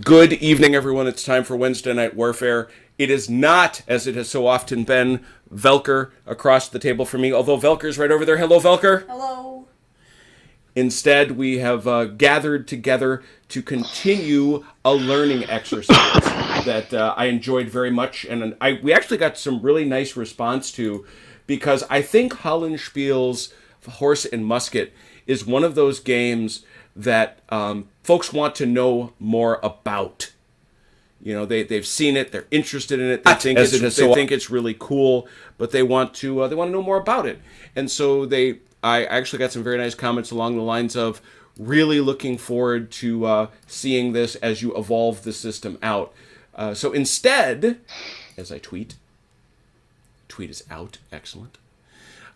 Good evening, everyone. It's time for Wednesday Night Warfare. It is not, as it has so often been, Velker across the table from me, although Velker's right over there. Hello, Velker. Hello. Instead, we have gathered together to continue a learning exercise that I enjoyed very much, and we actually got some really nice response to, because I think Hollenspiel's Horse and Musket is one of those games that folks want to know more about. You know, they've seen it, they're interested in it, they think it's really cool, but they want to know more about it. And so I actually got some very nice comments along the lines of really looking forward to seeing this as you evolve the system out. So instead, as I tweet is out, excellent.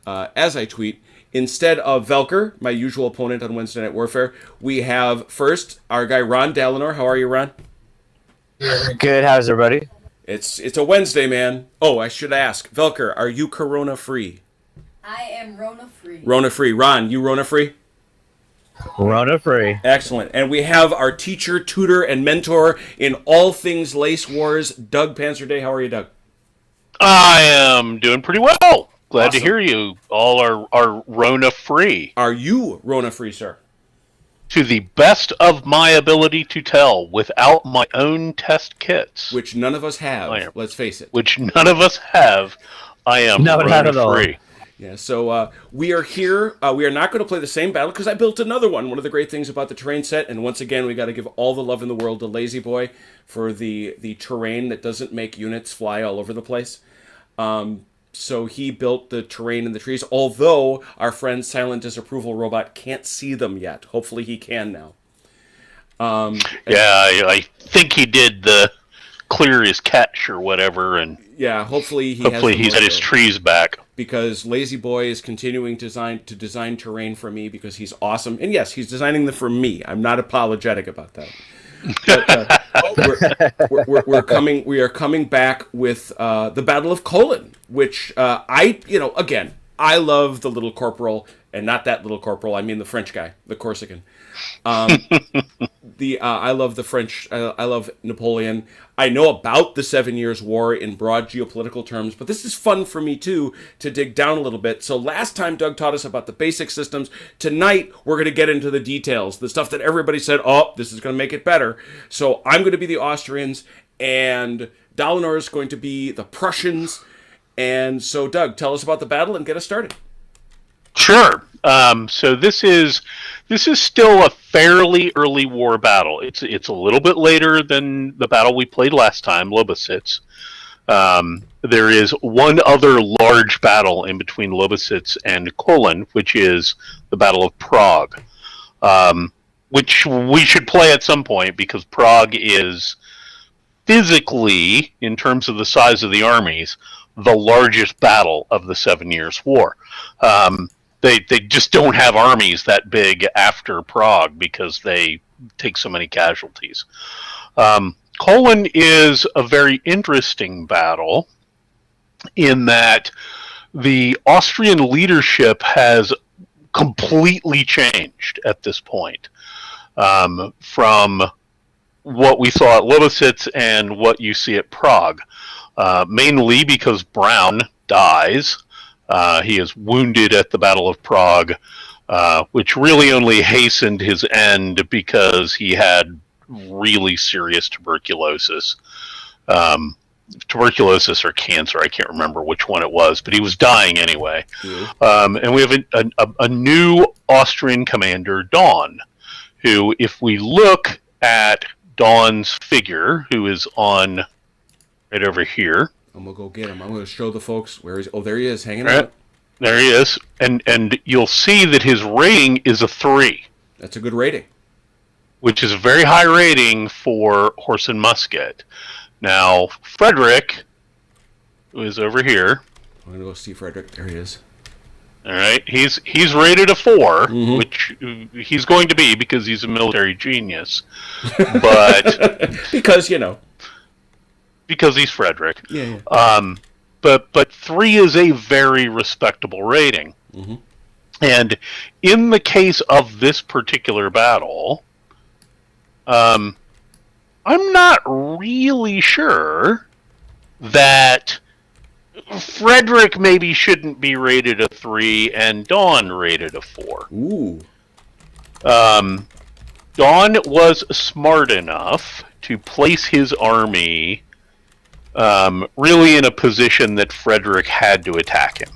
As I tweet, instead of Velker, my usual opponent on Wednesday Night Warfare, we have first our guy Ron Dalinor. How are you, Ron? Good. How's everybody? It's a Wednesday, man. Oh, I should ask, Velker, are you Corona free? I am Rona free. Rona free. Ron, you Rona free? Rona free. Excellent. And we have our teacher, tutor, and mentor in all things Lace Wars, Doug Panzerday. How are you, Doug? I am doing pretty well. Glad Awesome. to hear you all are Rona free. Are you Rona free, sir? To the best of my ability to tell, without my own test kits, Which none of us have, I am. let's face it. which none of us have, I am No, not Rona at all. free. Yeah, so we are here. We are not going to play the same battle because I built another one. One of the great things about the terrain set, and once again, we got to give all the love in the world to Lazy Boy for the terrain that doesn't make units fly all over the place. So he built the terrain in the trees, although our friend Silent Disapproval Robot can't see them yet. Hopefully he can now. I think he did the clear his catch or whatever, and Yeah, hopefully he's got his trees back. Because Lazy Boy is continuing to design terrain for me because he's awesome. And yes, he's designing them for me. I'm not apologetic about that. But, we are coming back with the Battle of Kolin, which I love the little corporal, and not that little corporal. I mean the French guy, the Corsican. I love the French. I love Napoleon. I know about the 7 Years' War in broad geopolitical terms, but this is fun for me too to dig down a little bit. So last time Doug taught us about the basic systems. Tonight we're going to get into the details, the stuff that everybody said, "Oh, this is going to make it better." So I'm going to be the Austrians, and Dalinor is going to be the Prussians. And so, Doug, tell us about the battle and get us started. Sure. So this is still a fairly early war battle. It's a little bit later than the battle we played last time, Lobositz. There is one other large battle in between Lobositz and Kolin, which is the Battle of Prague, which we should play at some point because Prague is physically, in terms of the size of the armies, the largest battle of the 7 Years' War. They just don't have armies that big after Prague because they take so many casualties. Kolin is a very interesting battle in that the Austrian leadership has completely changed at this point from what we saw at Lobositz and what you see at Prague, mainly because Brown dies. He is wounded at the Battle of Prague, which really only hastened his end because he had really serious tuberculosis. Tuberculosis or cancer, I can't remember which one it was, but he was dying anyway. And we have a new Austrian commander, Dawn, who, if we look at Dawn's figure, who is on right over here. I'm going to go get him. I'm going to show the folks where he's... Oh, there he is, hanging Right. out. There he is. And you'll see that his rating is a 3, That's a good rating. which is a very high rating for Horse and Musket. Now, Frederick, who is over here, I'm going to go see Frederick. There he is. all right, he's rated a 4, which he's going to be because he's a military genius. But Because, because he's Frederick. Yeah. But 3 is a very respectable rating. And in the case of this particular battle, I'm not really sure that Frederick maybe shouldn't be rated a 3 and Dawn rated a 4. Ooh. Dawn was smart enough to place his army really in a position that Frederick had to attack him.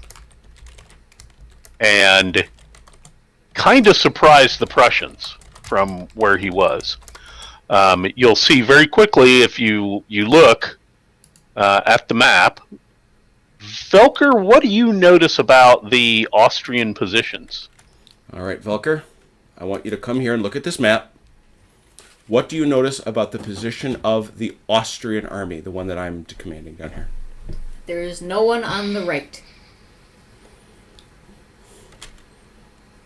And kind of surprised the Prussians from where he was. You'll see very quickly if you look at the map. Velker, what do you notice about the Austrian positions? All right, Velker, I want you to come here and look at this map. What do you notice about the position of the Austrian army, the one that I'm commanding down here? There is no one on the right.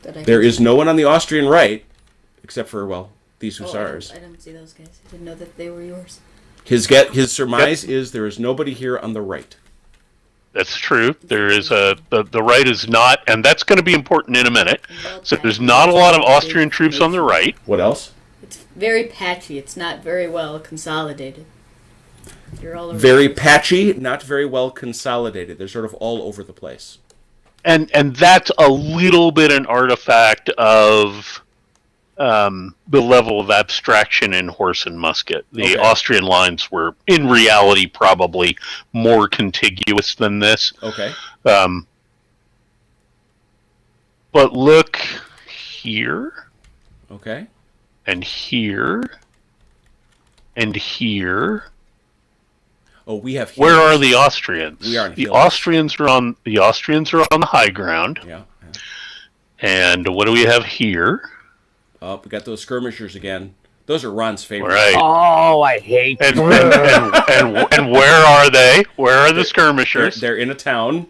There is no one on the Austrian right, except for, well, these hussars. I didn't see those guys. I didn't know that they were yours. His surmise is there is nobody here on the right. That's true. There is the right is not, and that's going to be important in a minute. So there's not a lot of Austrian troops on the right. What else? It's very patchy. It's not very well consolidated. You're all very patchy, not very well consolidated. They're sort of all over the place. And that's a little bit an artifact of the level of abstraction in Horse and Musket. The Austrian lines were, in reality, probably more contiguous than this. Okay. But look here. Okay. And here. And here. Oh, we have. Where are the Austrians? We are. The Austrians are on the high ground. Yeah. And what do we have here? Oh, we got those skirmishers again. Those are Ron's favorites. Right. Oh, I hate and where are they? Where are the skirmishers? They're in a town.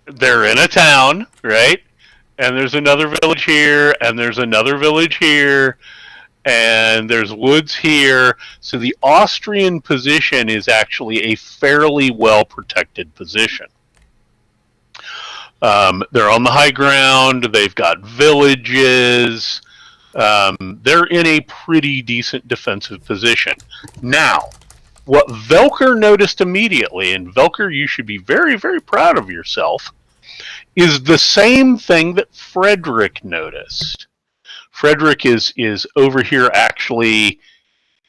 They're in a town, right? And there's another village here, and there's another village here, and there's woods here. So the Austrian position is actually a fairly well-protected position. They're on the high ground. They've got villages. They're in a pretty decent defensive position. Now, what Velker noticed immediately, and Velker, you should be very, very proud of yourself, is the same thing that Frederick noticed. Frederick is over here actually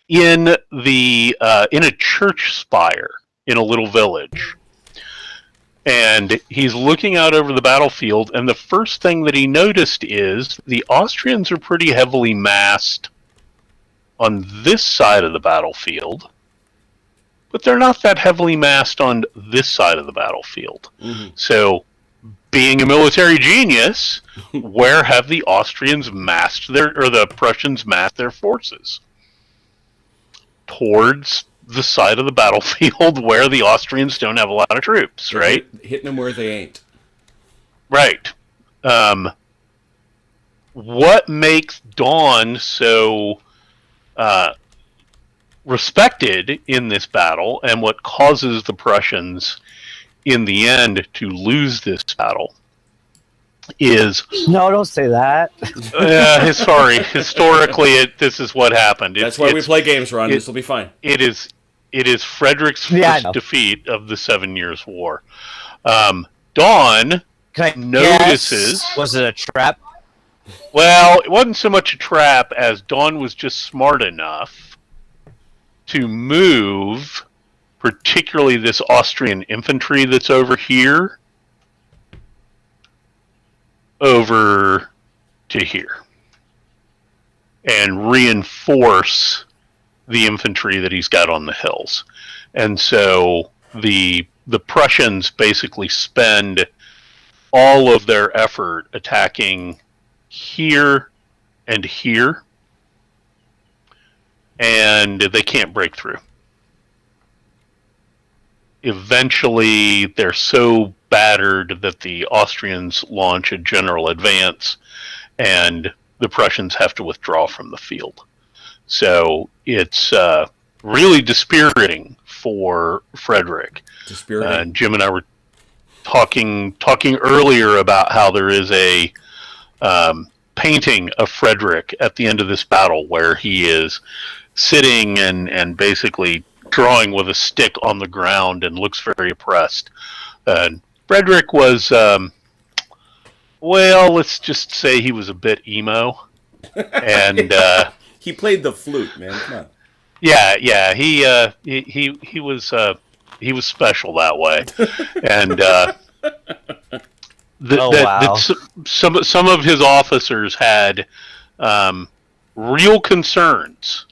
in a church spire in a little village. And he's looking out over the battlefield, and the first thing that he noticed is the Austrians are pretty heavily massed on this side of the battlefield, but they're not that heavily massed on this side of the battlefield. Mm-hmm. So, being a military genius, where have the Austrians the Prussians massed their forces? Towards the side of the battlefield where the Austrians don't have a lot of troops, right? Hitting them where they ain't. Right. What makes Dawn so respected in this battle, and what causes the Prussians in the end to lose this battle, is... No, don't say that. Historically, this is what happened. That's why we play games, Ron. This will be fine. It is Frederick's first defeat of the 7 Years' War. Dawn notices... Guess? Was it a trap? Well, it wasn't so much a trap as Dawn was just smart enough to move, particularly this Austrian infantry that's over here, over to here, and reinforce the infantry that he's got on the hills. And so the Prussians basically spend all of their effort attacking here and here, and they can't break through. Eventually, they're so battered that the Austrians launch a general advance, and the Prussians have to withdraw from the field. So it's really dispiriting for Frederick. Dispiriting. Jim and I were talking earlier about how there is a painting of Frederick at the end of this battle where he is sitting and basically drawing with a stick on the ground and looks very oppressed. And Frederick was, well, let's just say he was a bit emo. And He played the flute, man. Come on. yeah, he was special that way. And wow. some of his officers had real concerns,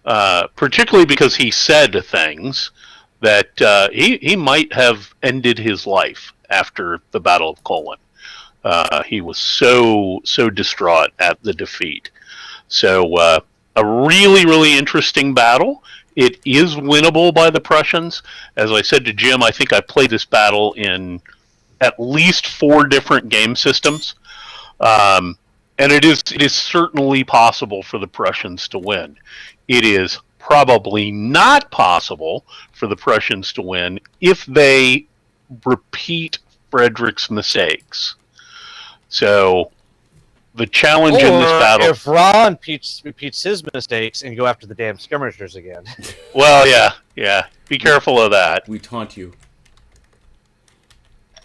particularly because he said things that he might have ended his life after the Battle of Kolin. He was so distraught at the defeat. So a really, really interesting battle. It is winnable by the Prussians. As I said to Jim, I think I played this battle in at least 4 different game systems. And it is certainly possible for the Prussians to win. It is probably not possible for the Prussians to win if they repeat Frederick's mistakes. So the challenge in this battle... if Ron repeats his mistakes and go after the damn skirmishers again. Well, yeah. Be careful of that. We taunt you.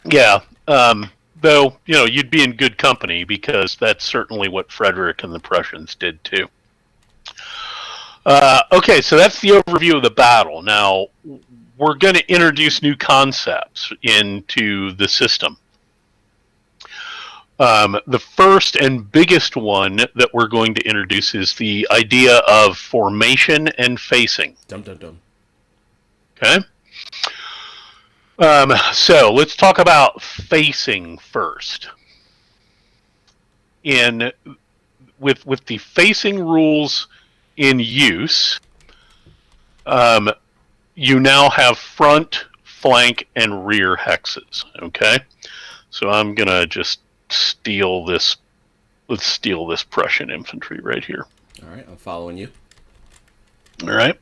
Yeah. Though, you'd be in good company because that's certainly what Frederick and the Prussians did too. Okay, so that's the overview of the battle. Now, we're going to introduce new concepts into the system. The first and biggest one that we're going to introduce is the idea of formation and facing. Dum dum dum. Okay. So let's talk about facing first. With the facing rules in use, you now have front, flank, and rear hexes. Okay. So I'm gonna just steal this. Let's steal this Prussian infantry right here. All right, I'm following you. All right.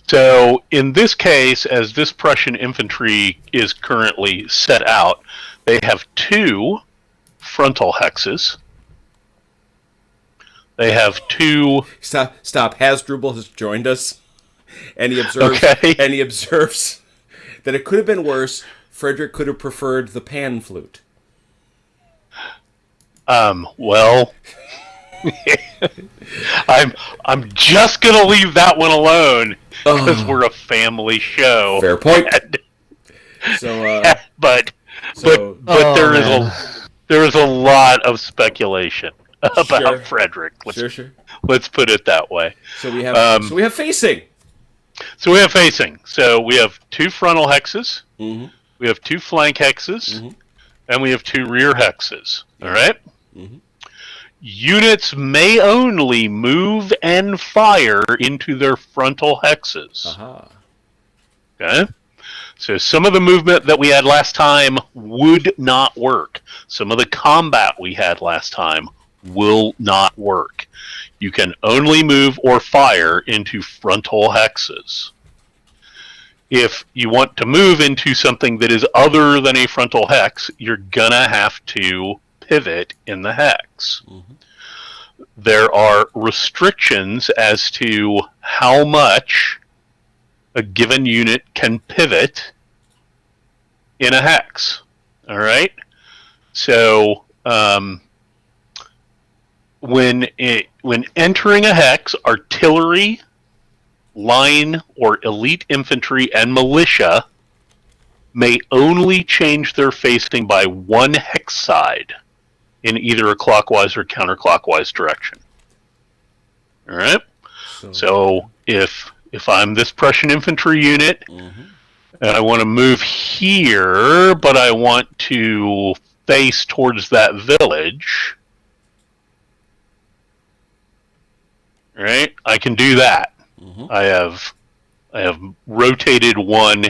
So in this case, as this Prussian infantry is currently set out, they have 2 frontal hexes. They have 2... Stop. Hasdrubal has joined us, and he observes, that it could have been worse. Frederick could have preferred the pan flute. Well... I'm just gonna leave that one alone because we're a family show. Fair point. So, but there is a lot of speculation about Frederick. Let's put it that way. So we have facing. So we have 2 frontal hexes. Mm-hmm. We have 2 flank hexes, mm-hmm. and we have 2 rear hexes. All right. Mm-hmm. Units may only move and fire into their frontal hexes. Uh-huh. Okay? So some of the movement that we had last time would not work. Some of the combat we had last time will not work. You can only move or fire into frontal hexes. If you want to move into something that is other than a frontal hex, you're gonna have to pivot in the hex. Mm-hmm. There are restrictions as to how much a given unit can pivot in a hex. All right? So when entering a hex, artillery, line or elite infantry, and militia may only change their facing by 1 hex side in either a clockwise or counterclockwise direction. All right? So if I'm this Prussian infantry unit, mm-hmm. and I want to move here, but I want to face towards that village, right? I can do that. Mm-hmm. I have rotated 1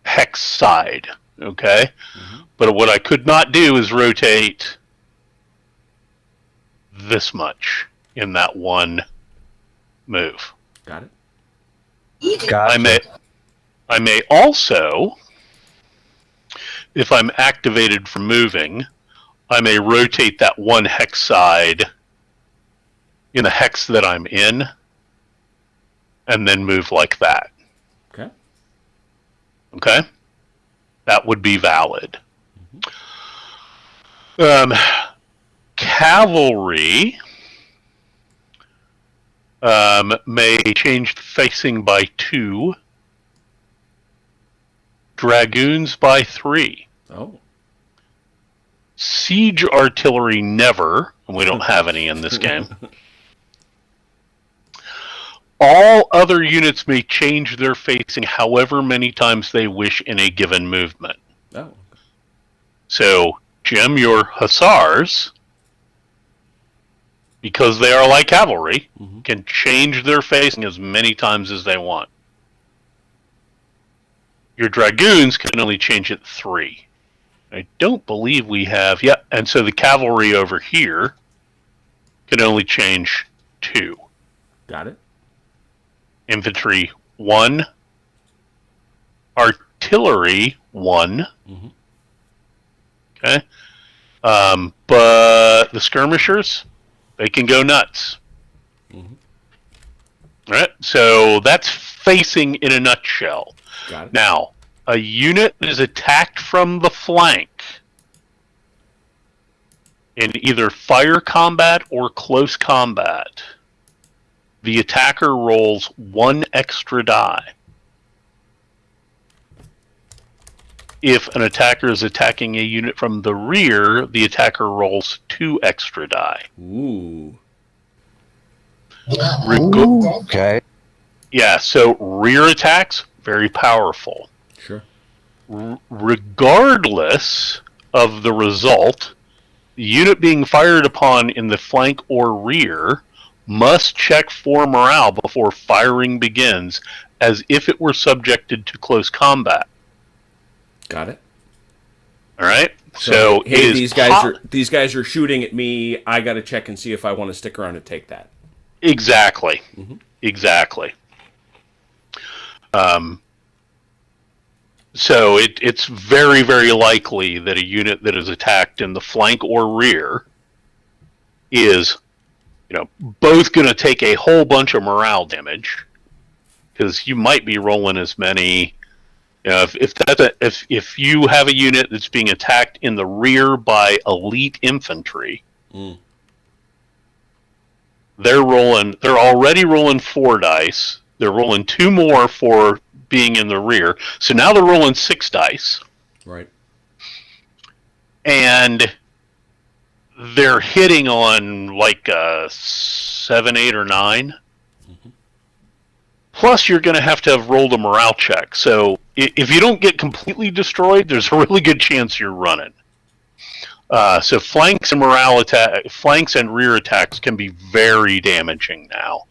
hex side, okay? Mm-hmm. But what I could not do is rotate this much in that 1 move. Got it. Gotcha. I may also, if I'm activated for moving, I may rotate that 1 hex side in the hex that I'm in, and then move like that. Okay. Okay? That would be valid. Cavalry may change facing by 2. Dragoons by 3. Oh. Siege artillery never, and we don't have any in this game. All other units may change their facing however many times they wish in a given movement. Oh. So, Jim, your hussars, because they are like cavalry, can change their facing as many times as they want. Your dragoons can only change it 3. I don't believe we have... Yeah, and so the cavalry over here can only change 2. Got it. Infantry 1. Artillery 1. Okay. But the skirmishers, they can go nuts. Right? So that's facing in a nutshell. Got it. Now, a unit that is attacked from the flank in either fire combat or close combat, the attacker rolls 1 extra die. If an attacker is attacking a unit from the rear, the attacker rolls 2 extra die. Ooh. Okay. Yeah, so rear attacks, very powerful. Sure. Regardless of the result, the unit being fired upon in the flank or rear must check for morale before firing begins, as if it were subjected to close combat. Got it. All right. So hey, these guys are shooting at me. I got to check and see if I want to stick around and take that. Exactly. Exactly. So it's very, very likely that a unit that is attacked in the flank or rear is, both going to take a whole bunch of morale damage, because you might be rolling as many. If you have a unit that's being attacked in the rear by elite infantry, they're already rolling 4 dice. They're rolling 2 more for being in the rear. So now they're rolling 6 dice. Right. And they're hitting on like 7, 8, or 9. Plus, you're going to have rolled a morale check. So if you don't get completely destroyed, there's a really good chance you're running. So flanks and rear attacks can be very damaging now.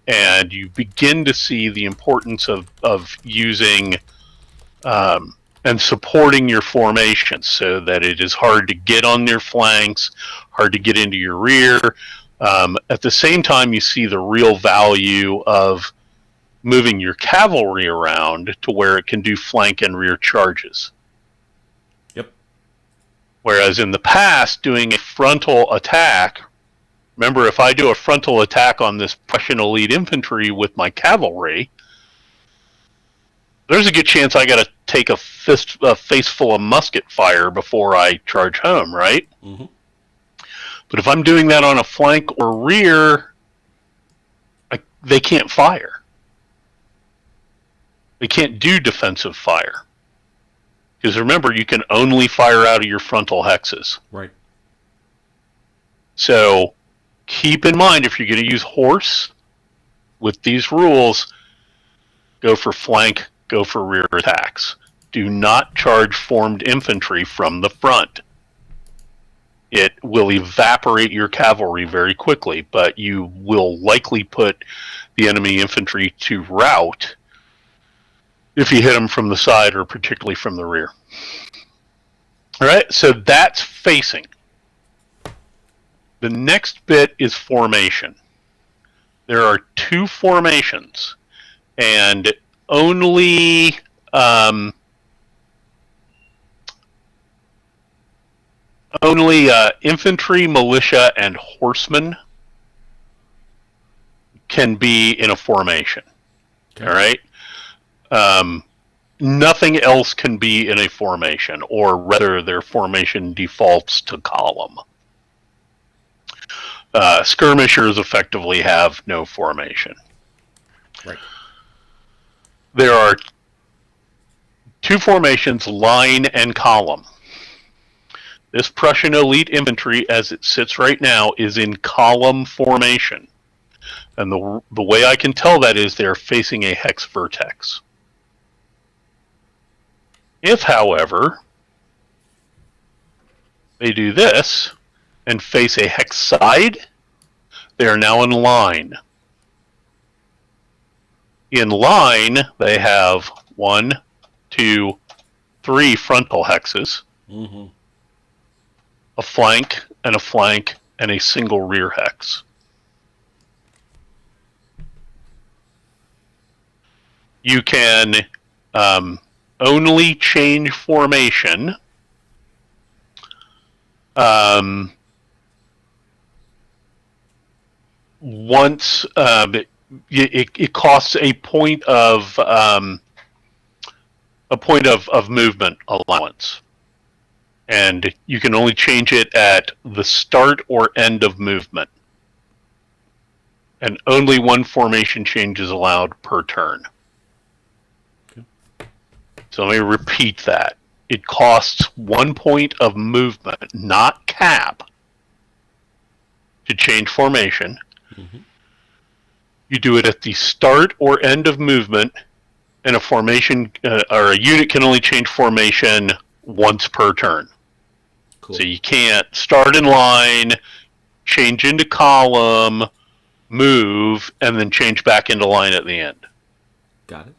And you begin to see the importance of using and supporting your formation, so that it is hard to get on your flanks, hard to get into your rear. At the same time, you see the real value of moving your cavalry around to where it can do flank and rear charges. Yep. Whereas in the past, doing a frontal attack, remember, if I do a frontal attack on this Prussian elite infantry with my cavalry, there's a good chance I got to take a face full of musket fire before I charge home, right? But if I'm doing that on a flank or rear, they can't fire. They can't do defensive fire. Because remember, you can only fire out of your frontal hexes. Right. So keep in mind, if you're going to use horse with these rules, go for flank, go for rear attacks. Do not charge formed infantry from the front. It will evaporate your cavalry very quickly, but you will likely put the enemy infantry to rout if you hit them from the side, or particularly from the rear. All right, so that's facing. The next bit is formation. There are 2 formations, and only infantry, militia, and horsemen can be in a formation. Okay. All right. Nothing else can be in a formation, or rather, their formation defaults to column. Skirmishers effectively have no formation. Right. There are two formations, line and column. This Prussian elite infantry, as it sits right now, is in column formation. And the way I can tell that is they're facing a hex vertex. If, however, they do this and face a hex side, they are now in line. In line, they have 1, 2, 3 frontal hexes, Mm-hmm. a flank, and a single rear hex. You can only change formation once it costs a point of movement allowance, and you can only change it at the start or end of movement, and only one formation change is allowed per turn. Okay. So let me repeat that. It costs 1 point of movement, not cap, to change formation. Mm-hmm. You do it at the start or end of movement, and a formation or a unit can only change formation once per turn. Cool. So you can't start in line, change into column, move, and then change back into line at the end. Got it.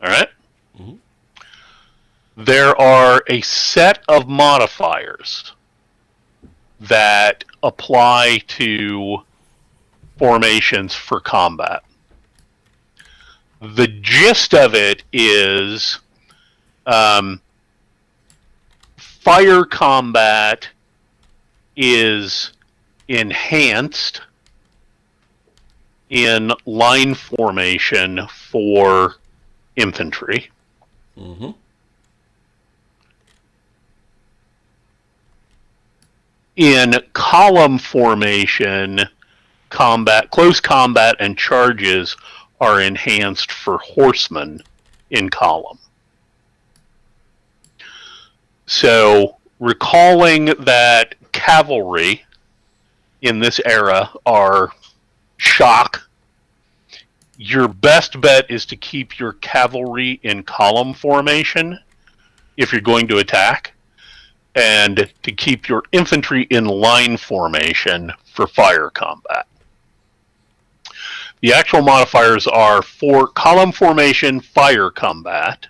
All right? Mm-hmm. There are a set of modifiers that apply to formations for combat. The gist of it is fire combat is enhanced in line formation for infantry. Mm-hmm. In column formation, close combat and charges are enhanced for horsemen in column. So, recalling that cavalry in this era are shock, your best bet is to keep your cavalry in column formation if you're going to attack, and to keep your infantry in line formation for fire combat. The actual modifiers are for column formation, fire combat.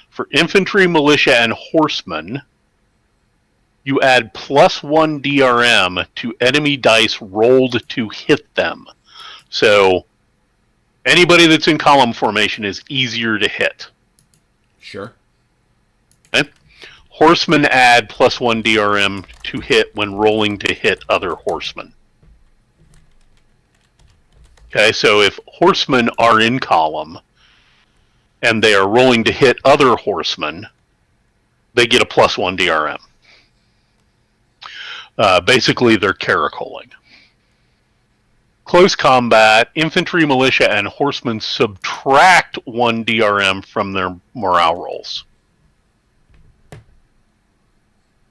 For infantry, militia, and horsemen, you add +1 DRM to enemy dice rolled to hit them. So anybody that's in column formation is easier to hit. Sure. Okay? Horsemen add +1 DRM to hit when rolling to hit other horsemen. Okay, so if horsemen are in column and they are rolling to hit other horsemen, they get a +1 DRM. Basically, they're caracoling. Close combat, infantry, militia, and horsemen subtract 1 DRM from their morale rolls.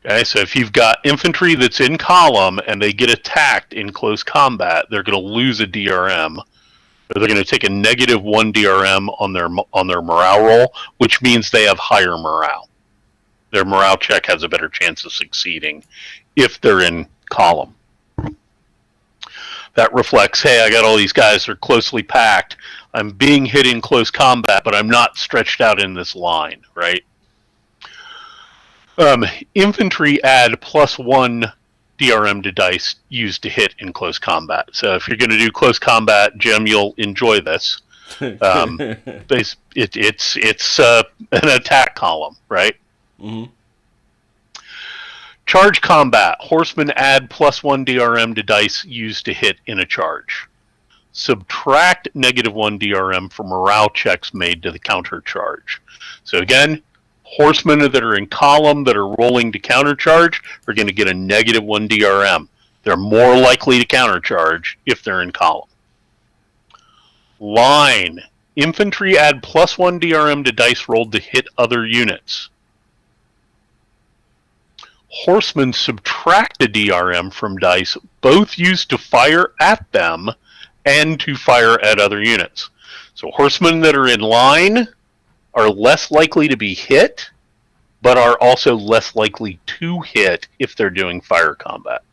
Okay, so if you've got infantry that's in column and they get attacked in close combat, they're going to lose a DRM. Or they're going to take a -1 DRM on their morale roll, which means they have higher morale. Their morale check has a better chance of succeeding if they're in column. That reflects, hey, I got all these guys that are closely packed. I'm being hit in close combat, but I'm not stretched out in this line, right? Infantry add +1 DRM to dice used to hit in close combat. So if you're going to do close combat, Jim, you'll enjoy this. It's an attack column, right? Mm-hmm. Charge combat. Horsemen add +1 DRM to dice used to hit in a charge. subtract -1 DRM for morale checks made to the counter charge. So again, horsemen that are in column that are rolling to counter charge are going to get a -1 DRM. They're more likely to counter charge if they're in column. Line. Infantry add +1 DRM to dice rolled to hit other units. Horsemen subtract a DRM from dice, both used to fire at them and to fire at other units. So horsemen that are in line are less likely to be hit, but are also less likely to hit if they're doing fire combat.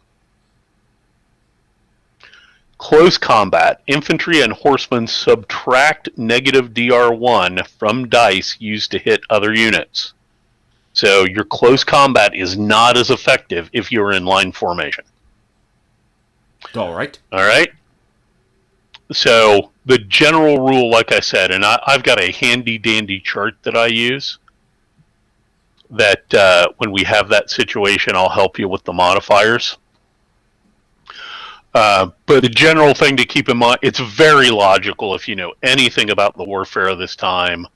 Close combat. Infantry and horsemen subtract -DR1 from dice used to hit other units. So your close combat is not as effective if you're in line formation. All right. All right? So the general rule, like I said, and I've got a handy-dandy chart that I use that when we have that situation, I'll help you with the modifiers. But the general thing to keep in mind, it's very logical if you know anything about the warfare of this time.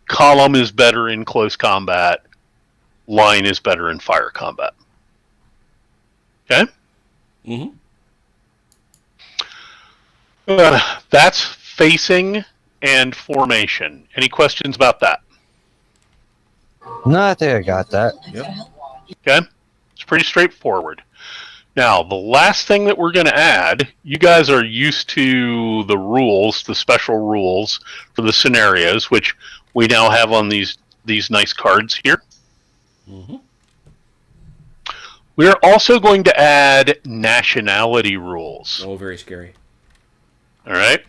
Column is better in close combat. Line is better in fire combat. Okay? Mm-hmm. That's facing and formation. Any questions about that? No, I think I got that. Yep. Okay? It's pretty straightforward. Now, the last thing that we're going to add, you guys are used to the rules, the special rules for the scenarios, which we now have on these nice cards here. Mm-hmm. We're also going to add nationality rules. Oh, very scary. All right?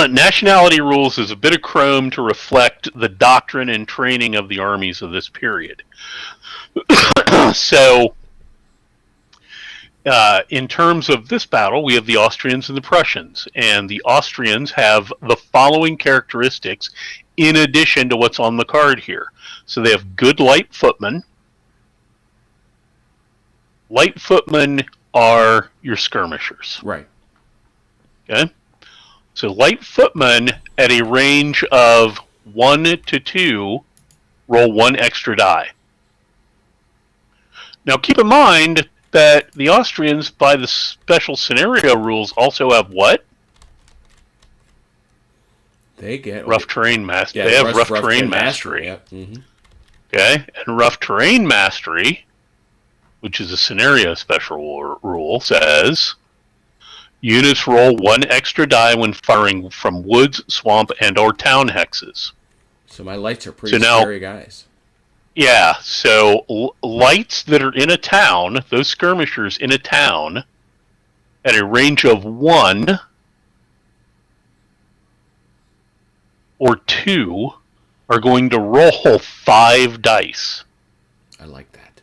Nationality rules is a bit of chrome to reflect the doctrine and training of the armies of this period. So, in terms of this battle, we have the Austrians and the Prussians, and the Austrians have the following characteristics in addition to what's on the card here. So they have good light footmen. Light footmen are your skirmishers. Right. Okay? So light footmen at a range of 1 to 2 roll 1 extra die. Now keep in mind that the Austrians, by the special scenario rules, also have what? They get rough terrain mastery. Yeah, they have rough terrain mastery. Yeah. Mm-hmm. Okay, and rough terrain mastery, which is a scenario special rule, says units roll 1 extra die when firing from woods, swamp, and/or town hexes. So my lights are pretty now, scary guys. Yeah, so lights that are in a town, those skirmishers in a town, at a range of 1 or 2 are going to roll 5 dice. I like that.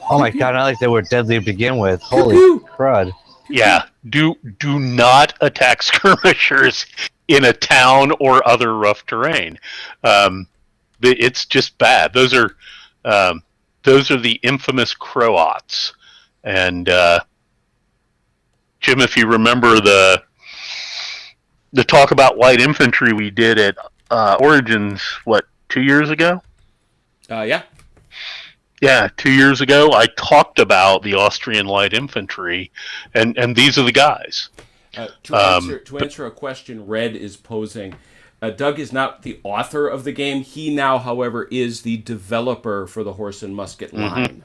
Oh my god, not like they were deadly to begin with. Holy crud. Yeah, do not attack skirmishers in a town or other rough terrain. It's just bad. Those are the infamous Croats. And Jim, if you remember the talk about light infantry we did at Origins, 2 years ago? Yeah. Yeah, 2 years ago, I talked about the Austrian light infantry, and these are the guys. To answer a question Red is posing, Doug is not the author of the game. He now, however, is the developer for the Horse and Musket line.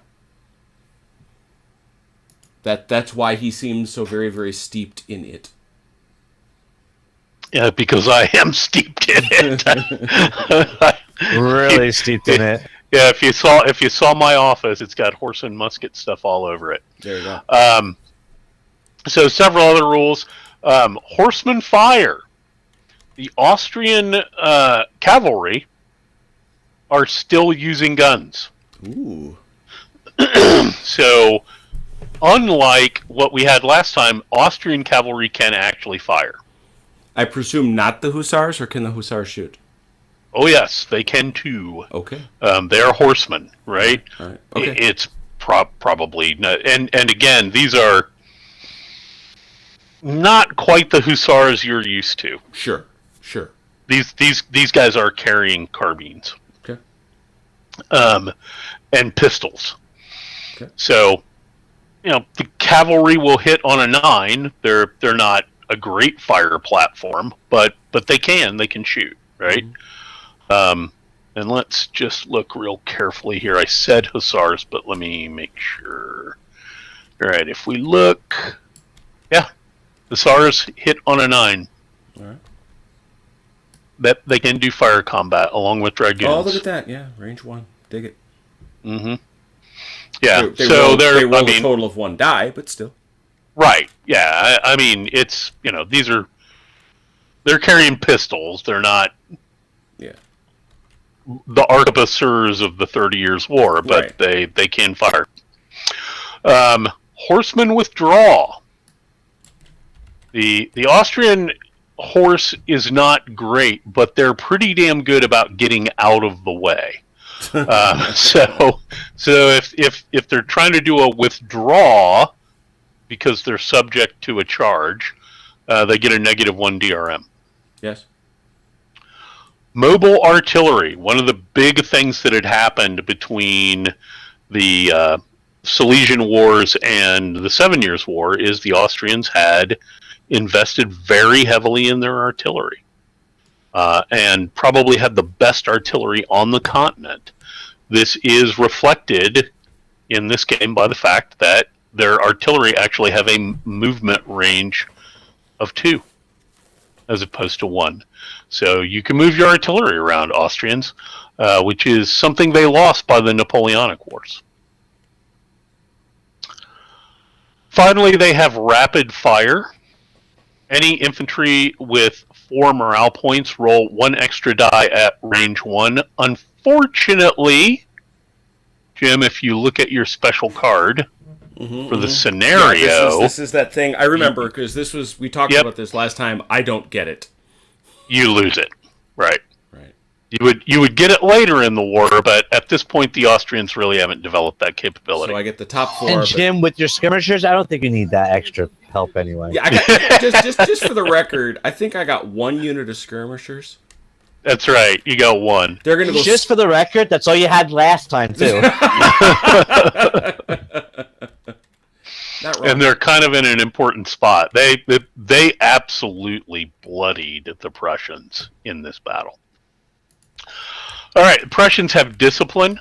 That's why he seems so very, very steeped in it. Yeah, because I am steeped in it. Really steeped in it. Yeah, if you saw my office, it's got Horse and Musket stuff all over it. There you go. So several other rules. Horsemen fire. The Austrian cavalry are still using guns. Ooh. So, unlike what we had last time, Austrian cavalry can actually fire. I presume not the Hussars, or can the Hussars shoot? Oh yes, they can too. Okay. They are horsemen, right? All right. Okay. It's probably not, and again, these are Not quite the hussars you're used to. Sure. These guys are carrying carbines. Okay. And pistols. Okay. So, the cavalry will hit on a 9. They're not a great fire platform, but they can shoot, right? Mm-hmm. And let's just look real carefully here. I said hussars, but let me make sure. All right, if we look, yeah, hussars hit on a 9. All right. That they can do fire combat along with dragoons. Oh, look at that! Yeah, range 1. Dig it. Mm-hmm. Yeah. They roll a total of 1 die, but still. Right. Yeah. I mean, it's they're carrying pistols. They're not. Yeah. The arquebusiers of the 30 Years' War, but right. they can fire. Horsemen withdraw. The Austrian horse is not great, but they're pretty damn good about getting out of the way. So if they're trying to do a withdraw because they're subject to a charge, they get a -1 DRM. Yes. Mobile artillery. One of the big things that had happened between the Silesian Wars and the 7 Years' War is the Austrians had invested very heavily in their artillery. And probably had the best artillery on the continent. This is reflected in this game by the fact that their artillery actually have a movement range of 2 as opposed to 1. So you can move your artillery around, Austrians, which is something they lost by the Napoleonic Wars. Finally, they have rapid fire. Any infantry with 4 morale points roll 1 extra die at range 1. Unfortunately, Jim, if you look at your special card for the scenario... Yeah, this is that thing. I remember, because we talked about this last time. I don't get it. You lose it. Right. You would get it later in the war, but at this point, the Austrians really haven't developed that capability. So I get the top 4. And Jim, with your skirmishers, I don't think you need that extra help anyway. Yeah, I got, just for the record, I think I got 1 unit of skirmishers. That's right. You got 1. They're gonna go. Just for the record, that's all you had last time too. Not wrong. And they're kind of in an important spot. They absolutely bloodied the Prussians in this battle. All right, the Prussians have discipline,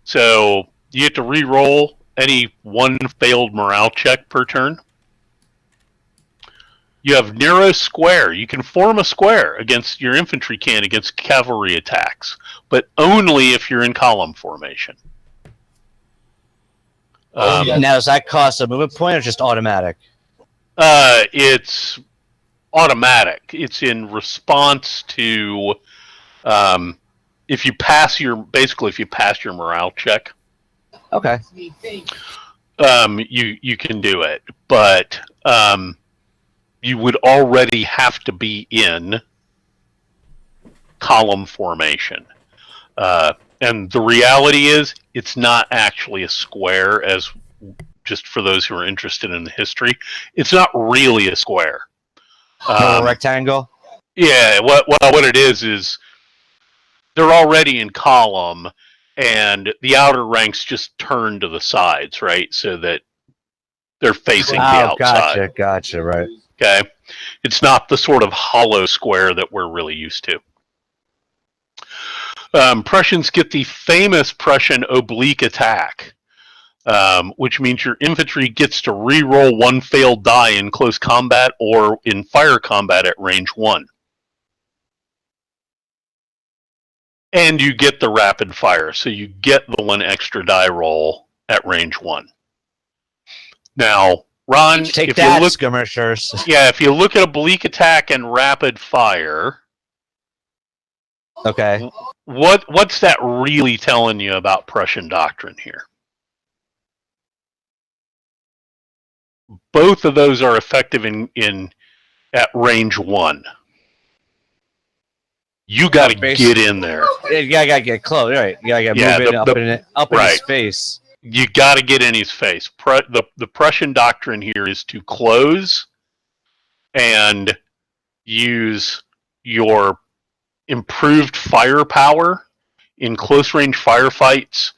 so you have to re-roll any 1 failed morale check per turn. You have narrow square. You can form a square against your infantry can against cavalry attacks, but only if you're in column formation. Now, does that cost a movement point or just automatic? It's automatic. It's in response to if you pass your morale check. Okay. You can do it, but you would already have to be in column formation. And the reality is, it's not actually a square, as just for those who are interested in the history. It's not really a square. A rectangle? Yeah, what it is they're already in column, and the outer ranks just turn to the sides, right? So that they're facing the outside. Gotcha, right. Okay? It's not the sort of hollow square that we're really used to. Prussians get the famous Prussian oblique attack, which means your infantry gets to re-roll 1 failed die in close combat or in fire combat at range 1. And you get the rapid fire, so you get the 1 extra die roll at range 1. Now, Ron, skirmishers. Yeah, if you look at oblique attack and rapid fire... Okay. What's that really telling you about Prussian doctrine here? Both of those are effective in at range 1. You got to get in there. You gotta get close, right? You gotta get up in his face. You got to get in his face. The Prussian doctrine here is to close and use your improved firepower in close range firefights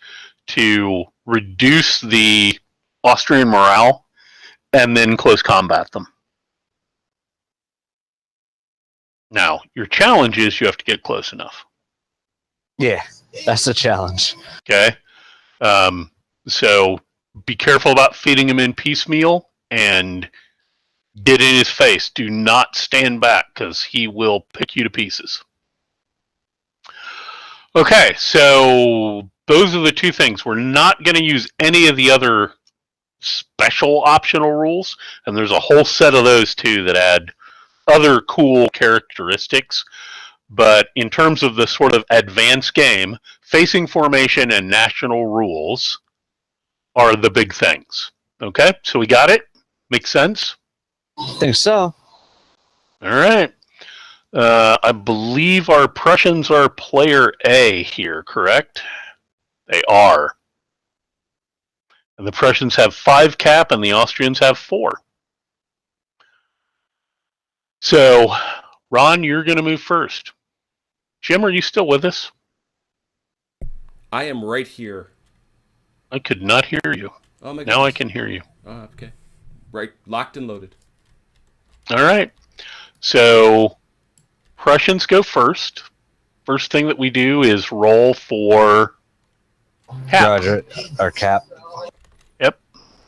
to reduce the Austrian morale and then close combat them. Now, your challenge is you have to get close enough. Yeah, that's the challenge. Okay? So be careful about feeding him in piecemeal and get in his face. Do not stand back because he will pick you to pieces. Okay, so those are the two things. We're not going to use any of the other special optional rules, and there's a whole set of those too that add other cool characteristics. But in terms of the sort of advanced game, facing formation and national rules are the big things. Okay, so we got it? Makes sense? I think so. All right. I believe our Prussians are player A here, correct? They are. And the Prussians have 5 cap and the Austrians have 4. So, Ron, you're going to move first. Jim, are you still with us? I am right here. I could not hear you. Oh my goodness. Now I can hear you. Oh, okay. Right, locked and loaded. All right. So, Prussians go first. First thing that we do is roll for cap. Roger. Or cap. Yep.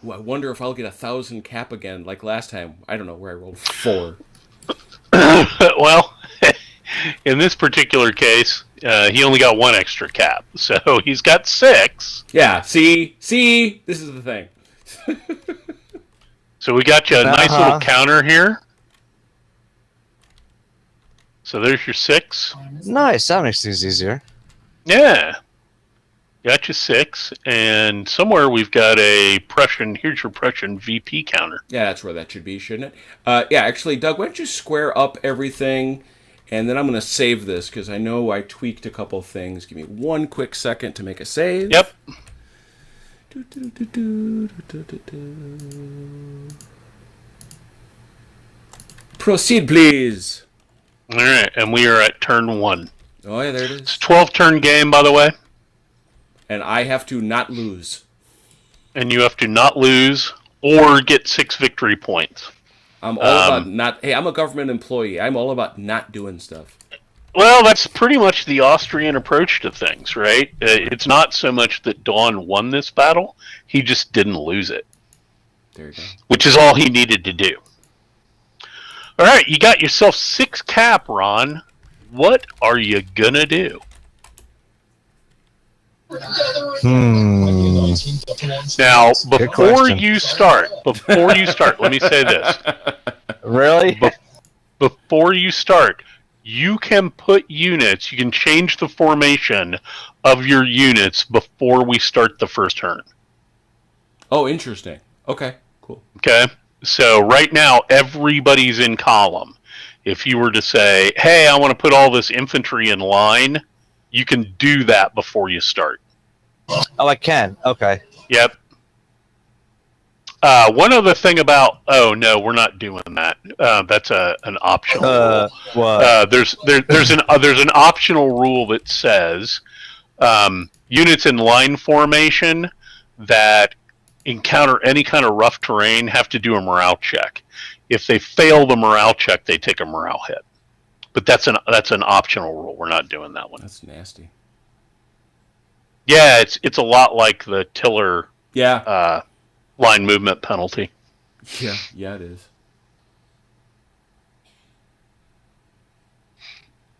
Ooh, I wonder if I'll get 1,000 cap again, like last time. I don't know where I rolled 4. Well, in this particular case, he only got 1 extra cap, so he's got 6. Yeah, see, this is the thing. So we got you a nice little counter here. So there's your 6. Nice. That makes things easier. Yeah. Got you 6. And somewhere we've got a Prussian, here's your Prussian VP counter. Yeah, that's where that should be, shouldn't it? Yeah, actually, Doug, why don't you square up everything, and then I'm going to save this, because I know I tweaked a couple things. Give me one quick second to make a save. Yep. Proceed, please. All right, and we are at turn 1. Oh, yeah, there it It's is. a 12-turn game, by the way. And I have to not lose. And you have to not lose or get 6 victory points. I'm all about not... Hey, I'm a government employee. I'm all about not doing stuff. Well, that's pretty much the Austrian approach to things, right? It's not so much that Dawn won this battle. He just didn't lose it. There you go. Which is all he needed to do. All right, you got yourself 6 cap, Ron. What are you going to do? Now, before you start, let me say this. Really? Before you start, you can put units, you can change the formation of your units before we start the first turn. Oh, interesting. Okay, cool. Okay? So right now, everybody's in column. If you were to say, hey, I want to put all this infantry in line, you can do that before you start. Oh, I can. Okay. Yep. One other thing about... Oh, no, we're not doing that. That's an optional rule. What? There's an optional rule that says units in line formation that encounter any kind of rough terrain have to do a morale check. If they fail the morale check, they take a morale hit. But that's an optional rule. We're not doing that one. That's nasty. Yeah, it's a lot like the Tiller line movement penalty. Yeah, it is.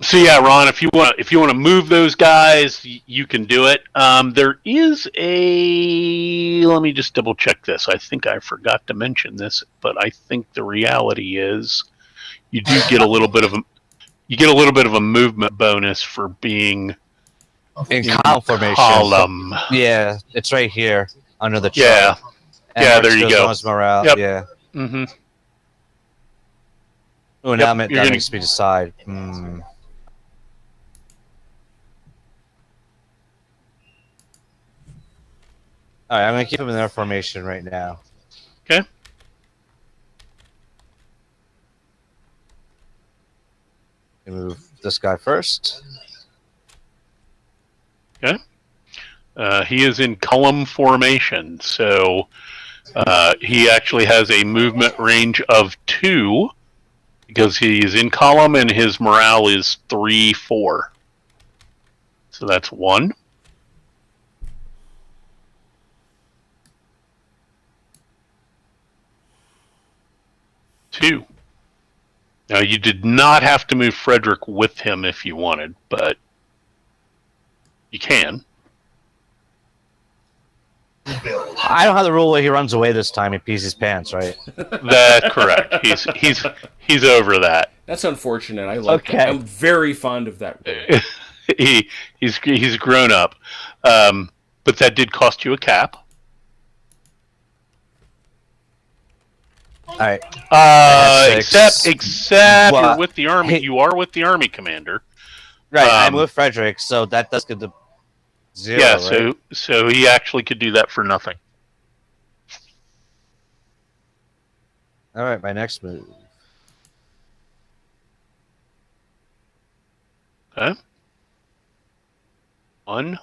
So yeah, Ron, if you want to move those guys, you can do it. There is a... Let me just double check this. I think I forgot to mention this, but I think the reality is you do get a little bit of a movement bonus for being in column formation. Column. Yeah, it's right here under the chart. Yeah. And Yeah, there you go. Morale. Yep. Yeah. Mm-hmm. Oh, now that makes me decide. Alright, I'm going to keep them in their formation right now. Okay. Move this guy first. Okay. He is in column formation, so he actually has a movement range of 2 because he's in column and his morale is 3, 4. So that's 1. Two. Now, you did not have to move Frederick with him if you wanted, but you can. I don't have the rule where he runs away this time. He pees his pants, right? That's correct. He's over that. That's unfortunate. I like Okay. that. I'm very fond of that rule. He's grown up, but that did cost you a cap. All right. Except Well, you're with the army. hey- You are with the army commander. Right. I'm with Frederick, so that does get the 0. Yeah. Right? So he actually could do that for nothing. All right. My next move. Okay. 1,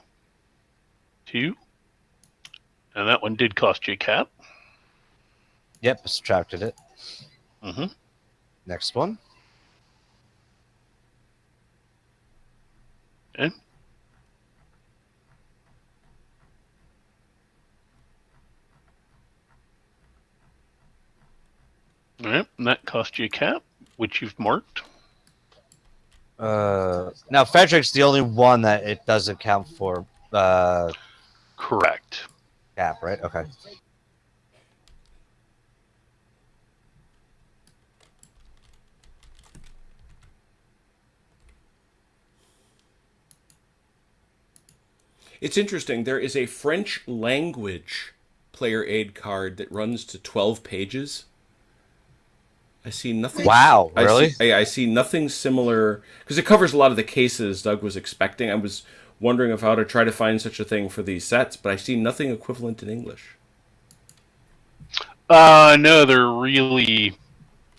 2, and that one did cost you a cap. Yep. I subtracted it. Mm-hmm. Next one. Okay. All right, and that cost you a cap, which you've marked. Now Frederick's the only one that it doesn't count for Correct. cap, right? Okay. It's interesting. There is a French language player aid card that runs to 12 pages. I see nothing. Wow, really? I see nothing similar because it covers a lot of the cases Doug was expecting. I was wondering of how to try to find such a thing for these sets, but I see nothing equivalent in English. No, there really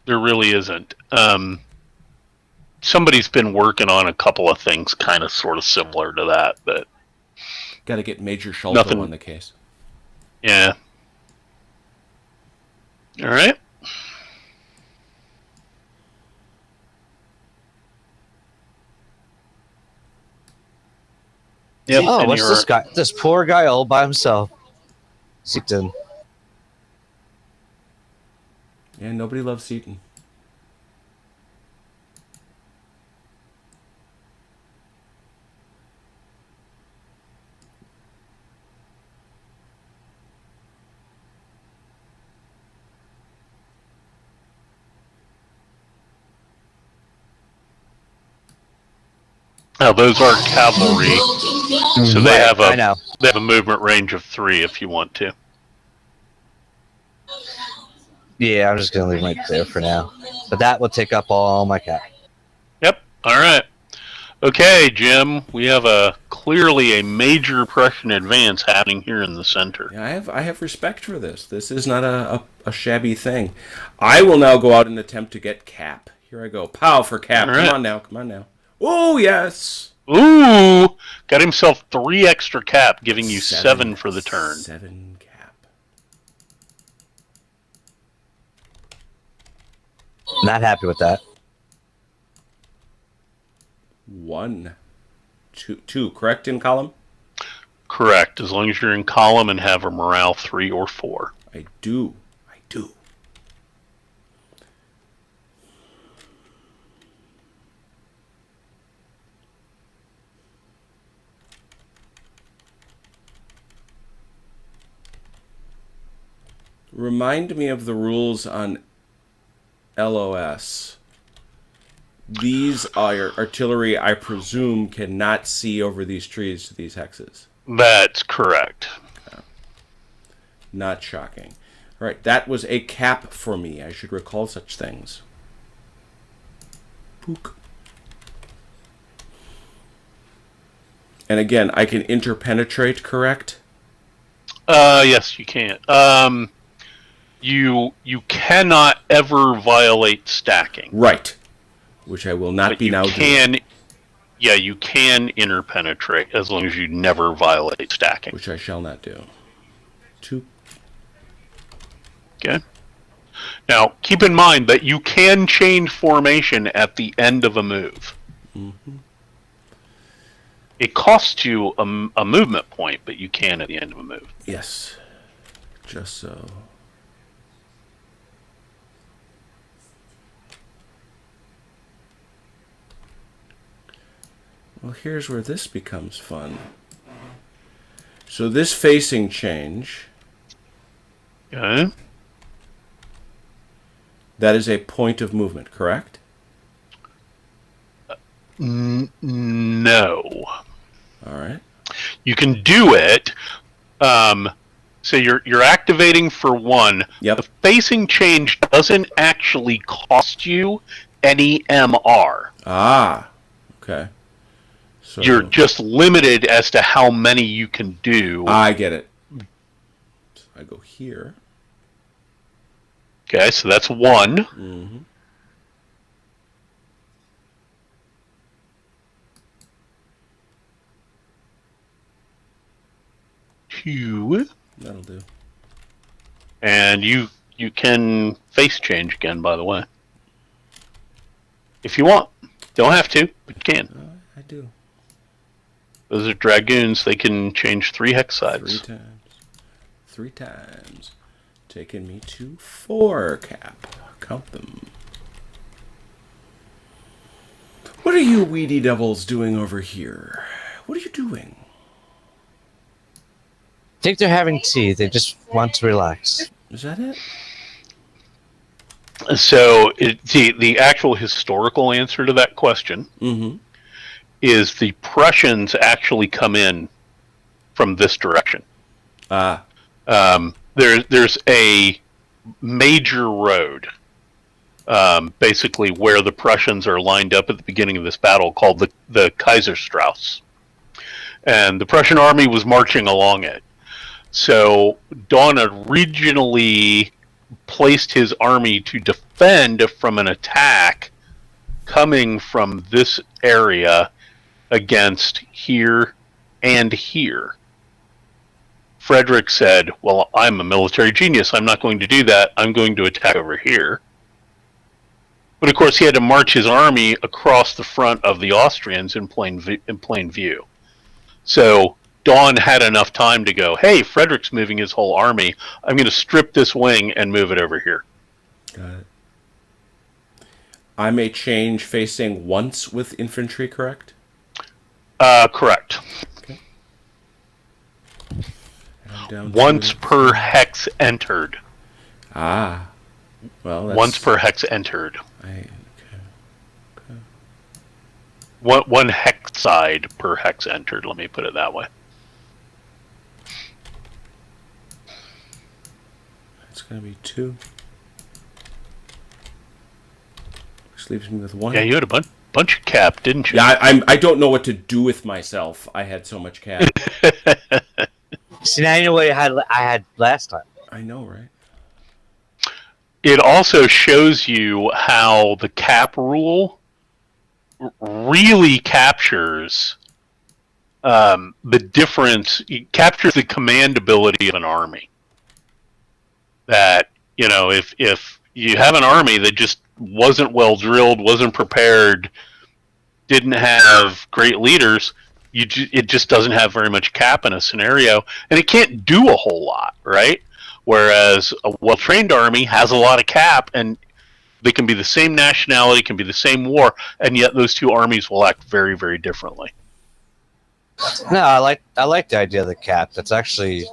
isn't. Somebody's been working on a couple of things kind of sort of similar to that, but Got to get Major Sholto Nothing. on the case. yeah. All right. Yep. Oh, and what's you're- this guy? This poor guy all by himself. Seaton. Yeah, nobody loves Seaton. Now those are cavalry, so they have I know. a movement range of 3 if you want to. Yeah, I'm just gonna leave him right there for now. But that will take up all my cap. Yep. All right. Okay, Jim. We have clearly a major Prussian advance happening here in the center. Yeah, I have respect for this. This is not a shabby thing. I will now go out and attempt to get Cap. Here I go. Pow for Cap. All right. Come on now. Come on now. Oh, yes. Ooh! Got himself 3 extra cap, giving you 7 for the turn. 7 Cap. Not happy with that. 1. 2, correct in column? Correct, as long as you're in column and have a morale 3 or 4. I do. Remind me of the rules on LOS. These are artillery, I presume, cannot see over these trees to these hexes. That's correct. Not shocking. All right, that was a cap for me. I should recall such things. Pook. And again, I can interpenetrate, correct? Yes, you can. You cannot ever violate stacking. Right. which I will not But be you now can, doing. yeah, you can interpenetrate as long as you never violate stacking. Which I shall not do. 2. Okay. Now, keep in mind that you can change formation at the end of a move. Mm-hmm. It costs you a movement point, but you can at the end of a move. Yes. Just so. Well, here's where this becomes fun. So this facing change, Okay. that is a point of movement, correct? No. All right. You can do it. So you're activating for 1. Yep. The facing change doesn't actually cost you any MR. Ah. Okay. So You're just limited as to how many you can do. I get it. So I go here. Okay, so that's 1. Mm-hmm. Two. That'll do. And you can face change again, by the way. If you want. Don't have to, but you can. I do. Those are dragoons. They can change 3 hex sides. 3 times. 3 times. Taking me to 4 cap. Count them. What are you weedy devils doing over here? What are you doing? I think they're having tea. They just want to relax. Is that it? So the actual historical answer to that question is the Prussians actually come in from this direction. There's a major road, basically where the Prussians are lined up at the beginning of this battle, called the Kaiserstrasse, and the Prussian army was marching along it. So Dawn originally placed his army to defend from an attack coming from this area against here and here. Frederick said, well, I'm a military genius. I'm not going to do that. I'm going to attack over here. But of course, he had to march his army across the front of the Austrians in plain view. So Dawn had enough time to go, hey, Frederick's moving his whole army. I'm going to strip this wing and move it over here. Got it. I may change facing once with infantry, correct? Correct. Okay. Once per hex entered. Ah. Well, that's... Once per hex entered. Okay. One hex side per hex entered, let me put it that way. It's going to be 2. Which leaves me with 1. Yeah, you had a bunch of cap, didn't you? Yeah, I don't know what to do with myself. I had so much cap. See, now you know what I had last time. I know, right? It also shows you how the cap rule really captures the difference. It captures the command ability of an army. That, if you have an army that just wasn't well drilled, wasn't prepared, didn't have great leaders, it just doesn't have very much cap in a scenario, and it can't do a whole lot, right? Whereas a well-trained army has a lot of cap, and they can be the same nationality, can be the same war, and yet those two armies will act very, very differently. No, I like the idea of the cap. That's actually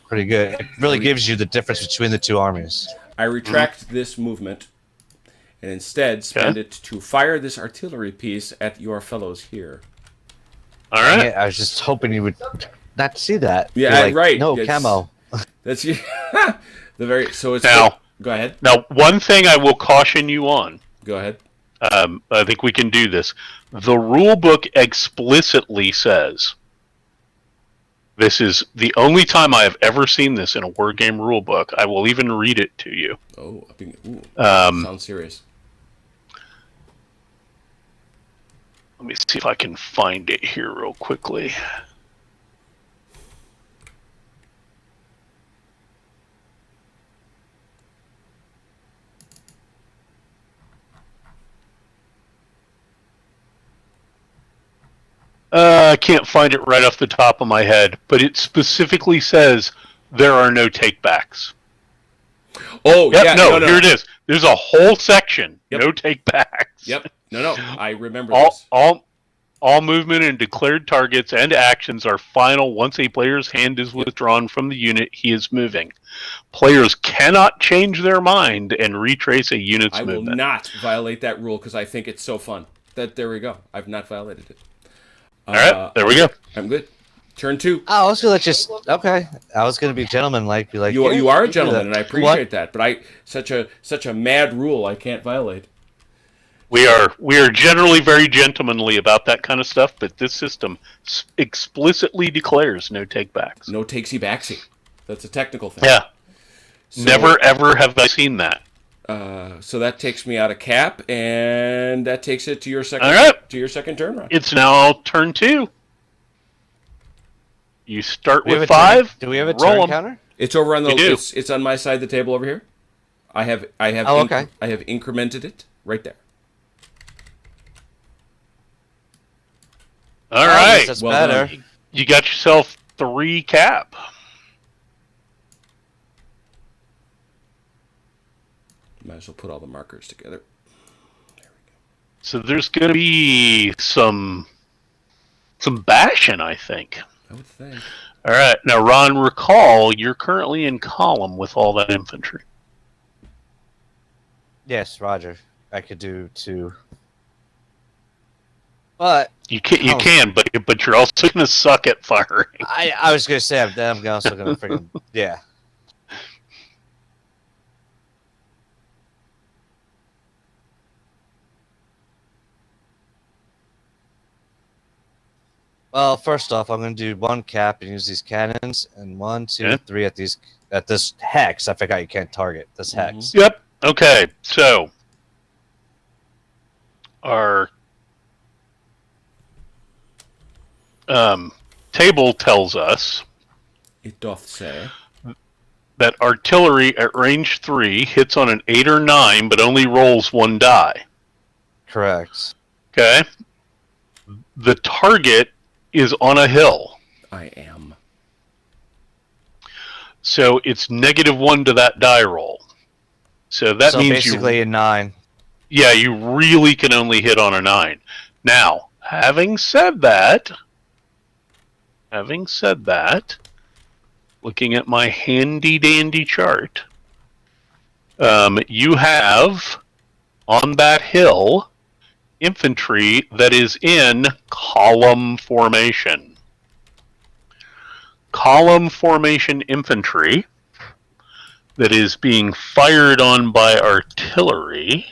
pretty good. It really gives you the difference between the two armies. I retract this movement and instead spend it to fire this artillery piece at your fellows here. All right. I was just hoping you would not see that. Yeah, right. No camo. That's so it's now. Go ahead. Now, one thing I will caution you on. Go ahead. I think we can do this. The rule book explicitly says, this is the only time I have ever seen this in a word game rule book. I will even read it to you. Oh, sounds serious. Let me see if I can find it here real quickly. I can't find it right off the top of my head, but it specifically says there are no takebacks. Oh, Yep, yeah. no, here it is. There's a whole section. Yep. No takebacks. Yep. No. I remember this. All movement and declared targets and actions are final once a player's hand is withdrawn from the unit he is moving. Players cannot change their mind and retrace a unit's movement. I will not violate that rule because I think it's so fun. There we go. I've not violated it. All right, there we go. I'm good. Turn 2. I was gonna okay. I was gonna be gentleman-like, be like, You are a gentleman, and I appreciate that. But such a mad rule I can't violate. We are generally very gentlemanly about that kind of stuff, but this system explicitly declares no takebacks. No takesy backsy. That's a technical thing. Yeah. So, never ever have I seen that. So that takes me out of cap, and that takes it to your second. All right. To your second turn round. It's now turn 2. You start with 5. Do we have a turn counter? It's over on the. It's on my side of the table over here. I have. Okay. I have incremented it right there. All right. That's better. Done. You got yourself 3 cap. Might as well put all the markers together. There we go. So there's going to be some bashing, I think. I would think. All right. Now, Ron, recall you're currently in column with all that infantry. Yes, Roger. I could do 2. But you can, but you're also going to suck at firing. I was going to say I'm also going to freaking yeah. Well, first off, I'm going to do 1 cap and use these cannons, and 1, 2, 3 at this hex. I forgot you can't target this hex. Yep. Okay. So our table tells us it doth say that artillery at range 3 hits on an 8 or 9, but only rolls 1 die. Correct. Okay. The target is on a hill. I am. So it's -1 to that die roll. So that means basically a 9. Yeah, you really can only hit on a 9. Now, having said that, looking at my handy dandy chart, you have on that hill infantry that is in column formation. Column formation infantry that is being fired on by artillery.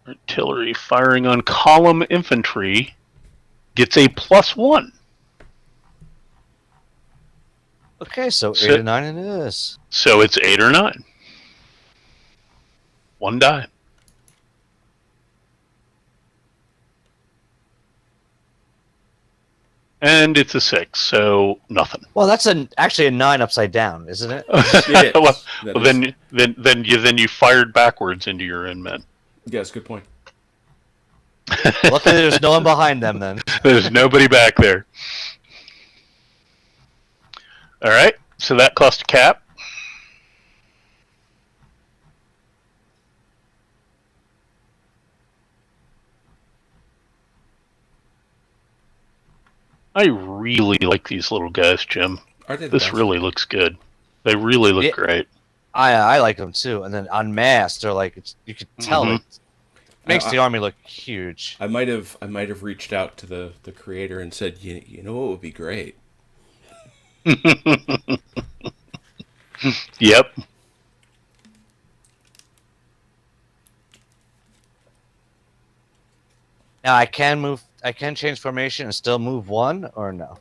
Artillery firing on column infantry gets a +1. Okay, so 8 or 9 it is. So it's 8 or 9. 1 die. And it's a 6, so nothing. Well, that's actually a 9 upside down, isn't it? It is. Well, then you fired backwards into your own men. Yes, good point. Luckily, there's no one behind them then. There's nobody back there. All right, so that cost a cap. I really like these little guys, Jim. Are they the this best? Really looks good. They really look great. I like them too. And then on mass, they're like you could tell Mhm. it makes the army look huge. I might have reached out to the creator and said, you know what would be great? Yep. Now I can change formation and still move 1 or no?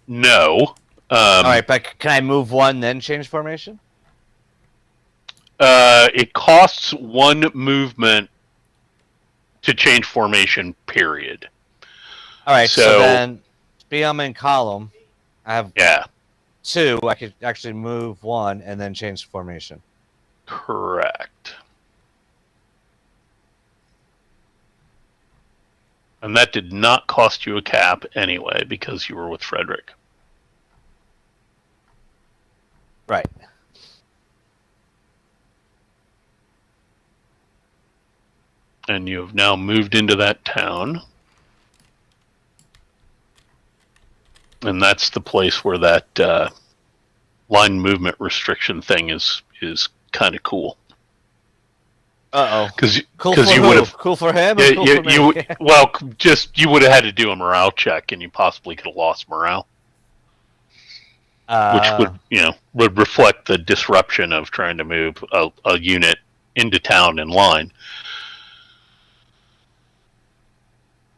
No. All right, but can I move one then change formation? It costs 1 movement to change formation, period. All right, so So then be I'm in column. I have yeah, 2. I could actually move 1 and then change formation. correct. And that did not cost you a cap anyway because you were with Frederick. Right. And you have now moved into that town. And that's the place where that line movement restriction thing is kind of cool. Uh-oh. Because Cool for you who? would have... Cool for him or cool for me? You would have had to do a morale check and you possibly could have lost morale. Which would reflect the disruption of trying to move a unit into town in line.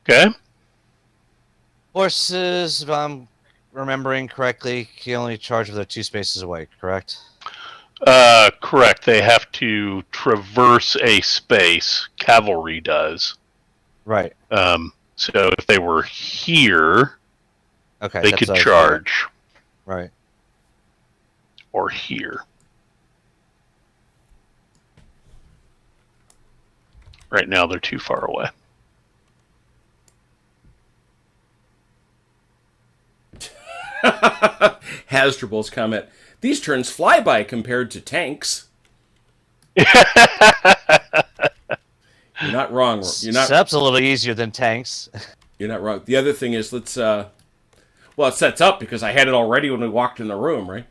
Okay. Horses, if I'm remembering correctly, can only charge if they're 2 spaces away, correct? Correct. They have to traverse a space. Cavalry does. Right. So if they were here, Okay. they could charge. Right. Or here. Right now, they're too far away. Hasdrubal's comment. These turns fly by compared to tanks. You're not wrong. Steps a little easier than tanks. You're not wrong. The other thing is, let's. Well, it sets up because I had it already when we walked in the room, right?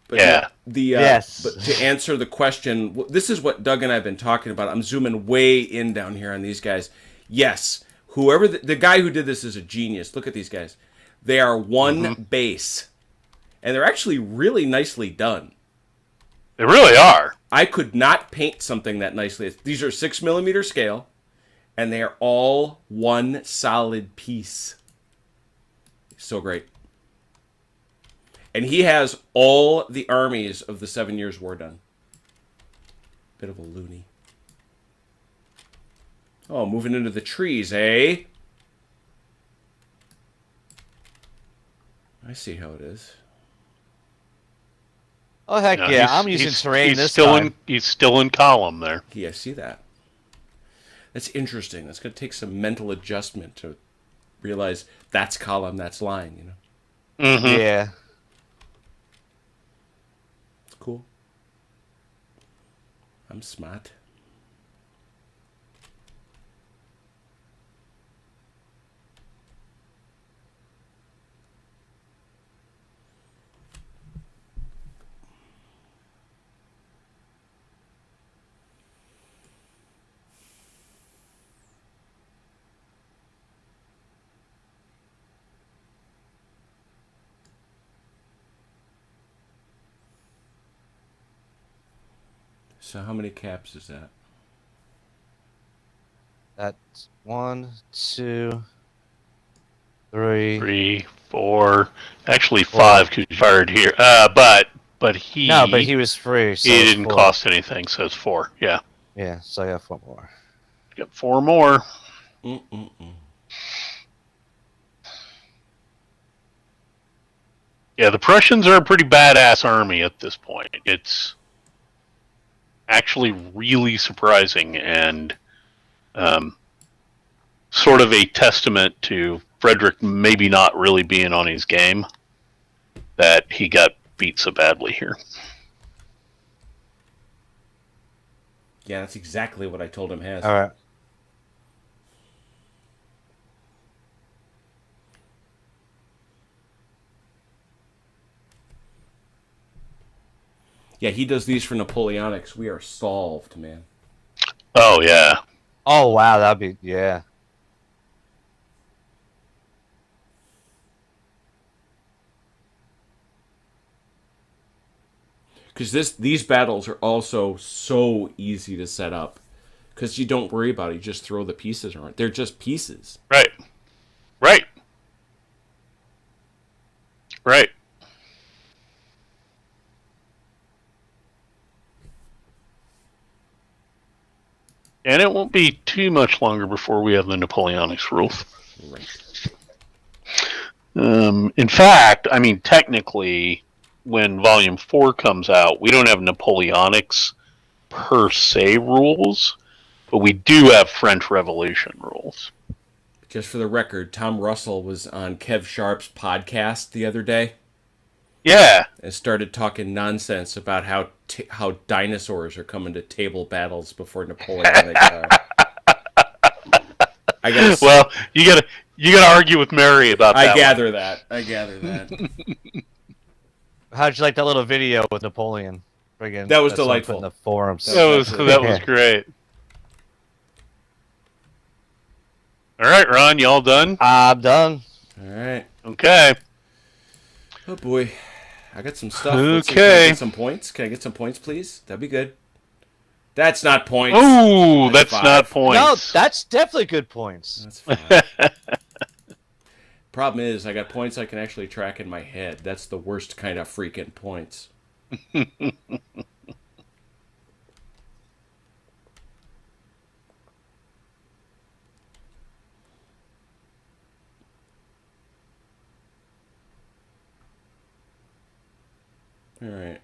But yeah. Yes. But to answer the question, this is what Doug and I have been talking about. I'm zooming way in down here on these guys. Yes, whoever the guy who did this is a genius. Look at these guys. They are one base, and they're actually really nicely done. They really are. I could not paint something that nicely. These are 6mm scale, and they are all one solid piece. So great. And he has all the armies of the 7 Years' War done. Bit of a loony. Oh, moving into the trees, eh? I see how it is. Oh, heck yeah. I'm using terrain this time. He's still in column there. Yeah, I see that. That's interesting. That's going to take some mental adjustment to realize that's column, that's line, you know? Mm-hmm. Yeah. It's cool. I'm smart. So how many caps is that? That's 1, 2, 3. 3, 4. Actually, 5 because you fired here. But he. No, but he was free. So he didn't cost anything, so it's 4. Yeah. Yeah. So I got 4 more. Got 4 more. Yeah, the Prussians are a pretty badass army at this point. It's actually really surprising and sort of a testament to Frederick maybe not really being on his game that he got beat so badly here. Yeah, that's exactly what I told him, Has. All right. Yeah, he does these for Napoleonics. We are solved, man. Oh, yeah. Oh, wow. That'd be, yeah. Because these battles are also so easy to set up. Because you don't worry about it. You just throw the pieces around. They're just pieces. Right. Right. Right. And it won't be too much longer before we have the Napoleonics rules. Right. In fact, I mean, technically, when Volume 4 comes out, we don't have Napoleonics per se rules, but we do have French Revolution rules. Just for the record, Tom Russell was on Kev Sharp's podcast the other day. Yeah. And started talking nonsense about how dinosaurs are coming to table battles before Napoleonic. I guess. Well, you gotta argue with Mary about that. I gather that. How'd you like that little video with Napoleon? Friggin', That was that's what I put delightful. in the forums. That was great. All right, Ron, you all done? I'm done. All right. Okay. Oh boy, I got some stuff. Okay. Let's see, can I get some points? Can I get some points, please? That'd be good. That's not points. Ooh, that's not points. No, that's definitely good points. That's fine. Problem is, I got points I can actually track in my head. That's the worst kind of freaking points. All right.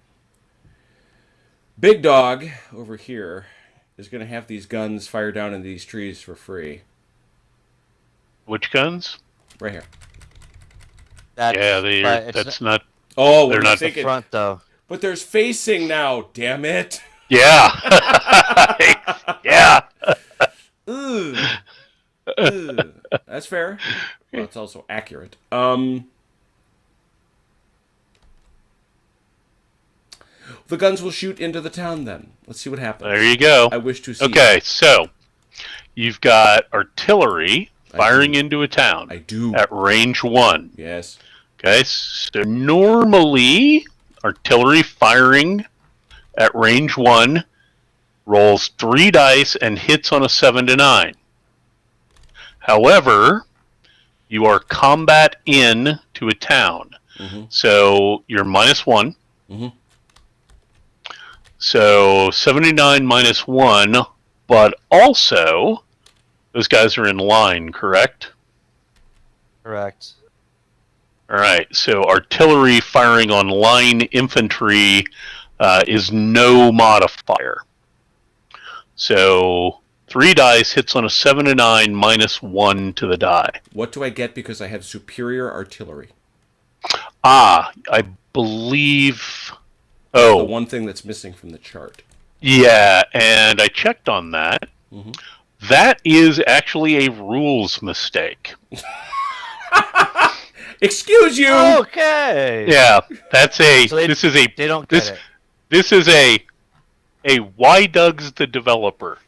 Big Dog over here is going to have these guns fire down into these trees for free. Which guns? Right here. That's not. Oh, they're not the front though. But there's facing now, damn it. Yeah. Yeah. Ooh. That's fair. Well, it's also accurate. The guns will shoot into the town then. Let's see what happens. There you go. I wish to see. Okay, so you've got artillery firing into a town. I do. At range 1. Yes. Okay, so normally artillery firing at range 1 rolls 3 dice and hits on a 7 to 9. However, you are combat in to a town. Mm-hmm. So you're -1. Mm-hmm. So 79 -1, but also those guys are in line, correct? Correct. All right, so artillery firing on line infantry is no modifier. So 3 dice hits on a 7 to 9 -1 to the die. What do I get because I have superior artillery? I believe... The Oh, one thing that's missing from the chart. yeah, and I checked on that. Mm-hmm. That is actually a rules mistake. Excuse you! Okay. Yeah, that's a... So they don't get it. This is a why Doug's the developer.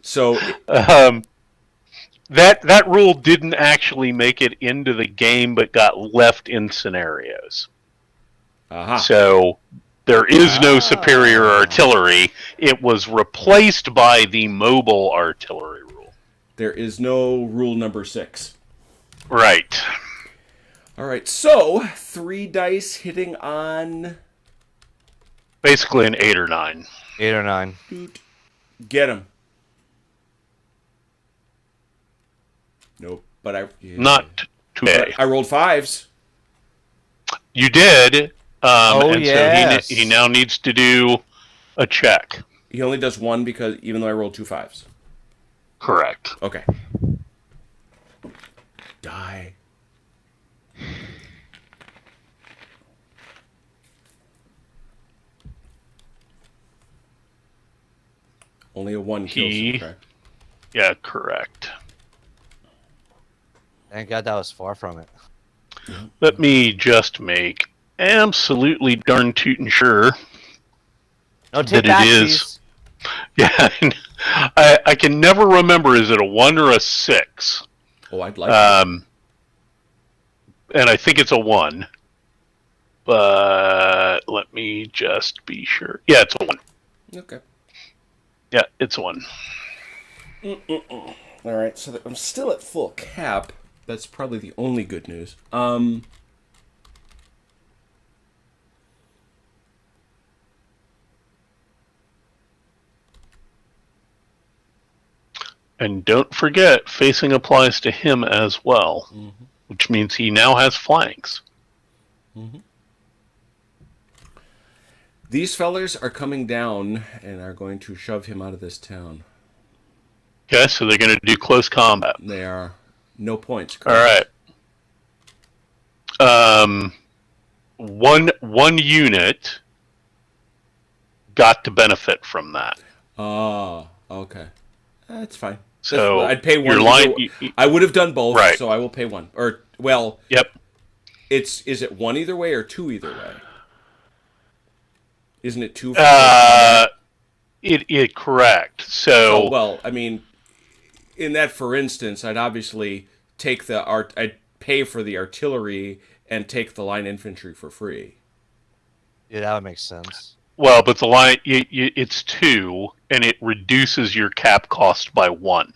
So... That rule didn't actually make it into the game, but got left in scenarios. Aha. So there is no superior artillery. It was replaced by the mobile artillery rule. There is no rule number 6. Right. All right, so 3 dice hitting on... Basically an 8 or 9. 8 or 9. Get him. Nope, but I... Yeah. Not today. I rolled 5s. You did. And yes. So he now needs to do a check. He only does 1 because even though I rolled 2 5s. Correct. Okay. Die. Only a 1 kills him, correct? Yeah, correct. Thank God that was far from it. Let me just make absolutely darn tootin' sure No that take it is. backsies. Yeah, I can never remember. Is it a 1 or a 6? Oh, I'd like that. And I think it's a 1. But let me just be sure. Yeah, it's a 1. Okay. Yeah, it's a 1. All right, so I'm still at full cap. That's probably the only good news. And don't forget, facing applies to him as well, which means he now has flanks. These fellers are coming down and are going to shove him out of this town. Okay, so they're going to do close combat. They are no points. All right. One unit got to benefit from that. Oh, okay. That's fine. So I'd pay one. Your line, I would have done both, right. so I will pay one. Or, well, yep. Is it one either way or two either way? Isn't it two? It correct. So well, I mean, in that, for instance, I'd obviously take I'd pay for the artillery and take the line infantry for free. Yeah, that would make sense. Well, but the line it's 2, and it reduces your cap cost by 1.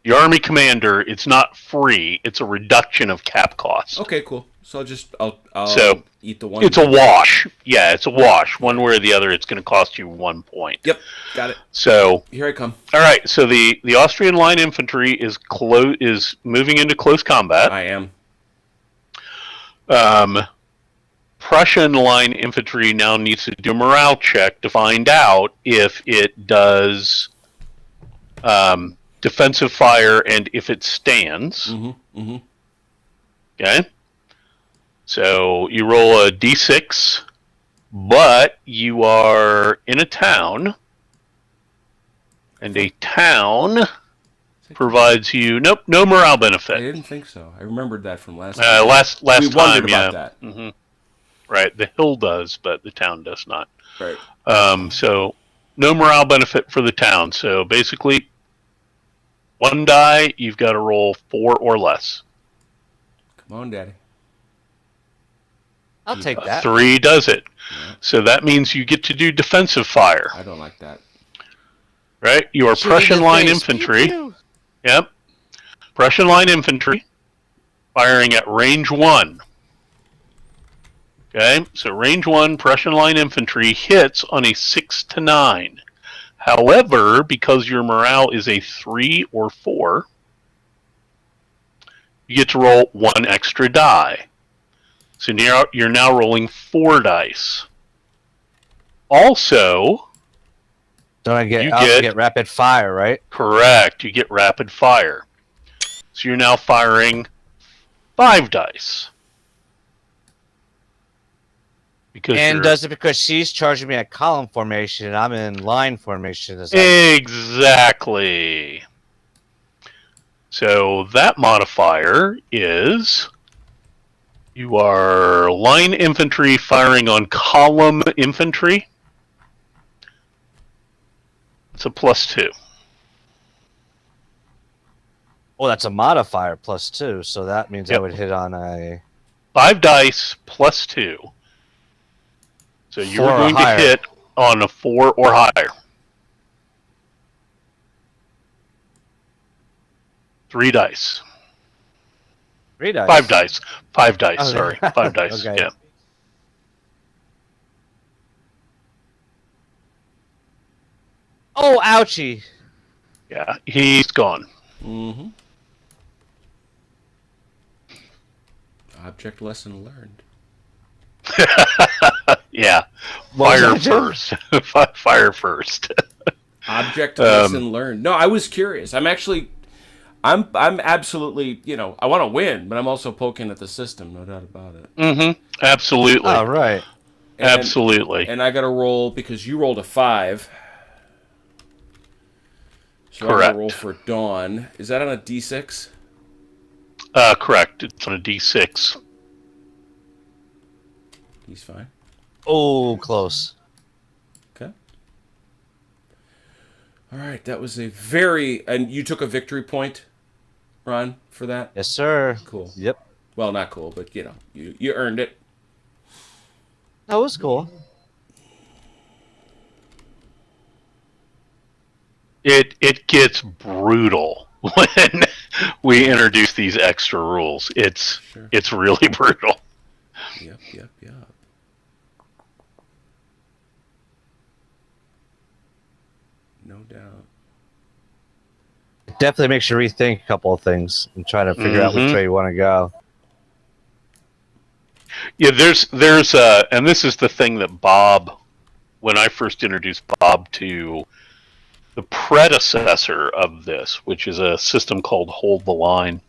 The army commander, it's not free; it's a reduction of cap cost. Okay, cool. So I'll so eat the one. It's a wash. Yeah, it's a wash. One way or the other, it's going to cost you 1 point. Yep, got it. So here I come. All right. So the Austrian line infantry is moving into close combat. I am. Prussian line infantry now needs to do a morale check to find out if it does defensive fire and if it stands. Okay. So you roll a d6, but you are in a town, and a town provides you no morale benefit. I didn't think so. I remembered that from last time. Last we time, wondered about that. Right, the hill does, but the town does not. Right. So no morale benefit for the town. So basically, 1 die, you've got to roll 4 or less. Come on, Daddy. I'll take that. 3 does it. Yeah. So that means you get to do defensive fire. I don't like that. Right? You are Prussian line infantry. Pew, pew. Yep. Prussian line infantry firing at range 1. Okay, so range 1 Prussian line infantry hits on a 6 to 9. However, because your morale is a 3 or 4, you get to roll 1 extra die. So you're now rolling 4 dice. Also, don't get rapid fire, right? Correct. You get rapid fire. So you're now firing 5 dice. Does it because she's charging me at column formation and I'm in line formation? Exactly. So that modifier is you are line infantry firing on column infantry. It's a +2. Oh, that's a modifier +2, so that means I would hit on a 5 dice +2. So you're going to hit on a 4 or higher. 3 dice. 3 dice. 5 dice. 5 dice. Okay. Sorry, 5 dice. Okay. Yeah. Oh, ouchie. Yeah, he's gone. Object lesson learned. Yeah. Fire first. Fire first. Object lesson learned. No, I was curious. I'm absolutely, I want to win, but I'm also poking at the system, no doubt about it. Absolutely. All right. Absolutely. And I got to roll because you rolled a 5. So Correct. I got to roll for Dawn. Is that on a D6? Correct. It's on a D6. He's fine. Oh, close. Okay. All right, that was a very... And you took a victory point, Ron, for that? Yes, sir. Cool. Yep. Well, not cool, but, you earned it. That was cool. It gets brutal when we introduce these extra rules. It's really brutal. Yep. No doubt. definitely makes you rethink a couple of things and try to figure out which way you want to go. Yeah, there's and this is the thing that Bob, when I first introduced Bob to the predecessor of this, which is a system called Hold the Line.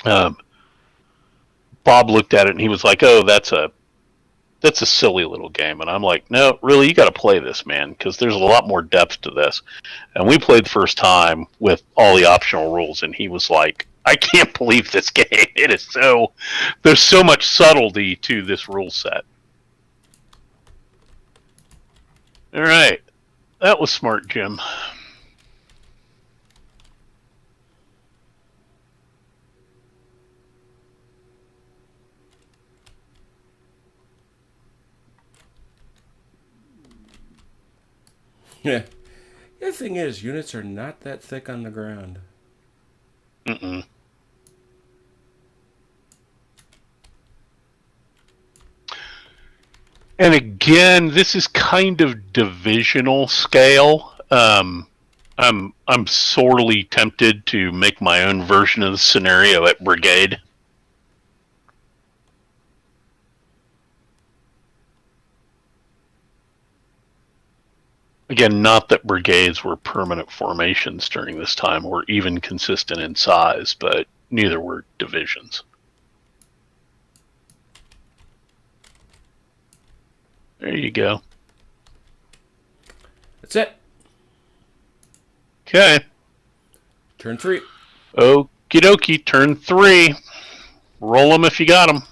Bob looked at it and he was like, "Oh, that's a silly little game." And I'm like, "No, really, you got to play this, man, because there's a lot more depth to this." And we played the first time with all the optional rules, and he was like, "I can't believe this game. It is so there's so much subtlety to this rule set." All right, that was smart, Jim. Yeah. The thing is, units are not that thick on the ground. Mm-mm. And again, this is kind of divisional scale. I'm sorely tempted to make my own version of the scenario at Brigade. Again, not that brigades were permanent formations during this time or even consistent in size, but neither were divisions. There you go. That's it. Okay. Turn 3. Okie dokie, turn 3. Roll them if you got them.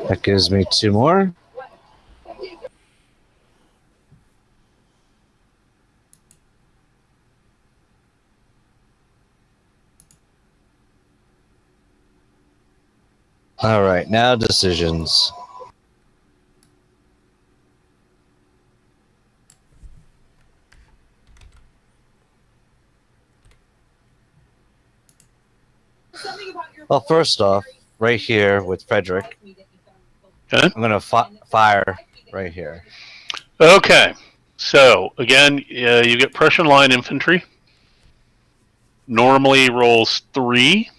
That gives me 2 more. All right, now decisions. Well, first off, right here with Frederick, Okay. I'm going to fire right here. Okay. So, again, you get Prussian line infantry. Normally rolls 3.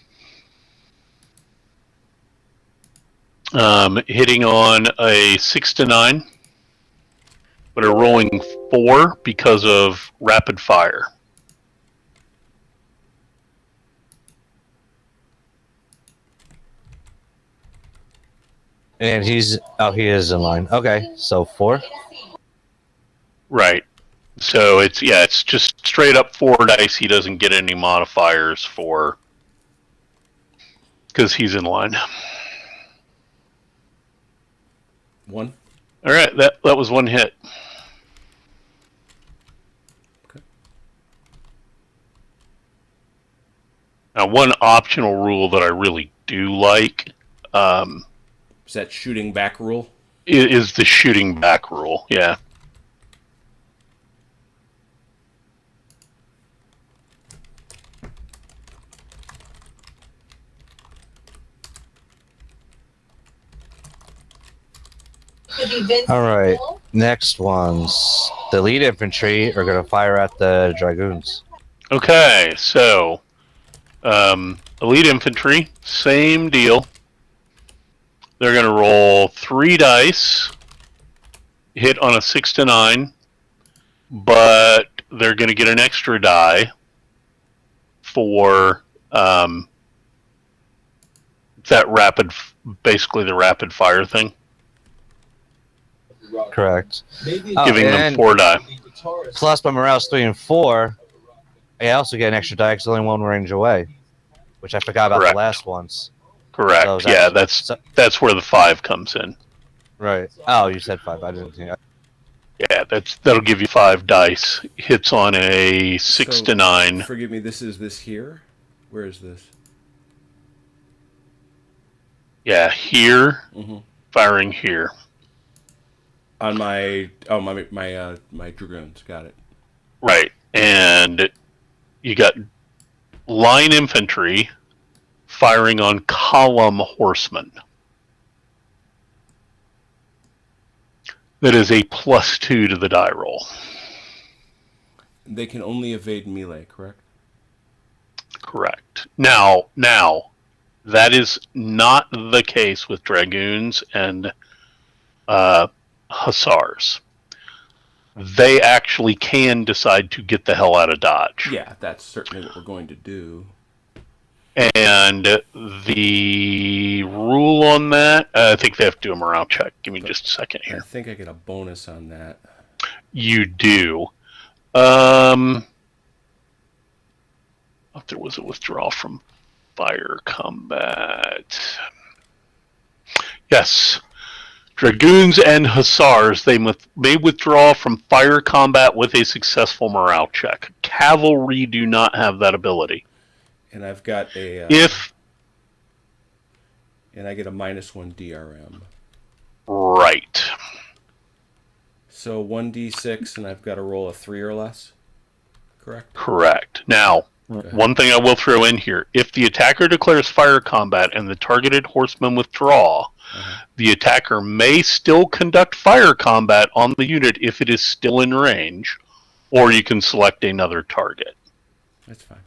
Hitting on a 6 to 9. But are rolling 4 because of rapid fire. And he is in line. Okay, so 4. Right. So it's just straight up 4 dice. He doesn't get any modifiers for because he's in line. 1. All right, that was 1 hit. Okay. Now, one optional rule that I really do like Is that shooting back rule? is the shooting back rule. Yeah. All right, next ones. The lead infantry are going to fire at the dragoons. Okay, so elite infantry, same deal. They're going to roll 3 dice, hit on a 6 to 9, but they're going to get an extra die for basically the rapid fire thing. Correct. Giving them 4 die. Plus, my morale's 3 and 4. I also get an extra die because only 1 range away, which I forgot about. Correct. The last ones. Correct. So Yeah, that's where the 5 comes in. Right. Oh, you said 5. I didn't think. Yeah, that'll give you 5 dice. Hits on a 6 to 9. Forgive me, this is this here? Where is this? Yeah, here. Mm-hmm. Firing here. On my my dragoons. Got it. Right. And you got line infantry firing on column horsemen. That is a +2 to the die roll. They can only evade melee, correct? Correct. Now, that is not the case with dragoons and hussars. They actually can decide to get the hell out of dodge. Yeah, that's certainly what we're going to do. And the rule on that, I think they have to do a morale check. Give me just a second here. I think I get a bonus on that. You do. If there was a withdrawal from fire combat. Yes. Dragoons and hussars, they may withdraw from fire combat with a successful morale check. Cavalry do not have that ability. And I've got a... And I get a -1 DRM. Right. So 1d6, and I've got to roll a 3 or less? Correct? Correct. Now, one thing I will throw in here. If the attacker declares fire combat and the targeted horsemen withdraw, the attacker may still conduct fire combat on the unit if it is still in range, or you can select another target. That's fine.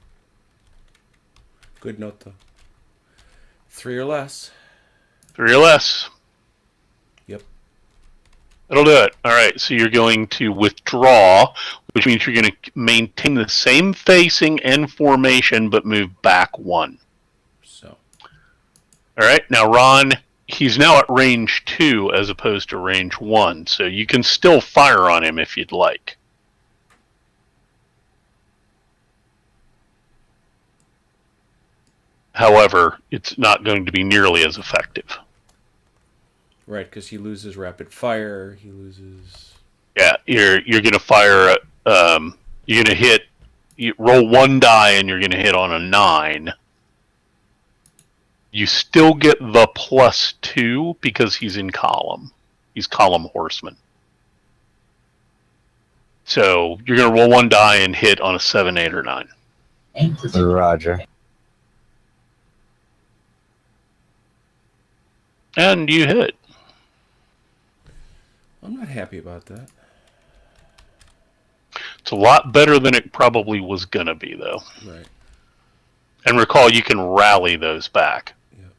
Good note, though. 3 or less. 3 or less. Yep. That'll do it. All right, so you're going to withdraw, which means you're going to maintain the same facing and formation, but move back 1. So. All right, now Ron, he's now at range 2 as opposed to range 1, so you can still fire on him if you'd like. However, it's not going to be nearly as effective. Right, because he loses rapid fire, he loses... Yeah, you're going to fire, you're going to hit, you roll 1 die and you're going to hit on a 9. You still get the +2 because he's in column. He's column horseman. So you're going to roll 1 die and hit on a 7, 8, or 9. Roger. And you hit. I'm not happy about that. It's a lot better than it probably was going to be, though. Right. And recall, you can rally those back. Yep.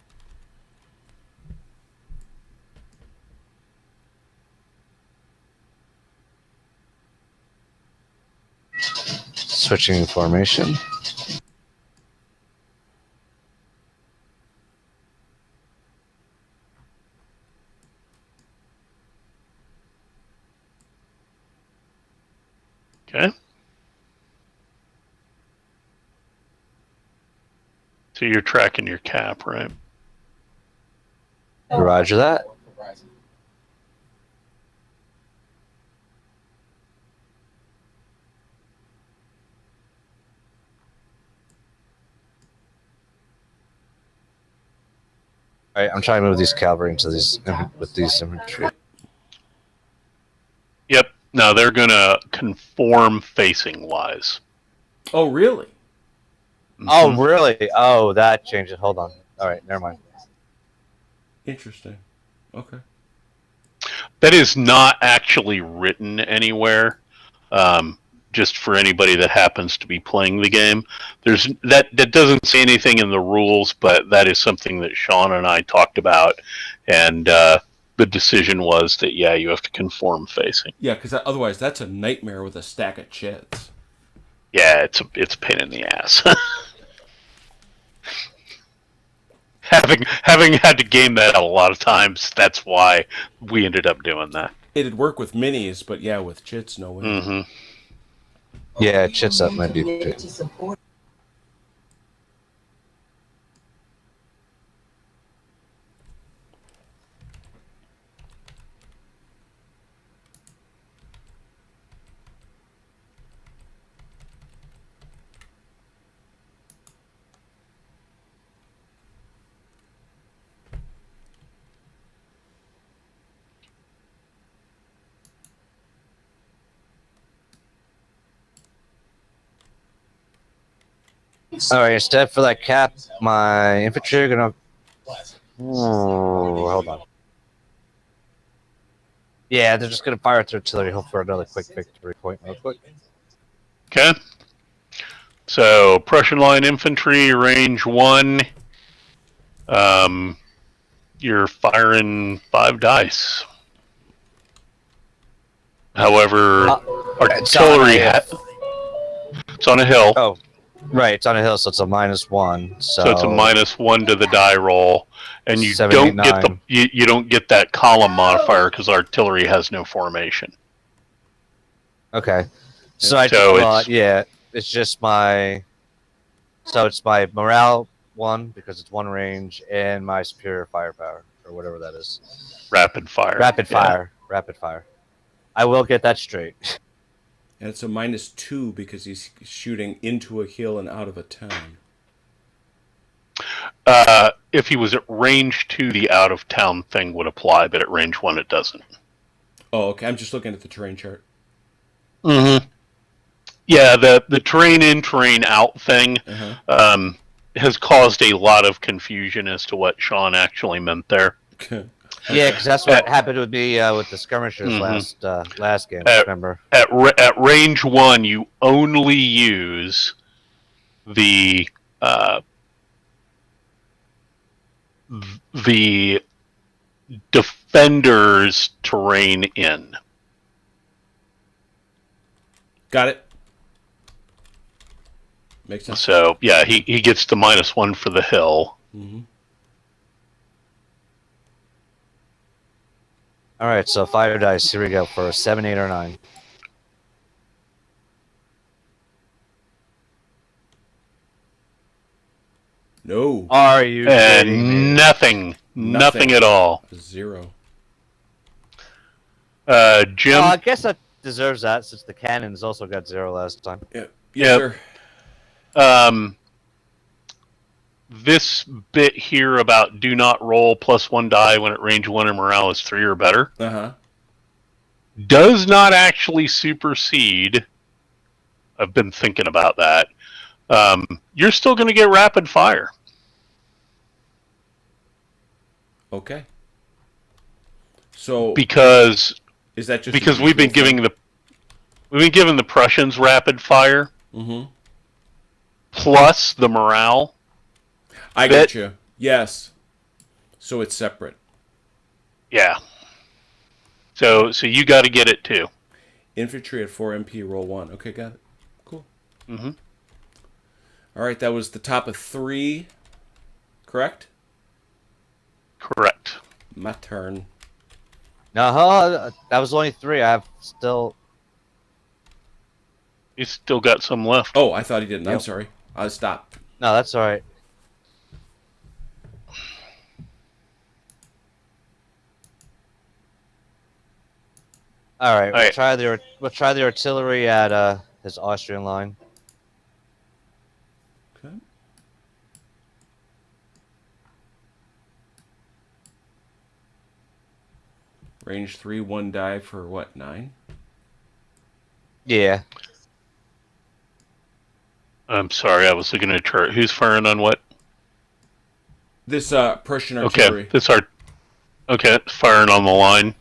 Switching formation. Okay. So you're tracking your cap, right? Roger that. All right, I'm trying to move these cavalry into these with these infantry. Yep. Now they're going to conform facing wise. Oh, really? Oh, really? Oh, that changed it. Hold on. All right, never mind. Interesting. Okay. That is not actually written anywhere. Just for anybody that happens to be playing the game, there's that doesn't say anything in the rules, but that is something that Sean and I talked about, and the decision was that you have to conform facing. Yeah, because otherwise that's a nightmare with a stack of chits. Yeah, it's a pain in the ass. Having had to game that out a lot of times, that's why we ended up doing that. It'd work with minis, but yeah, with chits, no way. Mm-hmm. Yeah, chits up might be. All right, instead for that cap, my infantry are gonna. Hold on. Yeah, they're just going to fire at their artillery, hope for another quick victory point real quick. Okay. So Prussian line infantry, range 1. You're firing 5 dice. However, artillery it's on a hill. Oh, right, it's on a hill, so it's a -1. So it's a -1 to the die roll, and you 7, don't 8, get 9. you don't get that column modifier because artillery has no formation. Okay. So it's just my. So it's my morale 1 because it's 1 range, and my superior firepower or whatever that is. Rapid fire. Rapid fire. I will get that straight. And it's a -2 because he's shooting into a hill and out of a town. If he was at range 2, the out of town thing would apply, but at range 1 it doesn't. Oh, okay. I'm just looking at the terrain chart. Mm-hmm. Yeah, the terrain in, terrain out thing has caused a lot of confusion as to what Sean actually meant there. Yeah, because that's what happened with me with the skirmishers last game. Remember? At range 1, you only use the defender's terrain in. Got it. Makes sense. So yeah, he gets the -1 for the hill. Mm-hmm. All right, so fire dice. Here we go for 7, 8, or 9. No. Are you kidding me? Nothing at all. 0. Jim. I guess that deserves that since the cannons also got 0 last time. Yeah. Yes, sir. This bit here about do not roll +1 die when at range 1 or morale is 3 or better does not actually supersede. I've been thinking about that. You're still going to get rapid fire. Okay. So because is that just because we've been giving the Prussians rapid fire plus the morale. I get you. Yes. So it's separate. Yeah. So you got to get it too. Infantry at 4 MP, roll 1. Okay, got it. Cool. Mm-hmm. All right, that was the top of 3. Correct? Correct. My turn. No, that was only 3. I have still. He's still got some left. Oh, I thought he didn't. Yep. I'm sorry. I'll stop. No, that's all right. All right, we'll try the artillery at his Austrian line. Okay. Range 3, 1 die for what, 9? Yeah. I'm sorry, I was looking at a chart. Who's firing on what? This Prussian artillery. Okay, firing on the line.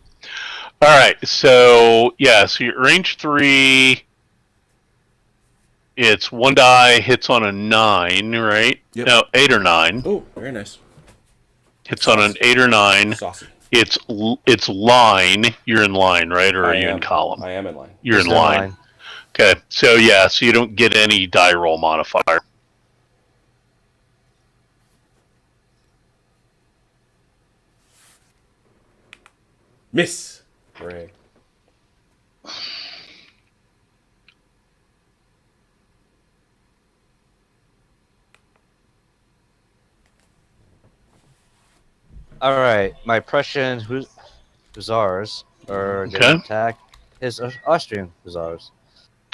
All right, so yeah, so your range 3, it's 1 die, hits on a 9, right? Yep. No, 8 or 9. Oh, very nice. Hits on an 8 or 9. Saucy. It's line. You're in line, right? Or are you in column? I am in line. You're in line. Okay, so yeah, so you don't get any die roll modifier. Miss. Hooray. All right, my Prussian hussars are going to attack his Austrian hussars.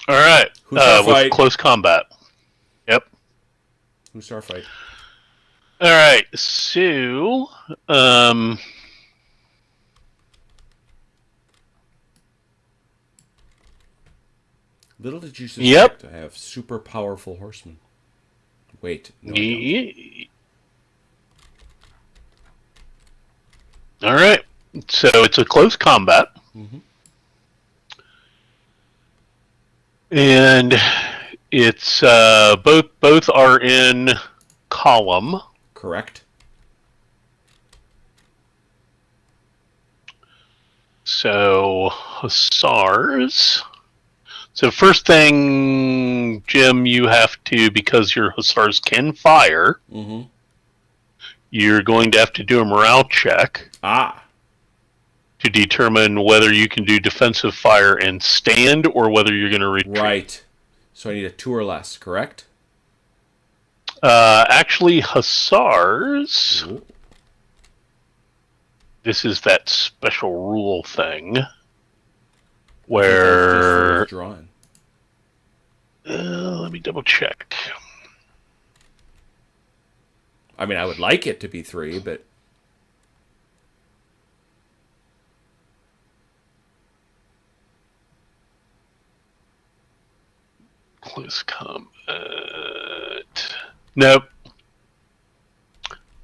All right, with close combat. Yep. Hussar fight. All right, so little did you suspect I have super powerful horsemen. Wait. No, all right. So it's a close combat. Mm-hmm. And it's both are in column. Correct. So hussars. So first thing, Jim, you have to, because your hussars can fire, Mm-hmm. you're going to have to do a morale check Ah. to determine whether you can do defensive fire and stand or whether you're going to retreat. Right. So I need a 2 or less, correct? Actually, hussars. Ooh. This is that special rule thing Where where. drawn. Let me double check. I mean, I would like it to be 3, but Close combat. Nope.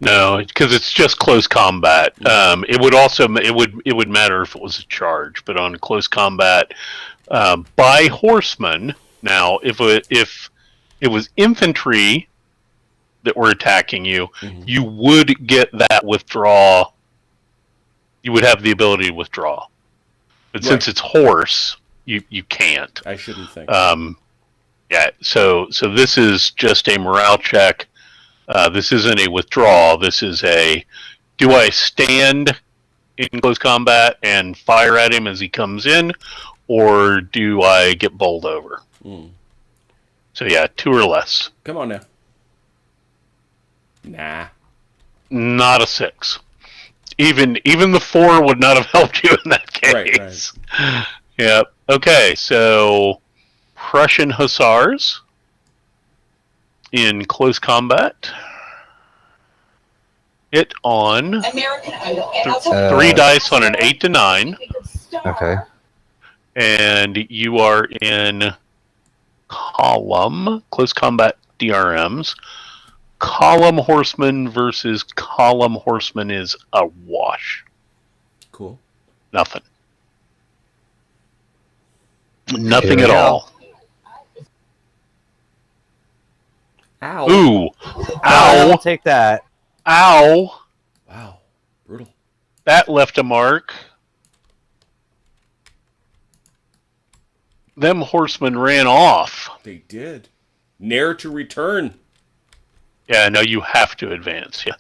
No, because it's just close combat. It would also it would matter if it was a charge, but on close combat by horsemen. Now, if it was infantry that were attacking you, you would get that withdraw. You would have the ability to withdraw, but since it's horse, you can't. I shouldn't think. Yeah. So this is just a morale check. This isn't a withdrawal. This is a, do I stand in close combat and fire at him as he comes in, or do I get bowled over? So yeah, 2 or less. Come on now. Nah. Not a 6. Even the 4 would not have helped you in that case. Right. Yeah. Okay, so Prussian hussars in close combat. Hit on American Idol. 3 dice on an 8 to 9. Okay. And you are in column, close combat DRMs. Column horseman versus column horseman is a wash. Cool. Nothing. Nothing at all. Ow. Ooh. I'll Ow. take that. Ow. Wow. Brutal. That left a mark. Them horsemen ran off. They did. Ne'er to return. Yeah, no, you have to advance. Yeah.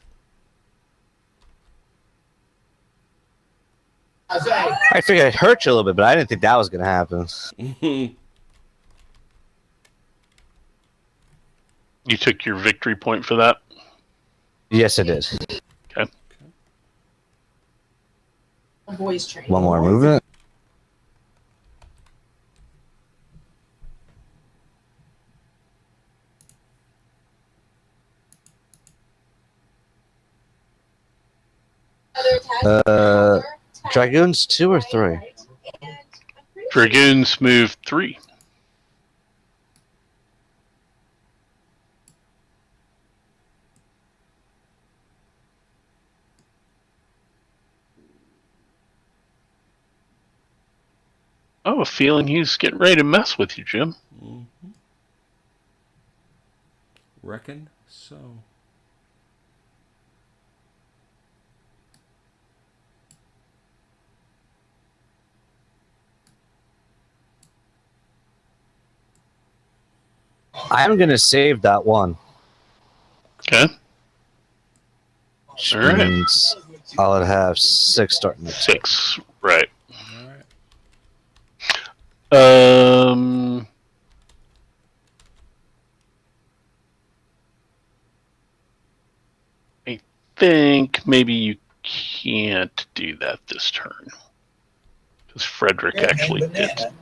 I figured it hurt you a little bit, but I didn't think that was going to happen. You took your victory point for that? Yes, it is. Okay. Voice training. One more movement. Dragoons 2 or 3? Dragoons move 3. I have a feeling he's getting ready to mess with you, Jim. Reckon so. I'm going to save that one. Okay. Which All right. means I'll have 6 starting next. 6. Right. All right. I think maybe you can't do that this turn. Because Frederick actually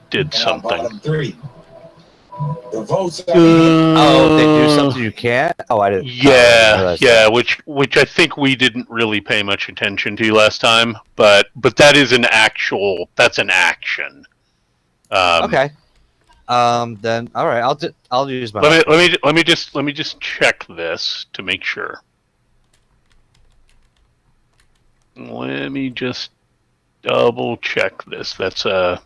did something. The votes Oh, they do something you can't? Oh, I didn't. Yeah, which I think we didn't really pay much attention to last time, but that is that's an action. Okay. Then all right, I'll use my. Let me just check this to make sure. Let me just double check this. That's a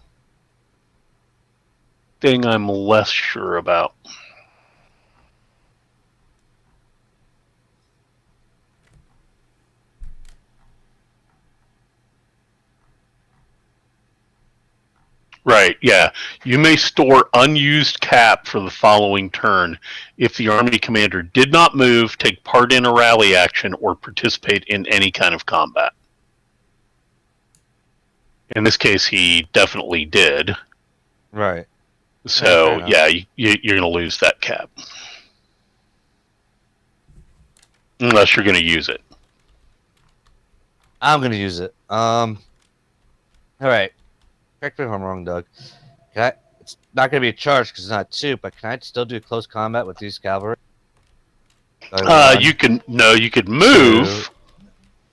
thing I'm less sure about. Right, yeah. You may store unused cap for the following turn if the army commander did not move, take part in a rally action, or participate in any kind of combat. In this case, he definitely did. Right. So, yeah, you're going to lose that cap. Unless you're going to use it. I'm going to use it. All right. Correct me if I'm wrong, Doug. It's not going to be a charge because it's not 2, but can I still do close combat with these cavalry? You could move,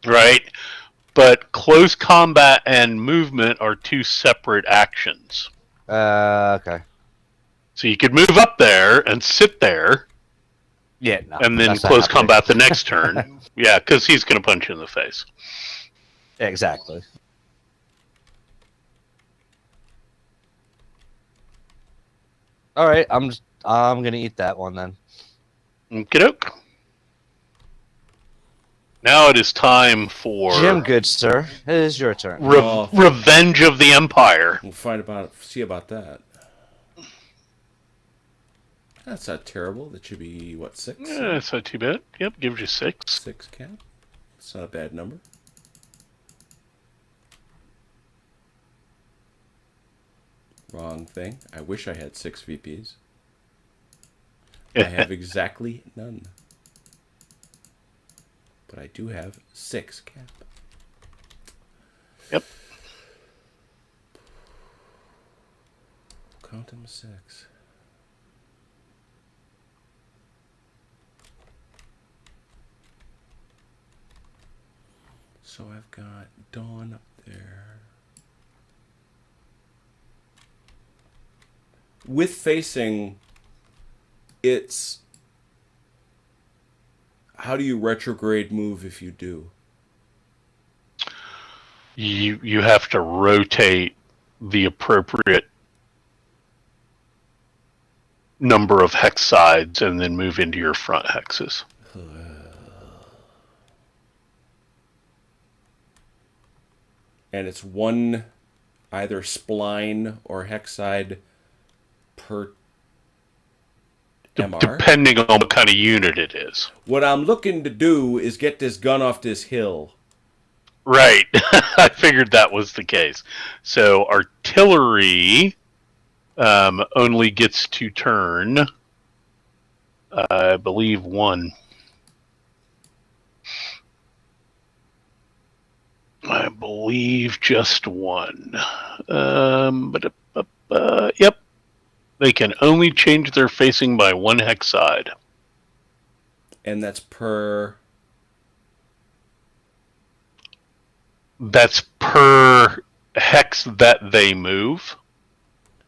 right? But close combat and movement are 2 separate actions. Okay. So you could move up there and sit there. Yeah, no. And then close combat the next turn. Yeah, because he's going to punch you in the face. Exactly. All right, I'm gonna eat that one then. Okey-doke. Now it is time for Jim, good sir. It is your turn. Revenge of the Empire. We'll see about that. That's not terrible. That should be, what, 6? Yeah, that's not too bad. Yep, gives you 6. 6 cap. It's not a bad number. Wrong thing. I wish I had 6 VPs. I have exactly none. But I do have 6 cap. Yep. Count them 6. So I've got Dawn up there. With facing, it's how do you retrograde move if you do? You have to rotate the appropriate number of hex sides and then move into your front hexes. And it's one either spline or hex side per MR? Depending on what kind of unit it is. What I'm looking to do is get this gun off this hill. Right. I figured that was the case. So artillery only gets to turn, I believe, 1. I believe just 1. Yep. They can only change their facing by 1 hex side. And that's per... That's per hex that they move.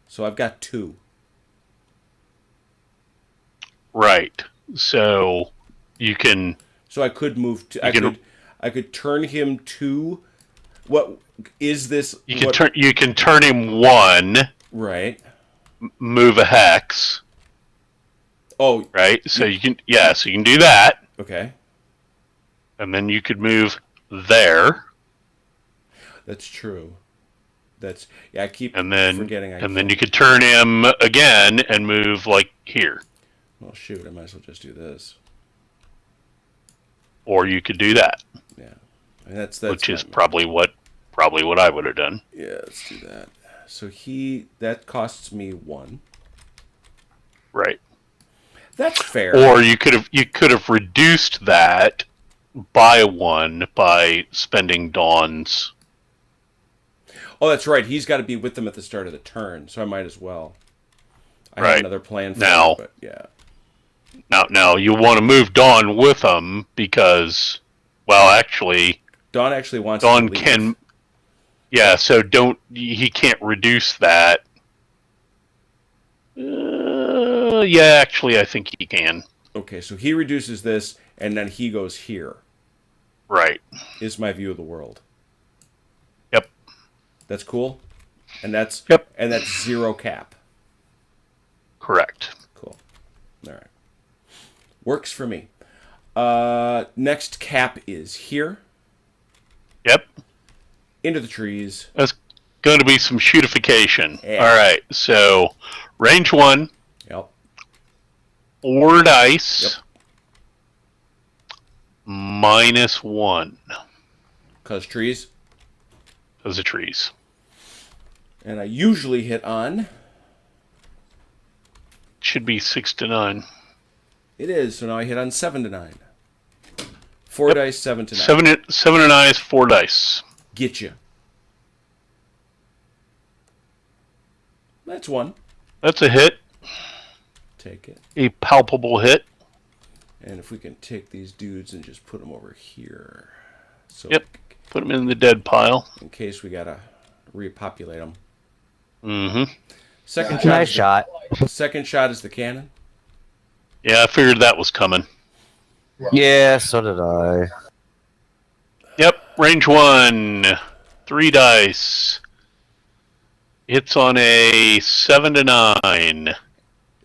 So I've got 2. Right. So you can... So I could move... I could turn him to... What is this? You can turn him 1. Right. Move a hex. Oh. Right. So you can so you can do that. Okay. And then you could move there. That's true. I keep forgetting. And then you could turn him again and move like here. Well, shoot, I might as well just do this. Or you could do that. Yeah. And that's which is probably what I would have done. Yeah, let's do that. So that costs me 1. Right. That's fair. Or you could have reduced that by 1 by spending Dawn's. Oh, that's right. He's got to be with them at the start of the turn, so I might as well. I have another plan for now. But yeah. Now you want to move Dawn with them because, well, actually, Dawn actually wants Dawn to leave. can. Yeah, so he can't reduce that. Yeah, actually, I think he can. Okay, so he reduces this, and then he goes here. Right. Is my view of the world. Yep. That's cool. And that's Yep. And that's 0 cap. Correct. Cool. All right. Works for me. Next cap is here. Yep. Into the trees. That's going to be some shootification. Yeah. All right. So, range 1. Yep. 4 dice. Yep. -1. Because trees. Those are trees. And I usually hit on. Should be 6 to 9. It is. So now I hit on 7 to 9. 4 dice, 7 to 9. 7 and I is 4 dice. Get you. That's 1. That's a hit. Take it. A palpable hit. And if we can take these dudes and just put them over here. So Yep. Put them in the dead pile. in case we gotta repopulate them. Mm-hmm. Second shot. Nice shot. Second shot is the cannon. Yeah, I figured that was coming. Yeah, so did I. Yep, range 1. 3 dice. Hits on a 7 to 9.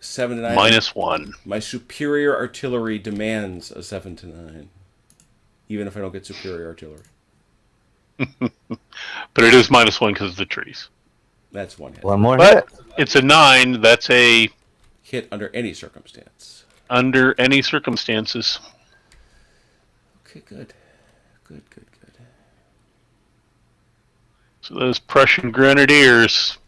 7 to 9. -1. My superior artillery demands a 7 to 9. Even if I don't get superior artillery. But it is -1 because of the trees. That's 1 hit. One more But hit. it's a 9. That's a Hit under any circumstance. under any circumstances. Okay, good. Good. So those Prussian grenadiers,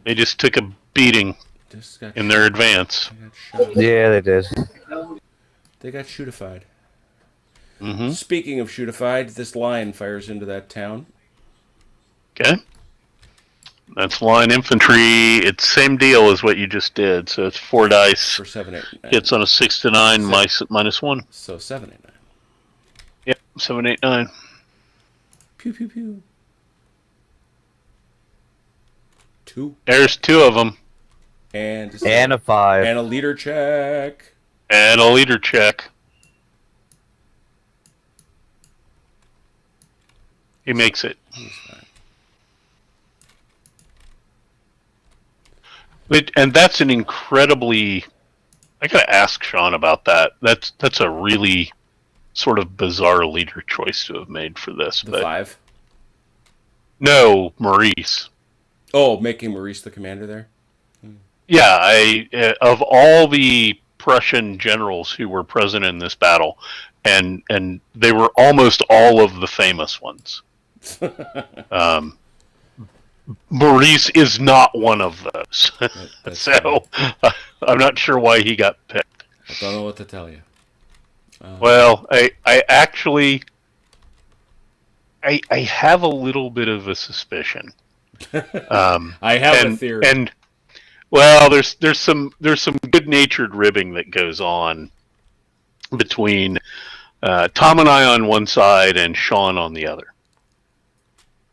they just took a beating Just got in their advance. shot. Yeah, they did. They got shootified. Mm-hmm. Speaking of shootified, this line fires into that town. Okay. That's line infantry. It's same deal as what you just did. So it's 4 dice. For 7, 8, 9. Hits on a 6 to 9 -1. So 7, 8, 9. Yep, 7, 8, 9. Pew, pew, pew. 2. There's 2 of them. And And a 5. and a leader check. And a leader check. He makes it. He's fine. And that's an incredibly... I gotta ask Sean about that. That's a really sort of bizarre leader choice to have made for this. The but 5. No, Maurice. Oh, making Maurice the commander there? Yeah, of all the Prussian generals who were present in this battle, and they were almost all of the famous ones. Maurice is not one of those. That's So I'm not sure why he got picked. I don't know what to tell you. Well, I actually I have a little bit of a suspicion. I have a theory. And well, there's some good-natured ribbing that goes on between Tom and I on one side and Sean on the other.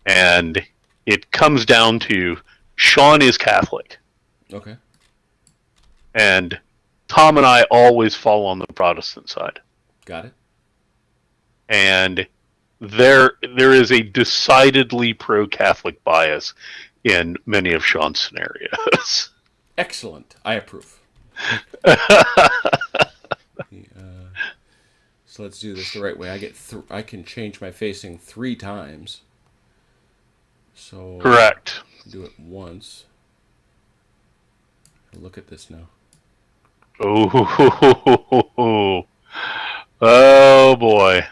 And it comes down to Sean is Catholic. Okay. And Tom and I always fall on the Protestant side. Got it. And there is a decidedly pro-Catholic bias in many of Sean's scenarios. Excellent. I approve. So let's do this the right way. I can change my facing 3 times. So Correct. do it once. Look at this now. Oh, oh boy.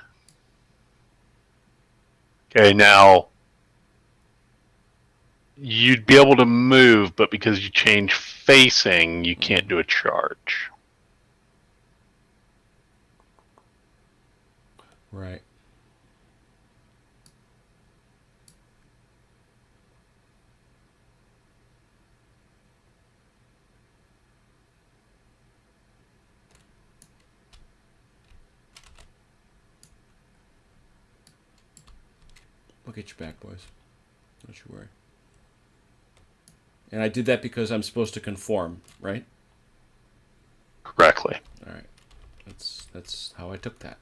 Okay, now you'd be able to move, but because you change facing, you can't do a charge. Right. We'll get you back, boys. Don't you worry. And I did that because I'm supposed to conform, right? Correctly. All right. That's how I took that.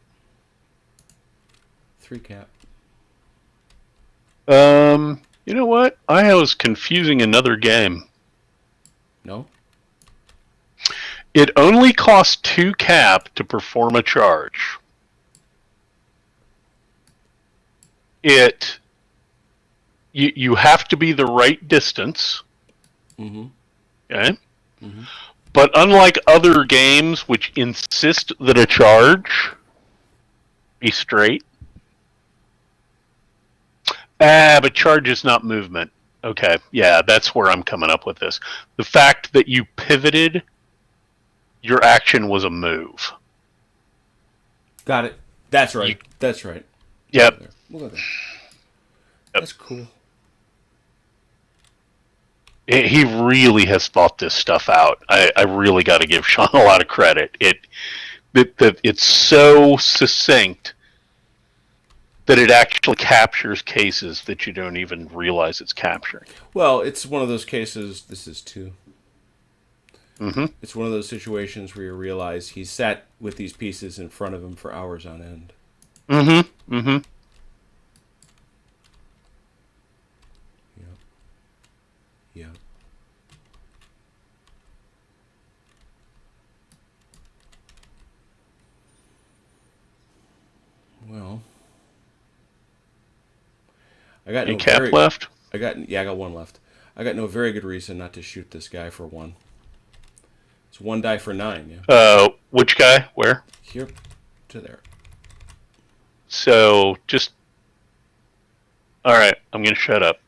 3 cap. You know what? I was confusing another game. No? It only costs 2 cap to perform a charge. You have to be the right distance. Mm-hmm. Okay? Mm-hmm. But unlike other games which insist that a charge be straight, but charge is not movement. Okay, yeah, that's where I'm coming up with this. The fact that you pivoted, your action was a move. Got it. That's right. That's right. Yep. We'll go there. Yep. That's cool. He really has thought this stuff out. I really got to give Sean a lot of credit. It's so succinct that it actually captures cases that you don't even realize it's capturing. Well, it's one of those cases. This is two. Mm-hmm. It's one of those situations where you realize he sat with these pieces in front of him for hours on end. Mm-hmm. Mm-hmm. Yeah. Well, I got Any cap left? I got one left. I got no very good reason not to shoot this guy for 1. It's 1 die for 9. Yeah. Which guy? Where? Here to there. So just. All right, I'm gonna shut up.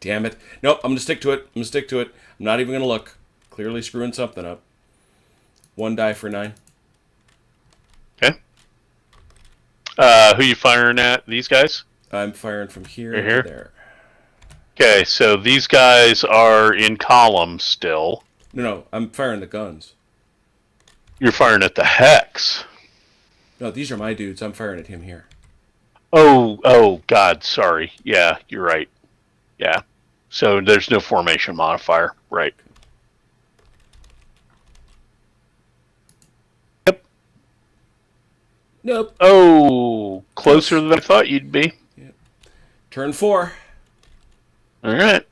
Damn it. Nope, I'm going to stick to it. I'm not even going to look. Clearly screwing something up. 1 die for 9. Okay. Who you firing at? These guys? I'm firing from here Right to here? there. Okay, so these guys are in columns still. No, I'm firing the guns. You're firing at the hex. No, these are my dudes. I'm firing at him here. Oh, God, sorry. Yeah, you're right. Yeah. So there's no formation modifier. Right. Yep. Nope. Oh, closer than I thought you'd be. Yep. Turn 4. All right.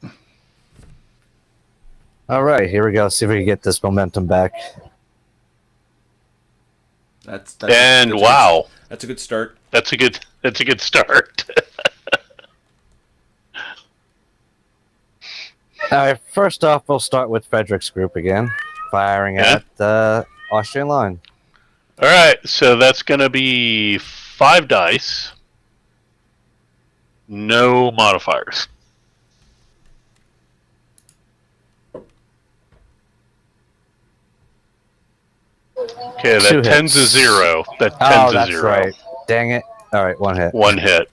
All right, here we go. See if we can get this momentum back. That's wow. That's a good start. That's a good start. All right, first off, we'll start with Frederick's group again, firing at the Austrian line. All right, so that's going to be 5 dice. No modifiers. Okay, that 10's a 0. That 10's a 0. Right. Dang it. All right, 1 hit. 1 hit.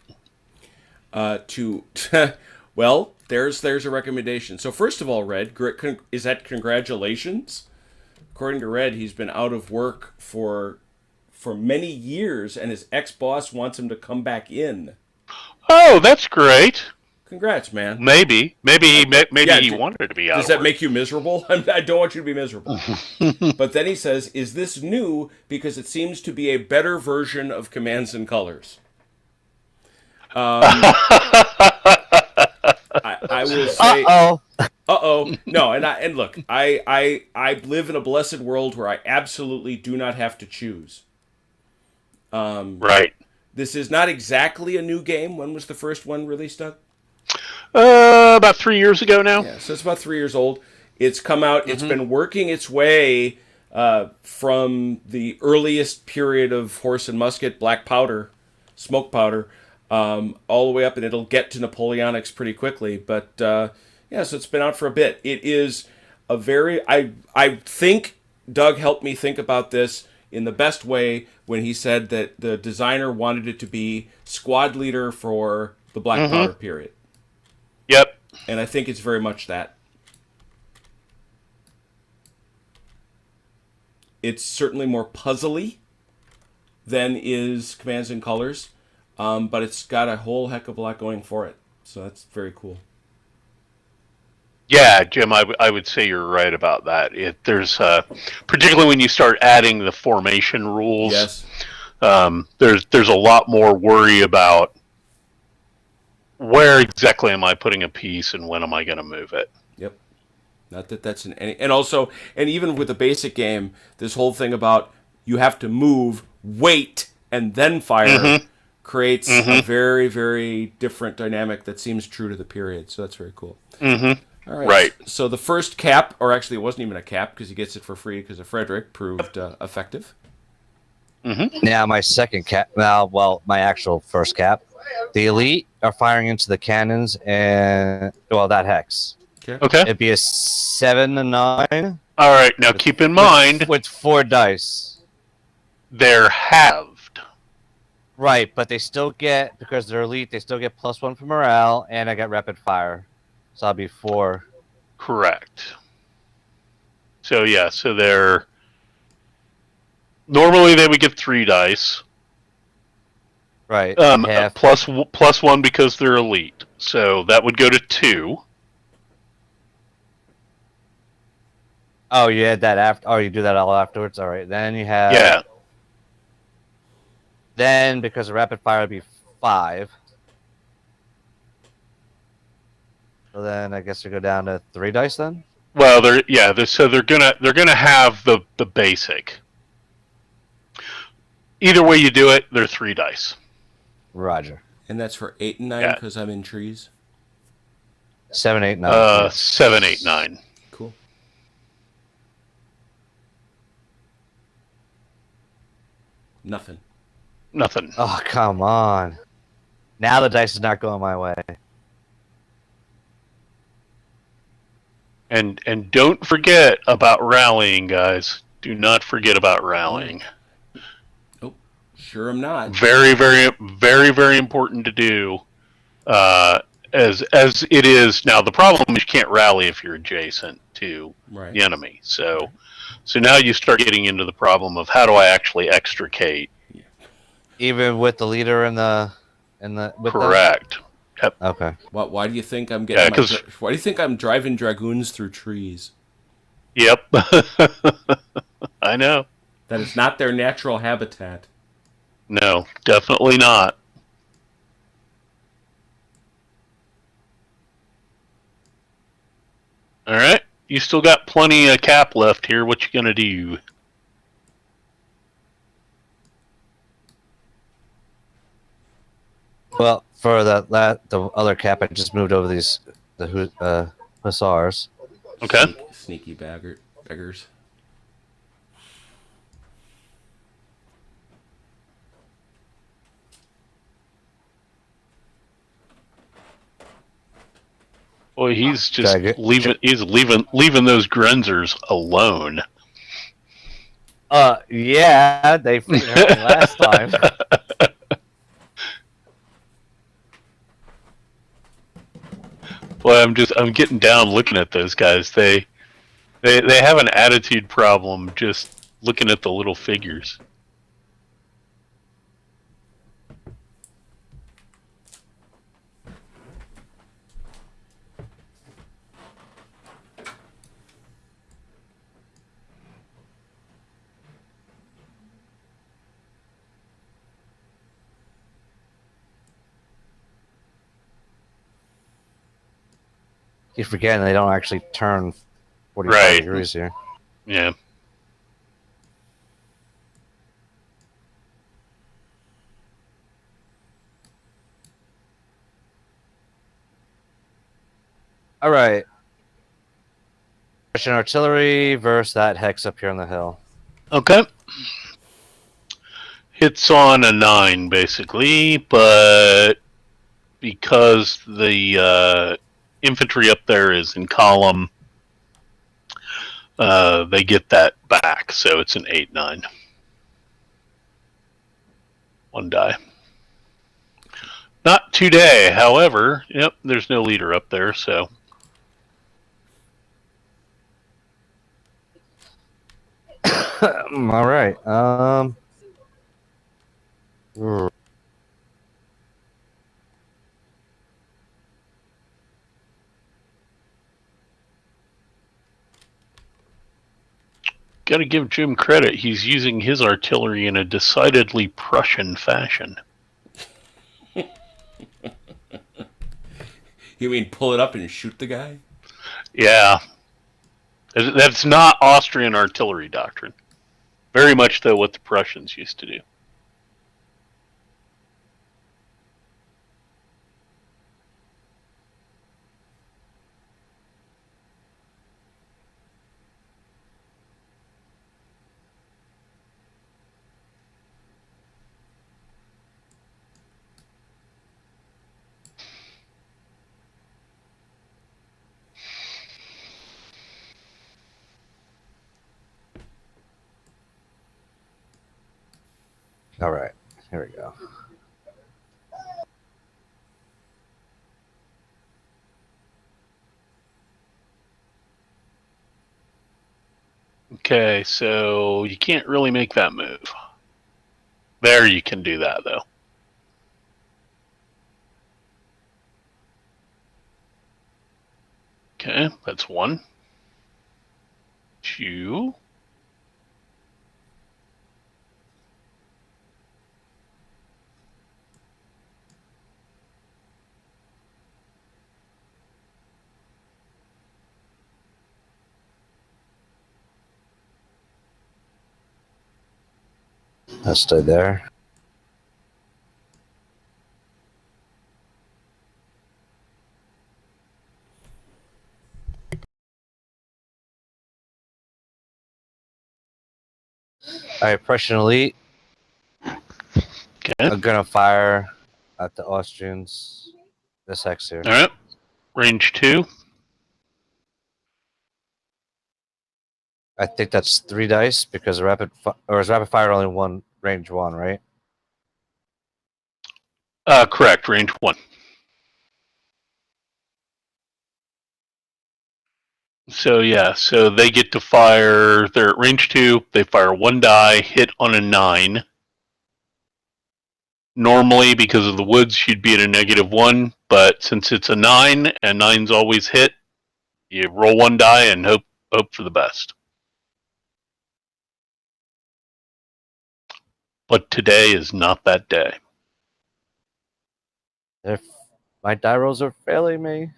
Well, there's a recommendation. So first of all, Red, is that congratulations? According to Red, he's been out of work for many years, and his ex-boss wants him to come back in. Oh, that's great. Congrats, man. Maybe he wanted to be out. Does that make you miserable? I don't want you to be miserable. But then he says, "Is this new? Because it seems to be a better version of Commands and Colors." I will say, no, and look, I live in a blessed world where I absolutely do not have to choose. Right. This is not exactly a new game. When was the first one released, Doug? About 3 years ago now. Yeah, so it's about 3 years old. It's come out. It's been working its way from the earliest period of horse and musket, black powder, smoke powder, all the way up, and it'll get to Napoleonics pretty quickly. But so it's been out for a bit. It is a very. I think Doug helped me think about this in the best way when he said that the designer wanted it to be squad leader for the black powder period. Yep. And I think it's very much that. It's certainly more puzzly than is Commands and Colors, but it's got a whole heck of a lot going for it. So that's very cool. Yeah, Jim, I would say you're right about that. There's particularly when you start adding the formation rules. Yes. There's a lot more worry about where exactly am I putting a piece and when am I going to move it? Yep. Not that that's in any, and also, and even with the basic game, this whole thing about you have to move, wait, and then fire creates a very, very different dynamic that seems true to the period. So that's very cool. All right. Right. So the first cap, or actually it wasn't even a cap because he gets it for free because of Frederick, proved effective. Now my second cap. Now, well, my actual first cap. The elite are firing into the cannons, and well, that hex. Okay. It'd be a 7 to 9. All right. Now keep in mind with 4 dice. they're halved. Right, but they still get, because they're elite, they still get +1 for morale, and I got rapid fire, so I'll be 4. Correct. So yeah. So they're normally they would get 3 dice. Right. Plus 1 because they're elite. So that would go to 2. Oh, you add that after. Oh, you do that all afterwards. All right. Then you have. Yeah. Then because of rapid fire, it'd be 5. So then I guess we go down to 3 dice then. Well, they're gonna have the basic. Either way you do it, they're 3 dice. Roger. And that's for 8 and 9 because I'm in trees. 7, 8, 9. 7, 8, 9. Cool. Nothing. Oh, come on. Now the dice is not going my way. And don't forget about rallying, guys. Do not forget about rallying. Oh, sure I'm not. Very, very, very, very important to do. As it is now, the problem is you can't rally if you're adjacent to the enemy. So now you start getting into the problem of how do I actually extricate? Even with the leader in the correct. Yep. Okay. Why do you think I'm getting? Yeah, why do you think I'm driving dragoons through trees? Yep. I know. That is not their natural habitat. No, definitely not. All right, you still got plenty of cap left here. What you gonna do? Well, for the other cap, I just moved over the hussars. Okay. Sneaky beggars. Boy, he's just leaving those Grenzers alone. Yeah, they figured out last time. Boy, I'm getting down looking at those guys. They have an attitude problem just looking at the little figures. Keep forgetting they don't actually turn 45 degrees here. Yeah. All right. Russian artillery versus that hex up here on the hill. Okay. Hits on a 9, basically, but because the infantry up there is in column, they get that back, so it's an 8-9. 1 die. Not today, however. Yep, there's no leader up there, so. All right. Got to give Jim credit. He's using his artillery in a decidedly Prussian fashion. You mean pull it up and shoot the guy? Yeah. That's not Austrian artillery doctrine. Very much, though, what the Prussians used to do. All right, here we go. Okay, so you can't really make that move. There you can do that, though. Okay, that's 1. 2. I stood there. All right, Prussian elite. Okay. I'm gonna fire at the Austrians. This hex here. All right. Range 2. I think that's 3 dice because is rapid fire only one range 1, right? Correct. Range 1. So yeah, so they get to fire. They're at range 2. They fire 1 die, hit on a 9. Normally, because of the woods, you'd be at a -1, but since it's a 9 and 9's always hit, you roll 1 die and hope for the best. But today is not that day. My die rolls are failing me.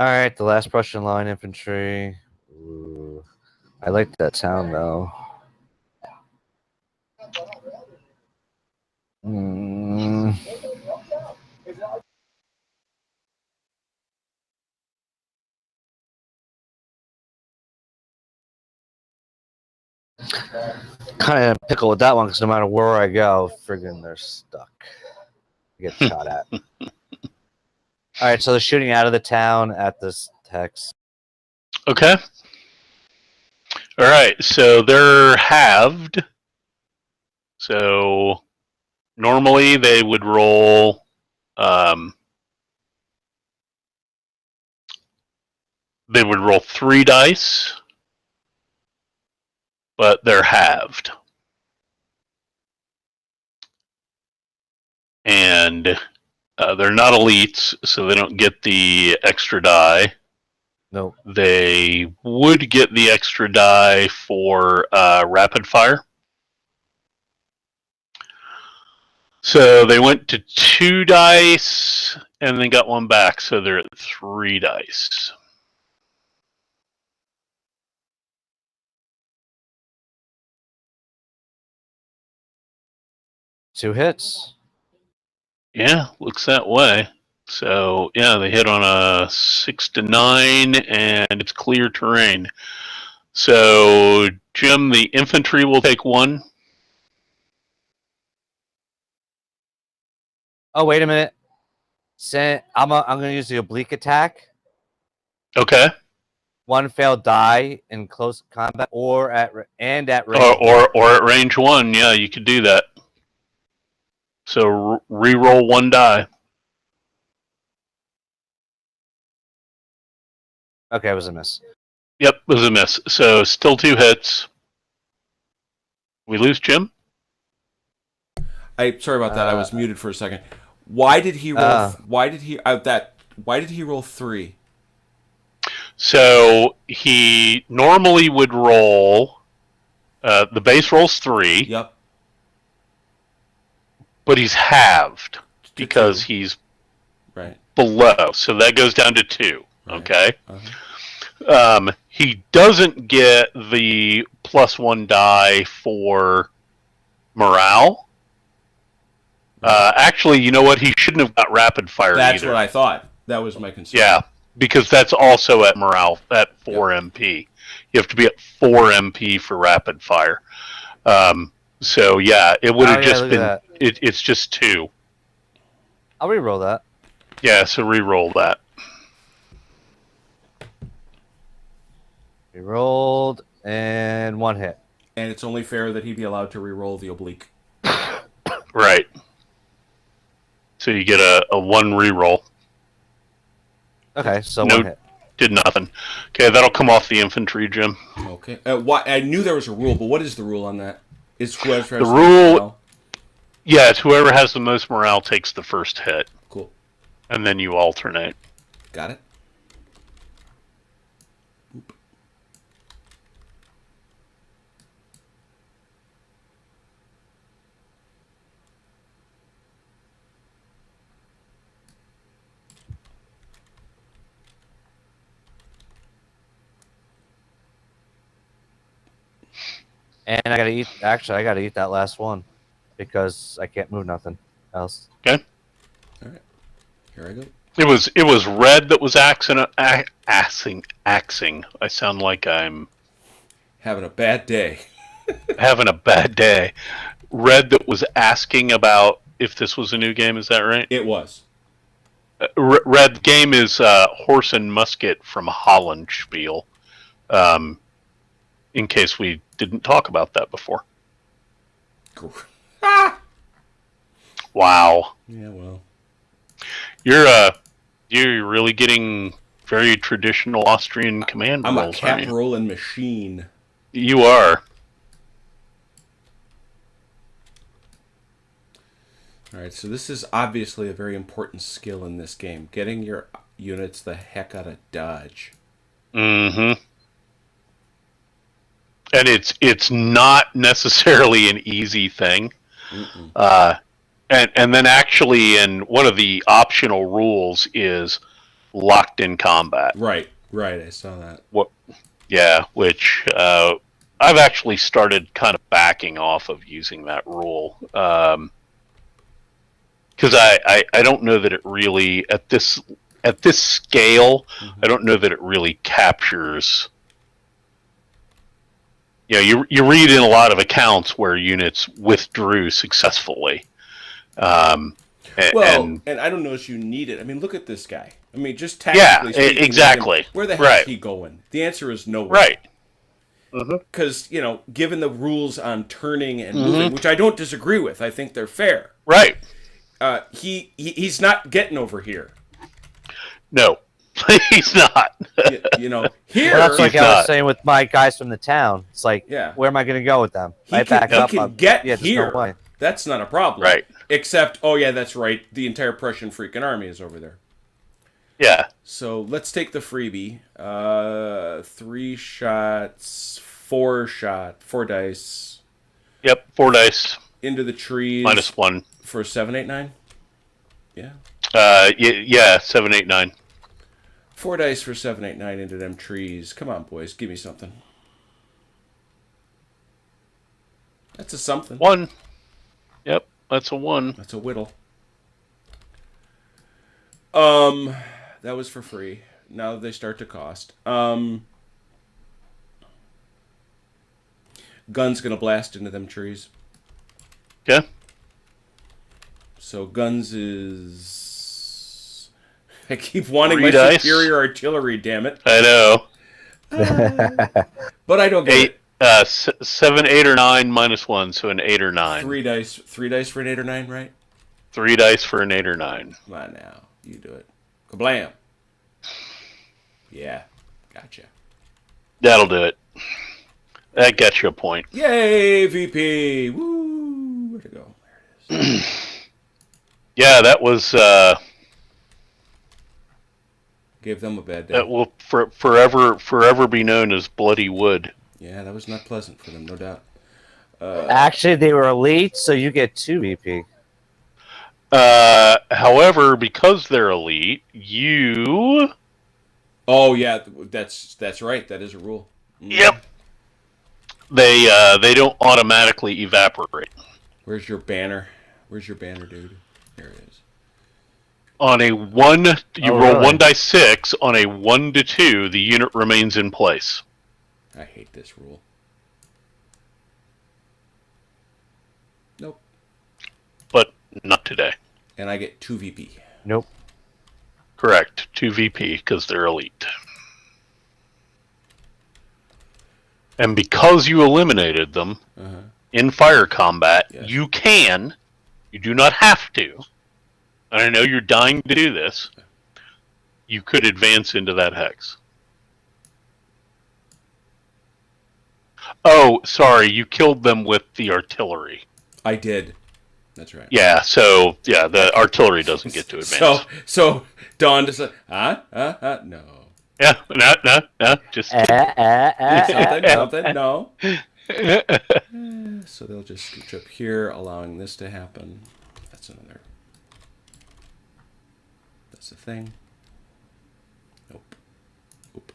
All right, the last Prussian line infantry. Ooh, I like that town though. Kind of pickle with that one because no matter where I go, friggin' they're stuck. I get shot at. All right, so they're shooting out of the town at this hex. Okay. All right, so they're halved. So normally they would roll. They would roll 3 dice, but they're halved. And they're not elites, so they don't get the extra die. Nope. They would get the extra die for rapid fire. So they went to 2 dice and then got 1 back, so they're at 3 dice. Two hits. Yeah, looks that way. So yeah, they hit on a 6 to 9, and it's clear terrain. So Jim, the infantry will take 1. Oh, wait a minute. I'm going to use the oblique attack. Okay. 1 failed die in close combat or at range. Or at range 1, yeah, you could do that. So re-roll 1 die. Okay, it was a miss. Yep, it was a miss. So still 2 hits. We lose Jim? Sorry about that. I was muted for a second. Why did he roll? Why did he that Why did he roll 3? So he normally would roll. The base rolls 3. Yep. But he's halved because 2. he's Right. below. So that goes down to 2. Right. Okay. Uh-huh. He doesn't get the +1 die for morale. Actually, you know what? He shouldn't have got rapid fire That's either. what I thought. That was my concern. Yeah, because that's also at morale at 4 MP. You have to be at 4 MP for rapid fire. So yeah, it would have just been. It's just 2. I'll re-roll that. Yeah, so re-roll that. Re-rolled and 1 hit. And it's only fair that he be allowed to re-roll the oblique. Right. So you get a 1 re-roll. Okay, so No, 1 hit. did nothing. Okay, that'll come off the infantry, Jim. Okay. I knew there was a rule, but what is the rule on that? It's whoever has The rule- morale. Yeah, it's whoever has the most morale takes the first hit, Cool. and then you alternate. Got it. And I gotta eat. Actually, I gotta eat that last one because I can't move nothing else. Okay. All right. Here I go. It was red that was axing. I sound like I'm Having a bad day. having a bad day. Red that was asking about if this was a new game. Is that right? It was. Red game is Horse and Musket from Holland Spiel. In case we didn't talk about that before. Ah! Wow. Yeah, well. You're really getting very traditional Austrian command I'm rolls, a cap aren't you? rolling machine. You are. All right, so this is obviously a very important skill in this game. Getting your units the heck out of dodge. Mm-hmm. And it's not necessarily an easy thing. And then actually in one of the optional rules is locked in combat. Right, I saw that. Yeah, which I've actually started kind of backing off of using that rule. Because I don't know that it really at this scale, I don't know that it really captures. You read in a lot of accounts where units withdrew successfully. And I don't know if you need it. I mean, look at this guy. I mean, just Yeah, tactically speaking, exactly. where the heck Right. is he going? The answer is nowhere. Right. Because, given the rules on turning and moving, which I don't disagree with, I think they're fair. Right. He's not getting over here. No, he's not. Here. Well, that's like He's I was not. saying with my guys from the town. It's like, Yeah. where am I going to go with them? He I can, back he up. can get there's here. No way. That's not a problem. Right. Except, oh yeah, that's right. The entire Prussian freaking army is over there. Yeah. So let's take the freebie. 3 shots, 4 dice. Yep. 4 dice. Into the trees. -1. For 7, 8, 9? Yeah. Yeah. 7, 8, 9. 4 dice for 7, 8, 9 into them trees. Come on, boys. Give me something. That's a something. 1. Yep. That's a 1. That's a whittle. That was for free. Now they start to cost. Gun's gonna blast into them trees. Okay. So guns is. I keep wanting 3 my dice. superior artillery. Damn it! I know. But I don't get 8. it. 7, 8, or 9 -1, so an 8 or 9. 3 dice. 3 dice for an 8 or 9, right? 3 dice for an 8 or 9. Come on now, you do it. Kablam! Yeah, gotcha. That'll do it. That gets you a point. Yay, VP! Woo! Where'd it go? There it is. Yeah, that was Gave them a bad day. That will forever be known as Bloody Wood. Yeah, that was not pleasant for them, no doubt. Actually, they were elite, so you get 2 VP. However, because they're elite, you. Oh yeah, that's right. That is a rule. Yep. They don't automatically evaporate. Where's your banner? Where's your banner, dude? There it is. On a 1, you roll really? 1 dice 6. On a 1 to 2, the unit remains in place. I hate this rule. Nope. But not today. And I get 2 VP. Nope. Correct. 2 VP, because they're elite. And because you eliminated them in fire combat, Yes. you do not have to, and I know you're dying to do this, you could advance into that hex. Oh, sorry, you killed them with the artillery. I did. That's right. Yeah, so, yeah, the artillery doesn't get to advance. So Dawn just like, no. Yeah, no, just Something, no. So they'll just scooch up here, allowing this to happen. That's another. That's the thing. Nope. Oop.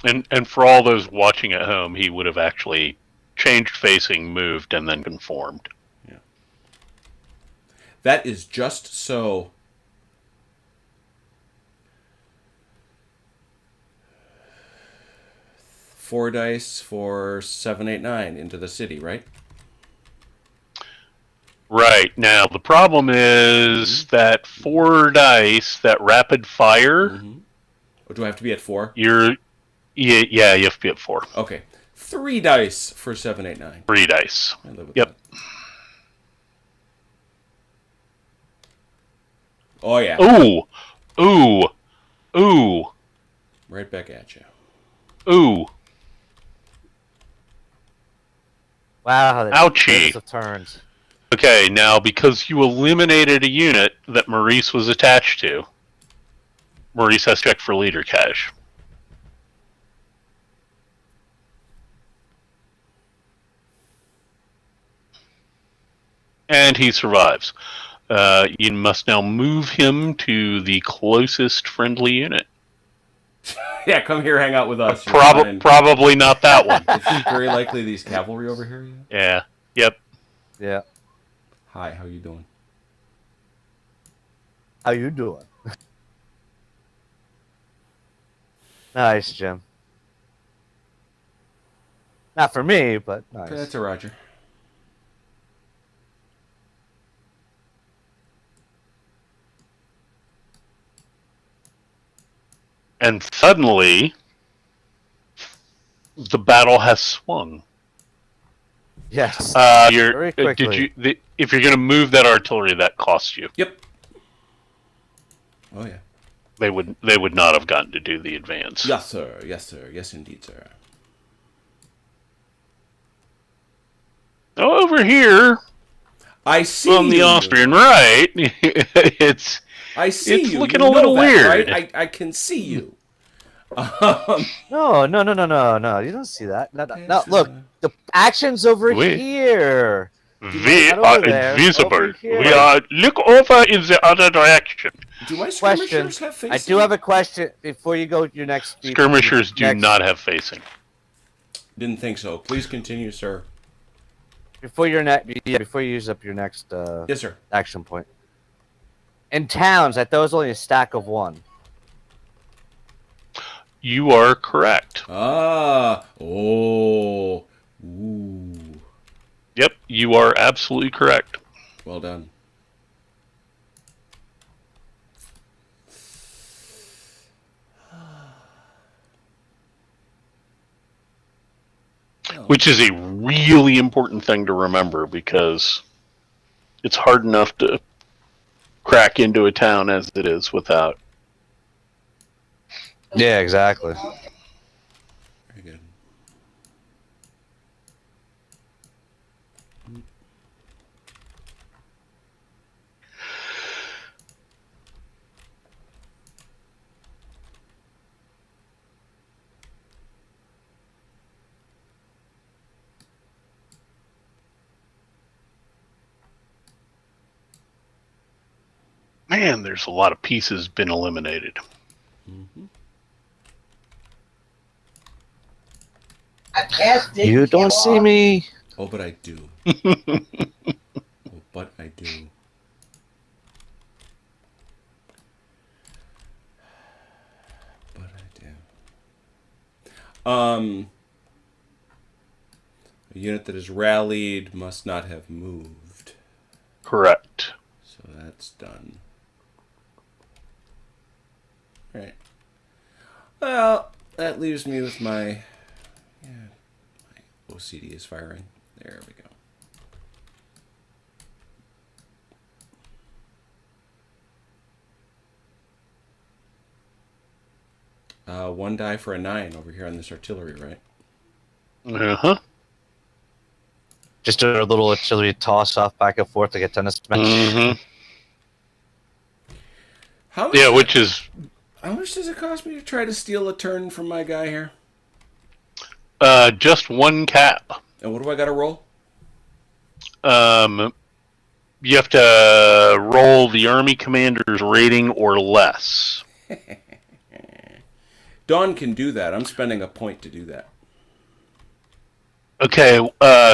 And for all those watching at home, he would have actually changed facing, moved, and then conformed. Yeah. That is just so. Four dice for 7, 8, 9 into the city, right? Right. Now, the problem is that 4 dice, that rapid fire, Or do I have to be at 4? yeah, you have to be at 4. Okay. 3 dice for 7, 8, 9. 3 dice. I live with Yep. that. Oh, yeah. Ooh. Right back at you. Ooh. Wow, the Ouchie. have turned. Okay, now, because you eliminated a unit that Maurice was attached to, Maurice has checked for leader cache. And he survives. You must now move him to the closest friendly unit. Yeah, come here, hang out with us. Probably not that one. It's very likely these cavalry over here. Yeah. Yep. Yeah. Hi, how you doing? How you doing? Nice, Jim. Not for me, but nice. That's a Roger. And suddenly, the battle has swung. Yes. Very quickly. If you're going to move that artillery, that costs you. Yep. Oh yeah. They would not have gotten to do the advance. Yes, sir. Yes, sir. Yes, indeed, sir. Oh, over here I see on the you. Austrian right, it's looking a little weird. Right? I can see you. No. You don't see that. No, look, the action's over here. We Not are over there, invisible. over here. We are look over in the other direction. Do my Question. skirmishers have faces? I do have a question before you go to your next. Skirmishers do not have facing. Didn't think so. Please continue, sir. Before you use up your next Yes, sir. action point. In towns, I thought it was only a stack of 1. You are correct. Ah. Oh. Ooh. Yep, you are absolutely correct. Well done. Which is a really important thing to remember because it's hard enough to crack into a town as it is without. Yeah, exactly. Very good. Man, there's a lot of pieces been eliminated. Mm-hmm. You don't see me. Oh, but I do. Oh, but I do. But I do. A unit that is rallied must not have moved. Correct. So that's done. Right. Well, that leaves me with my OCD is firing. There we go. 1 die for a 9 over here on this artillery, right? Uh-huh. Just a little artillery toss off back and forth to get tennis match. Mm-hmm. How much does it cost me to try to steal a turn from my guy here? Just 1 cap. And what do I got to roll? You have to roll the army commander's rating or less. Dawn can do that. I'm spending a point to do that. Okay,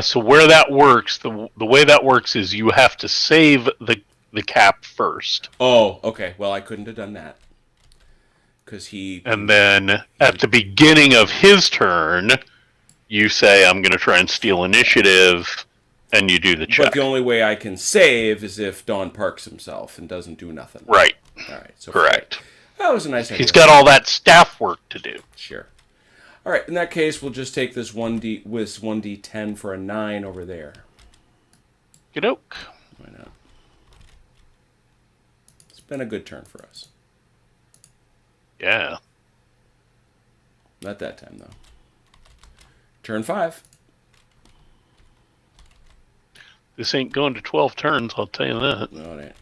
so where that works, the way that works is you have to save the cap first. Oh, okay. Well, I couldn't have done that. And then at the beginning of his turn, you say, I'm going to try and steal initiative, and you do the check. But the only way I can save is if Dawn parks himself and doesn't do nothing. Right. All right. So correct. That was a nice idea. He's got all that staff work to do. Sure. All right. In that case, we'll just take this 1d10 for a 9 over there. Good-oak. Why not? It's been a good turn for us. Yeah. Not that time, though. Turn 5. This ain't going to 12 turns, I'll tell you that. No, it ain't.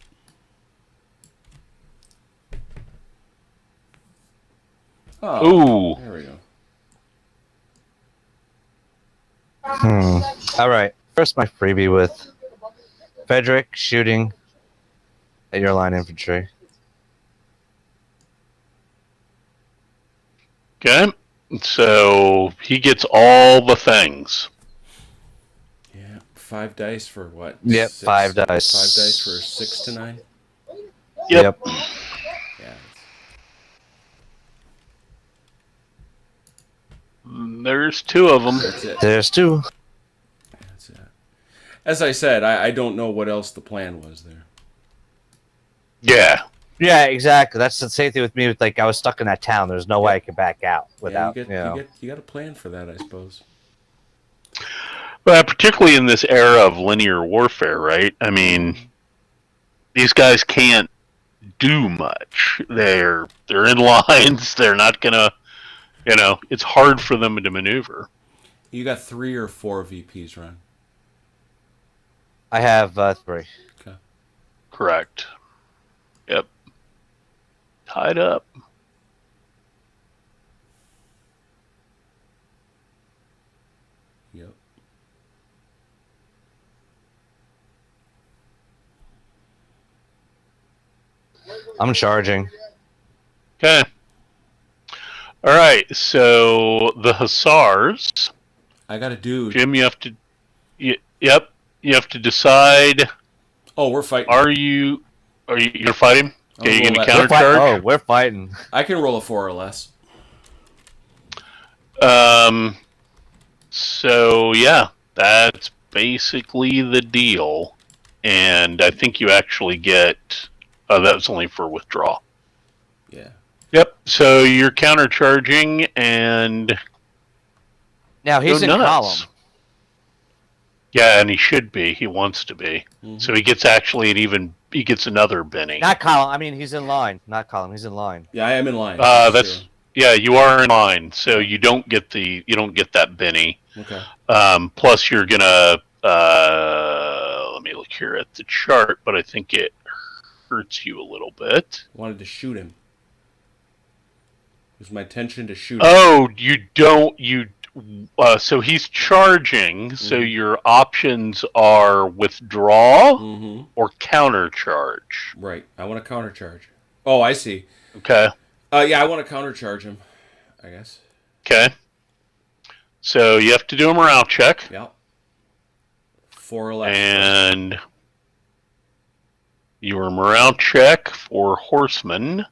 Oh, Ooh. there we go. All right. First, my freebie with Frederick shooting at your line infantry. Okay. So he gets all the things. Yeah, 5 dice for what? Yep, 5 dice. 5 dice for 6 to 9? Yep. Yeah. There's 2 of them. That's it. There's 2. That's it. As I said, I don't know what else the plan was there. Yeah. Yeah, exactly. That's the same thing with me. With I was stuck in that town. There's no way I could back out without. You got a plan for that, I suppose. But particularly in this era of linear warfare, right? I mean, these guys can't do much. They're in lines. They're not gonna, it's hard for them to maneuver. You got 3 or 4 VPs, Ron? I have 3. Okay. Correct. Yep. Tied up. Yep. I'm charging. Okay. All right. So the Hussars. I got a dude. Jim, you have to. Yep. You have to decide. Oh, we're fighting. You're fighting? Okay, you gonna roll that. countercharge? We're fighting. I can roll a 4 or less. So yeah, that's basically the deal. And I think you actually get. That's only for withdrawal. Yeah. Yep. So you're countercharging, and Now he's go in nuts. column. Yeah, and he should be. He wants to be. Mm-hmm. So he gets he gets another Benny. Not column. I mean, he's in line. Not column. He's in line. Yeah, I am in line. Yeah, you are in line, so you don't get that Benny. Okay. Plus, you're gonna let me look here at the chart, but I think it hurts you a little bit. Wanted to shoot him. It was my intention to shoot him. Oh, you don't. You So he's charging. So your options are withdraw or counter charge. Right. I want to counter charge. Oh, I see. Okay. Yeah, I want to counter charge him, I guess. Okay. So you have to do a morale check. Yeah. 4 And your morale check for horseman,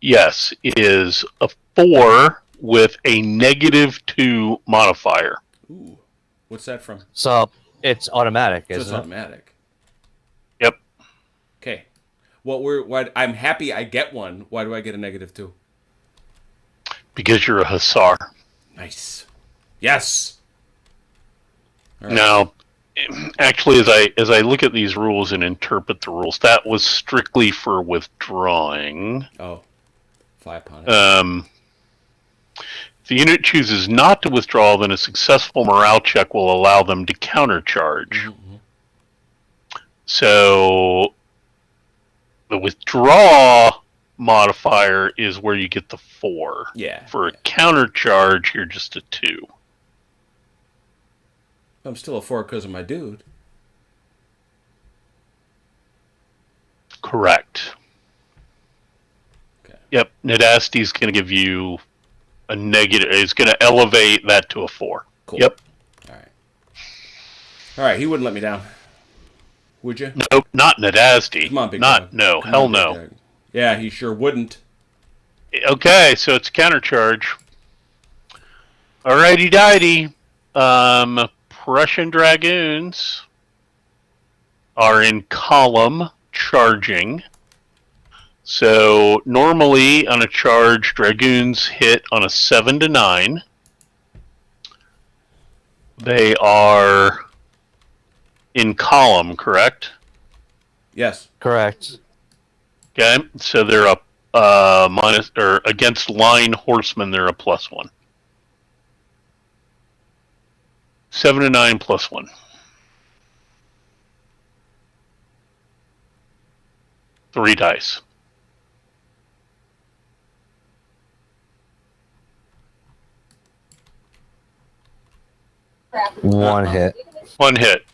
yes, is a 4 with a -2 modifier. Ooh. What's that from? So it's automatic, So it's isn't it? automatic. Yep. Okay. I'm happy I get one. Why do I get a -2? Because you're a hussar. Nice. Yes. All right. Now, actually, as I look at these rules and interpret the rules, that was strictly for withdrawing. Oh. 5 upon it. If the unit chooses not to withdraw, then a successful morale check will allow them to countercharge. Mm-hmm. So the withdraw modifier is where you get the 4. Yeah. For a countercharge, you're just a 2. I'm still a 4 because of my dude. Correct. Okay. Yep, Nadasti's going to give you a negative. It's going to elevate that to a 4. Cool. Yep. All right. All right. He wouldn't let me down. Would you? Nope, not Nadasti. Come on, big Not, dog. no, Come hell on, big no. dog. Yeah, he sure wouldn't. Okay, so it's countercharge. Alrighty, dighty. Prussian Dragoons are in column charging. So normally on a charge, Dragoons hit on a 7 to 9. They are in column, correct? Yes. Correct. Okay, so they're a minus, or against line horsemen, they're a +1. 7 to 9 +1. Three dice. One hit. One hit.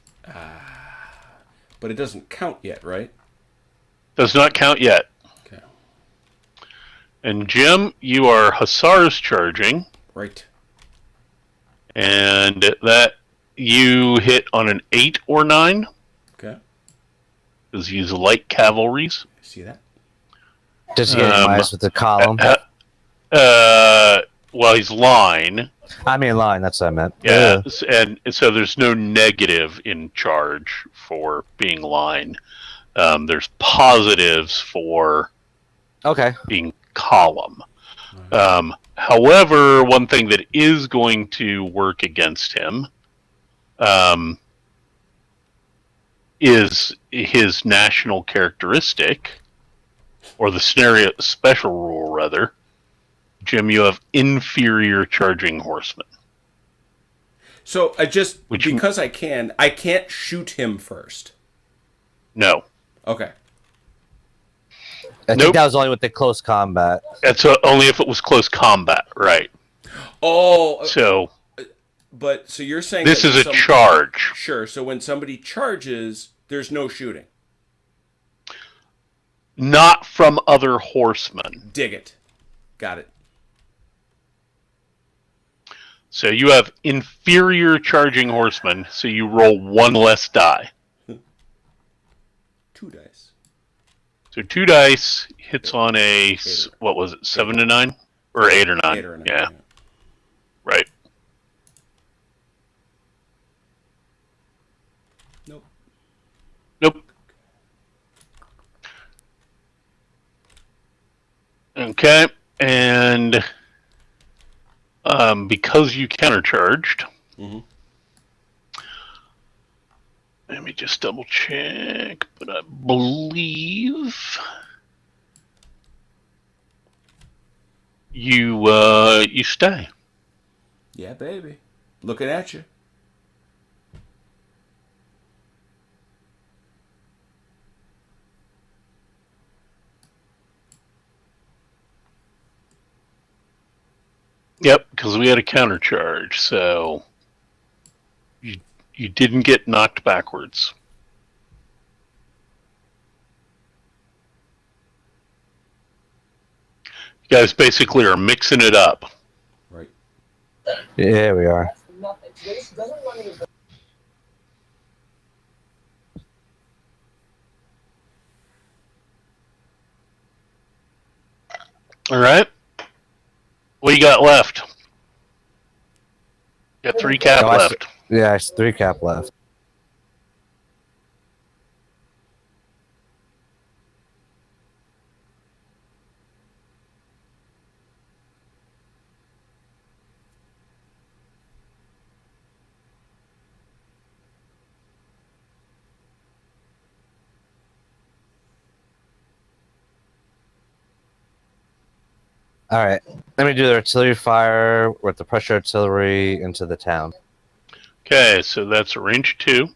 But it doesn't count yet, right? Does not count yet. Okay. And Jim, you are hussars charging, Right. and that you hit on an 8 or 9. Okay. Because you use light cavalries. See that? Does he get any minus with the column? Well, he's line. I mean line, that's what I meant. Yeah, and so there's no negative in charge for being line. There's positives for Okay. being column. However, one thing that is going to work against him is his national characteristic, or the scenario special rule, rather. Jim, you have inferior charging horsemen. So because I can't shoot him first. No. Okay. I think that was only with the close combat. That's only if it was close combat, right? Oh. So you're saying this is a charge. Sure. So when somebody charges, there's no shooting. Not from other horsemen. Dig it. Got it. So you have inferior charging horsemen, so you roll 1 less die. 2 dice. So 2 dice hits on a, what was it, 7 to 9? Or 8 or 9? 8 or 9. Yeah. Right. Nope. Nope. Okay, and because you countercharged, let me just double check, but I believe you stay. Yeah, baby. Looking at you. Yep, because we had a counter charge, so you didn't get knocked backwards. You guys basically are mixing it up. Right. Yeah, we are. All right. What you got left? Got 3 cap left. Yeah, it's 3 cap left. All right. Let me do the artillery fire with the pressure artillery into the town. Okay, so that's a range 2.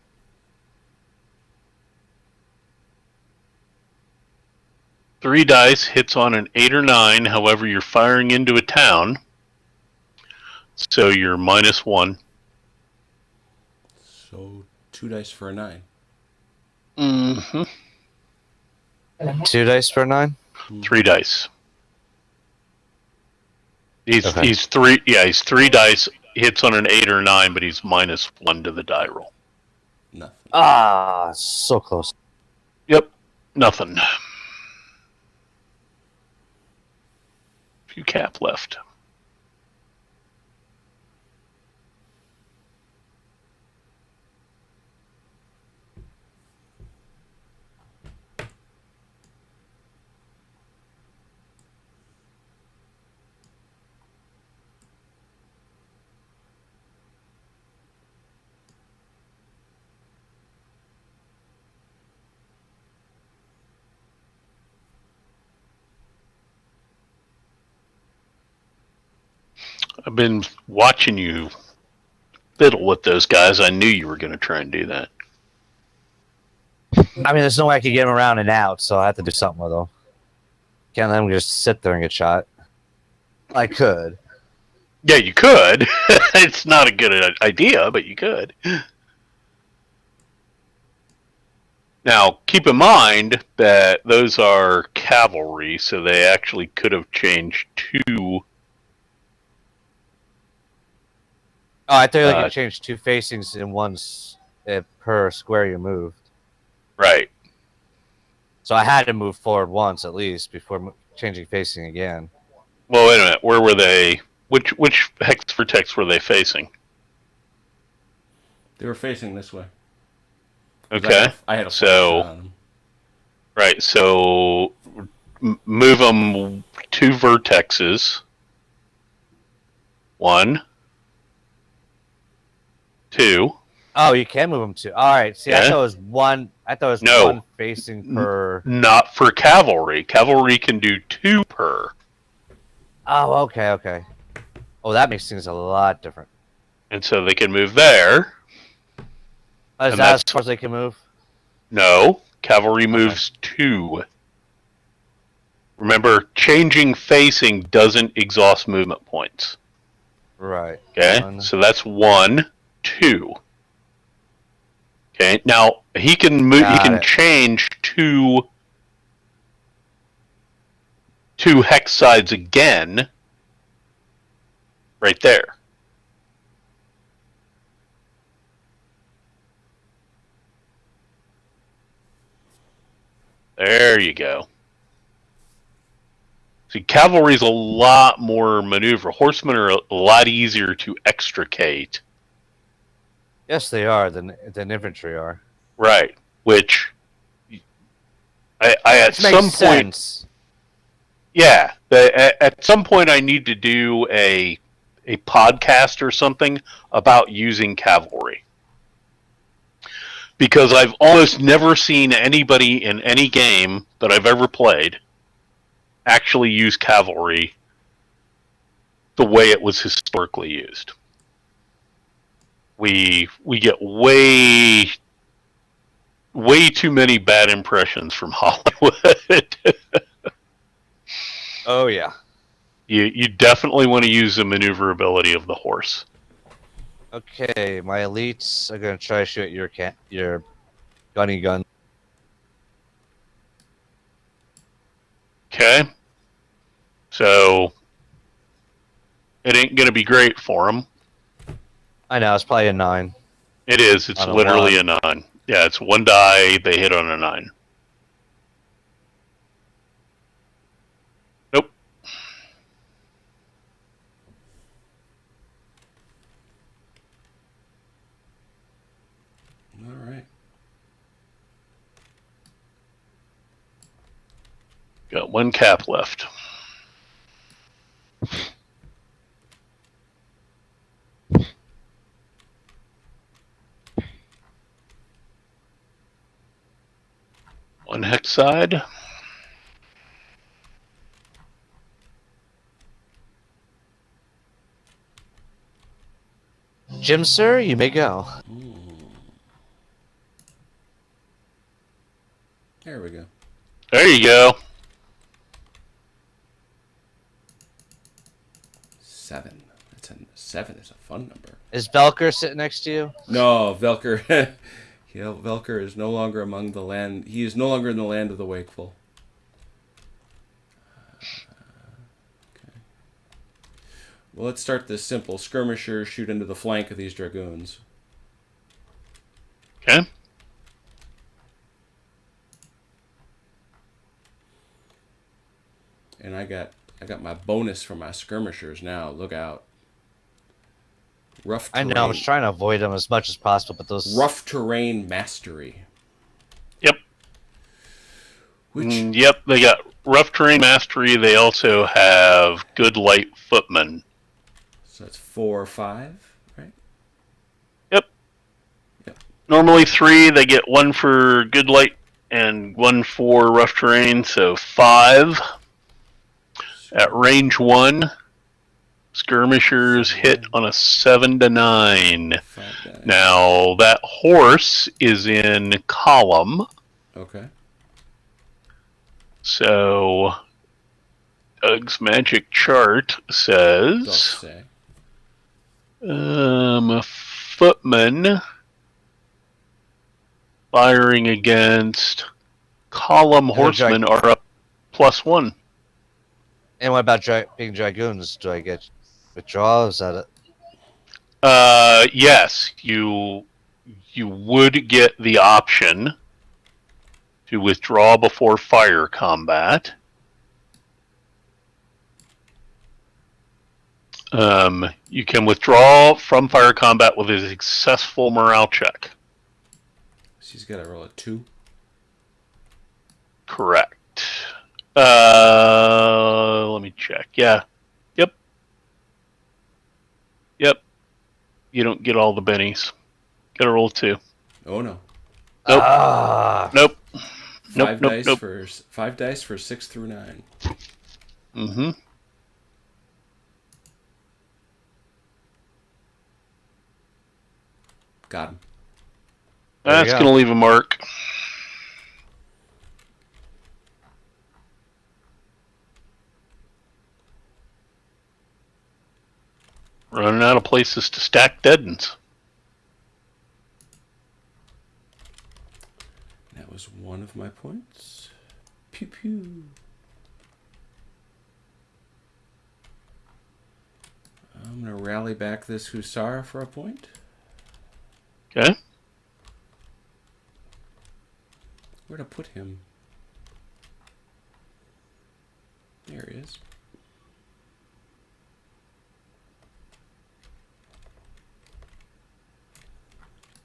Three dice hits on an 8 or 9. However, you're firing into a town, so you're -1. So 2 dice for a 9. Mm-hmm. 2 dice for 9. 3 dice. He's Okay. he's 3. Yeah, he's 3 dice. Hits on an 8 or 9, but he's -1 to the die roll. Nothing. Ah, so close. Yep, nothing. Few cap left. I've been watching you fiddle with those guys. I knew you were going to try and do that. I mean, there's no way I could get him around and out, so I have to do something with them. Can't let him just sit there and get shot. I could. Yeah, you could. It's not a good idea, but you could. Now, keep in mind that those are cavalry, so they actually could have changed to... Oh, I thought you could change 2 facings in once per square you moved. Right. So I had to move forward once at least before changing facing again. Well, wait a minute. Where were they? Which hex vertex were they facing? They were facing this way. Okay. I had a so on them. Right. So move them 2 vertexes. 1, 2. Oh, you can move them too. All right. See, Yeah. I thought it was one. I thought it was No. 1 facing per. Not for cavalry. Cavalry can do 2 per. Oh, okay. Oh, that makes things a lot different. And so they can move there. Is that as far as they can move? No. Cavalry moves 2. Remember, changing facing doesn't exhaust movement points. Right. Okay. So that's 1, 2. Okay. Now he can move. He can change 2 hex sides again. Right there. There you go. See, cavalry's a lot more maneuver. Horsemen are a lot easier to extricate. Yes, they are than infantry are. Right. Which I at some point. Yeah. At some point, I need to do a podcast or something about using cavalry. Because I've almost never seen anybody in any game that I've ever played actually use cavalry the way it was historically used. We get way too many bad impressions from Hollywood. Oh yeah. You definitely want to use the maneuverability of the horse. Okay, my elites are gonna try to shoot your gunny gun. Okay. So it ain't gonna be great for them. I know it's probably a 9. It is. It's On a literally one. a 9. Yeah, it's 1 die. They hit on a 9. Nope. All right. Got 1 cap left. One hex side. Jim, sir, you may go. There we go. There you go. 7. 7 is a fun number. Is Belker sitting next to you? No, Velker. Velker is no longer among the land. He is no longer in the land of the wakeful. Okay. Well, let's start this simple. Skirmishers shoot into the flank of these dragoons. Okay. And I got my bonus for my skirmishers now. Look out. Rough terrain. I know. I was trying to avoid them as much as possible, but those rough terrain mastery. Yep. Yep. They got rough terrain mastery. They also have good light footmen. So that's 4 or 5, right? Yep. Normally 3. They get 1 for good light and 1 for rough terrain. So 5. At range 1, skirmishers hit on a 7 to 9. Now that horse is in column. Okay. So Doug's magic chart says footmen firing against column horsemen are up +1. And what about being dragoons? Do I get withdraw? Is that it? Yes, you would get the option to withdraw before fire combat. You can withdraw from fire combat with a successful morale check. She's got to roll a 2. Correct. Let me check. Yeah. Yep. You don't get all the bennies. Gotta roll 2. Oh no. Nope. Five dice for 6 through 9. Mm-hmm. Got him. That's gonna leave a mark. Running out of places to stack deadens. That was one of my points. Pew pew. I'm going to rally back this Hussar for a point. Okay. Where'd I put him? There he is.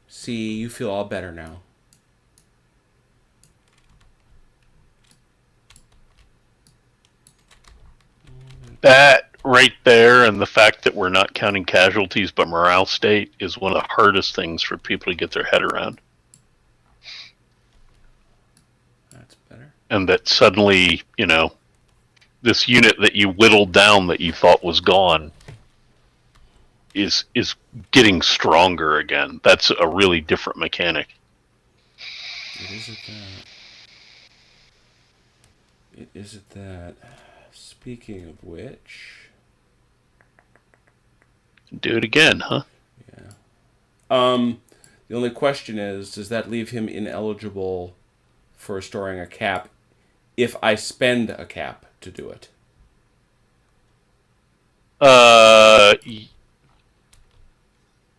See, you feel all better now. That right there, and the fact that we're not counting casualties but morale state, is one of the hardest things for people to get their head around. That's better. And that suddenly, this unit that you whittled down that you thought was gone is getting stronger again. That's a really different mechanic. It isn't that. It isn't that. Speaking of which... Do it again, huh? Yeah. The only question is, does that leave him ineligible for storing a cap if I spend a cap to do it?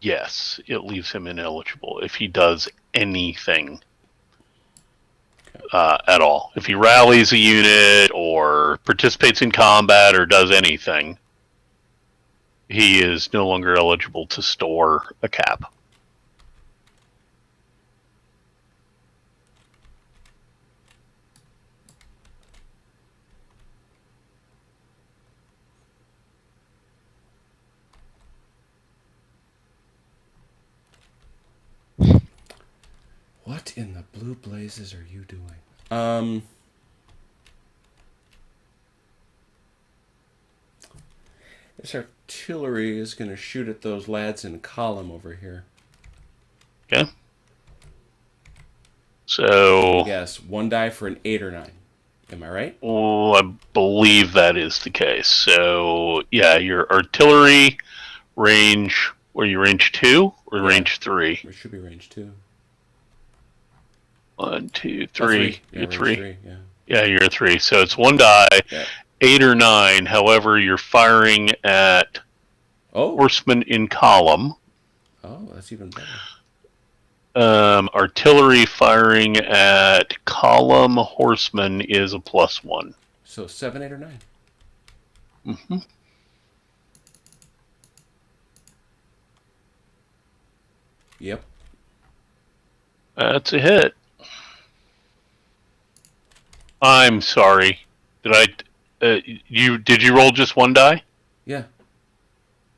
Yes, it leaves him ineligible if he does anything at all. If he rallies a unit or participates in combat or does anything, he is no longer eligible to store a cap. What in the blue blazes are you doing? This artillery is going to shoot at those lads in column over here. Okay. So... Yes, 1 die for an 8 or 9. Am I right? Oh, I believe that is the case. So, yeah, your artillery range... Were you range 2 or range 3? It should be range 2. 1, 2, 3. Yeah, You're range 3. 3, yeah. Yeah, you're a 3. So it's 1 die, 8 or 9. However, you're firing at horsemen in column. Oh, that's even better. Artillery firing at column horsemen is a +1. So 7, 8, or 9. Mm-hmm. Yep. That's a hit. I'm sorry. Did you roll just 1 die? Yeah.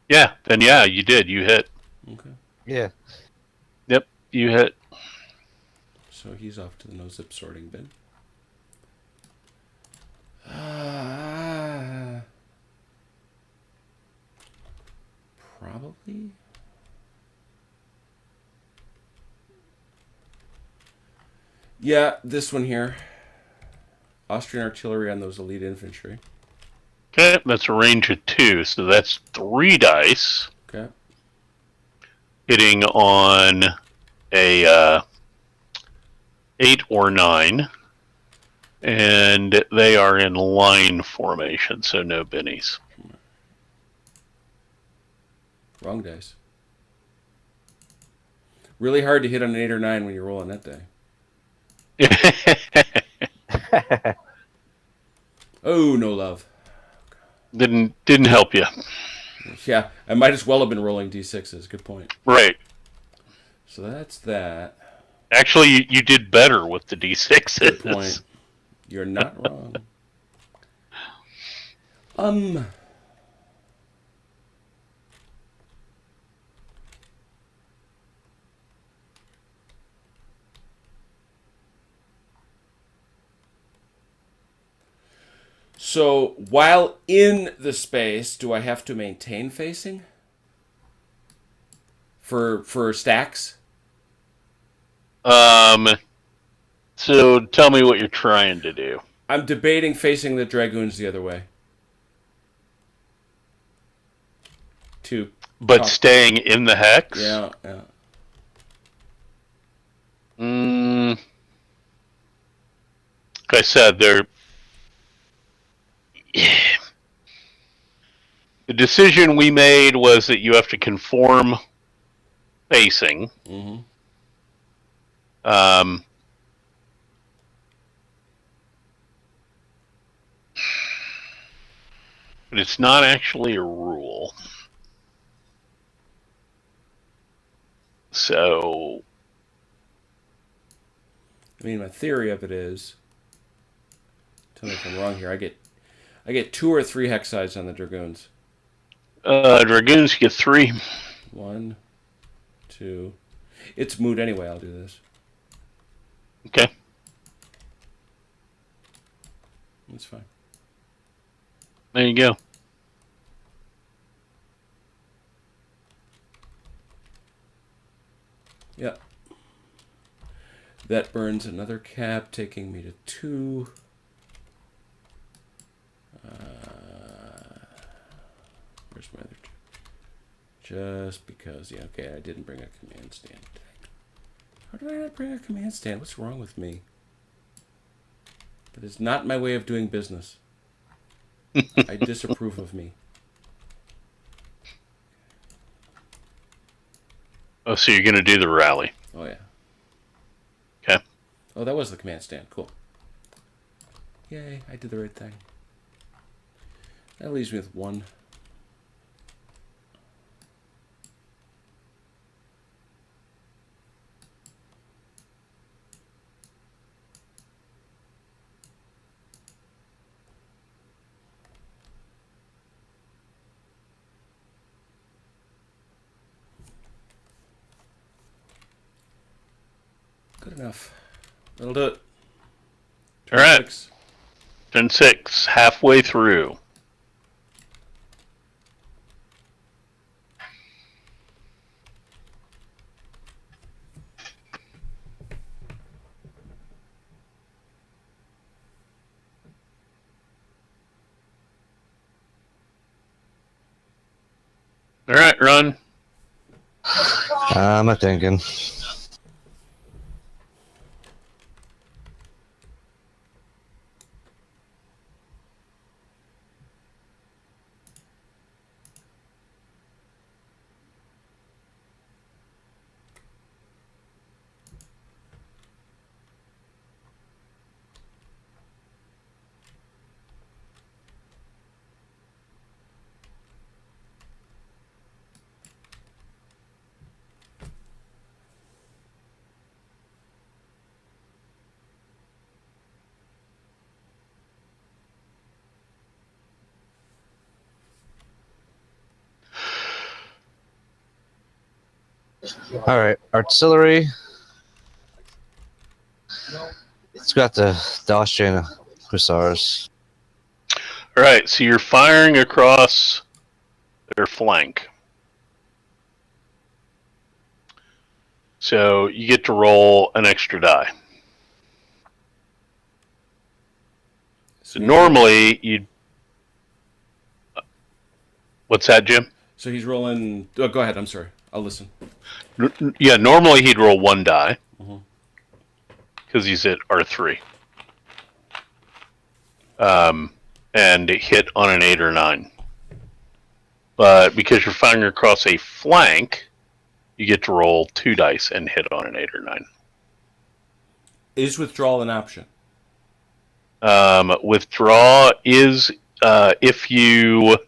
Yeah, then yeah, you did. You hit. Okay. Yeah. Yep, you hit. So he's off to the no-zip sorting bin. Probably. Yeah, this one here. Austrian artillery on those elite infantry. Okay, that's a range of 2, so that's 3 dice. Okay. Hitting on a 8 or 9. And they are in line formation, so no bennies. Wrong dice. Really hard to hit on an 8 or 9 when you're rolling that die. Oh, no love. Didn't help you. Yeah, I might as well have been rolling d6s. Good point. Right. So that's that. Actually, you did better with the d6s. Good point. You're not wrong. So, while in the space, do I have to maintain facing? For stacks? So tell me what you're trying to do. I'm debating facing the dragoons the other way. But staying in the hex? Yeah. Like I said, the decision we made was that you have to conform facing. Mm-hmm. But it's not actually a rule. So, I mean, my theory of it is, tell me if I'm wrong here, I get 2 or 3 hex sides on the dragoons. dragoons get 3. 1, 2. It's moot anyway, I'll do this. Okay. That's fine. There you go. Yeah. That burns another cap, taking me to 2. Where's my other two? Just because, yeah, okay, I didn't bring a command stand. How did I not bring a command stand? What's wrong with me? That is not my way of doing business. I disapprove of me. Oh, so you're going to do the rally. Oh, yeah. Okay. Oh, that was the command stand. Cool. Yay, I did the right thing. That leaves me with one. Good enough. That'll do it. All right. 6. Turn 6, halfway through. All right, run. I'm thinking. All right, artillery. It's got the Austrian hussars. All right, so you're firing across their flank. So you get to roll an extra die. So normally you'd... What's that, Jim? So he's rolling... Oh, go ahead, I'm sorry. I'll listen. Yeah, normally he'd roll one die. Because he's at R3. And hit on an 8 or 9. But because you're firing across a flank, you get to roll 2 dice and hit on an 8 or 9. Is withdrawal an option? Withdraw is if you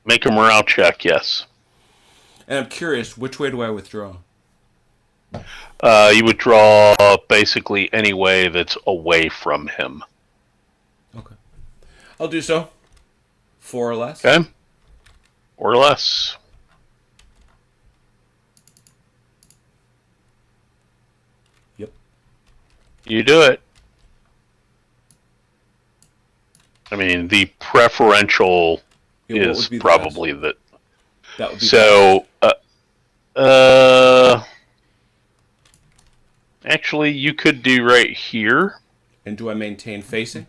make a morale check, yes. And I'm curious, which way do I withdraw? You withdraw basically any way that's away from him. Okay. I'll do so. 4 or less. Okay. Or less. Yep. You do it. I mean, the preferential is probably that. That would be so. Actually, you could do right here. And do I maintain facing?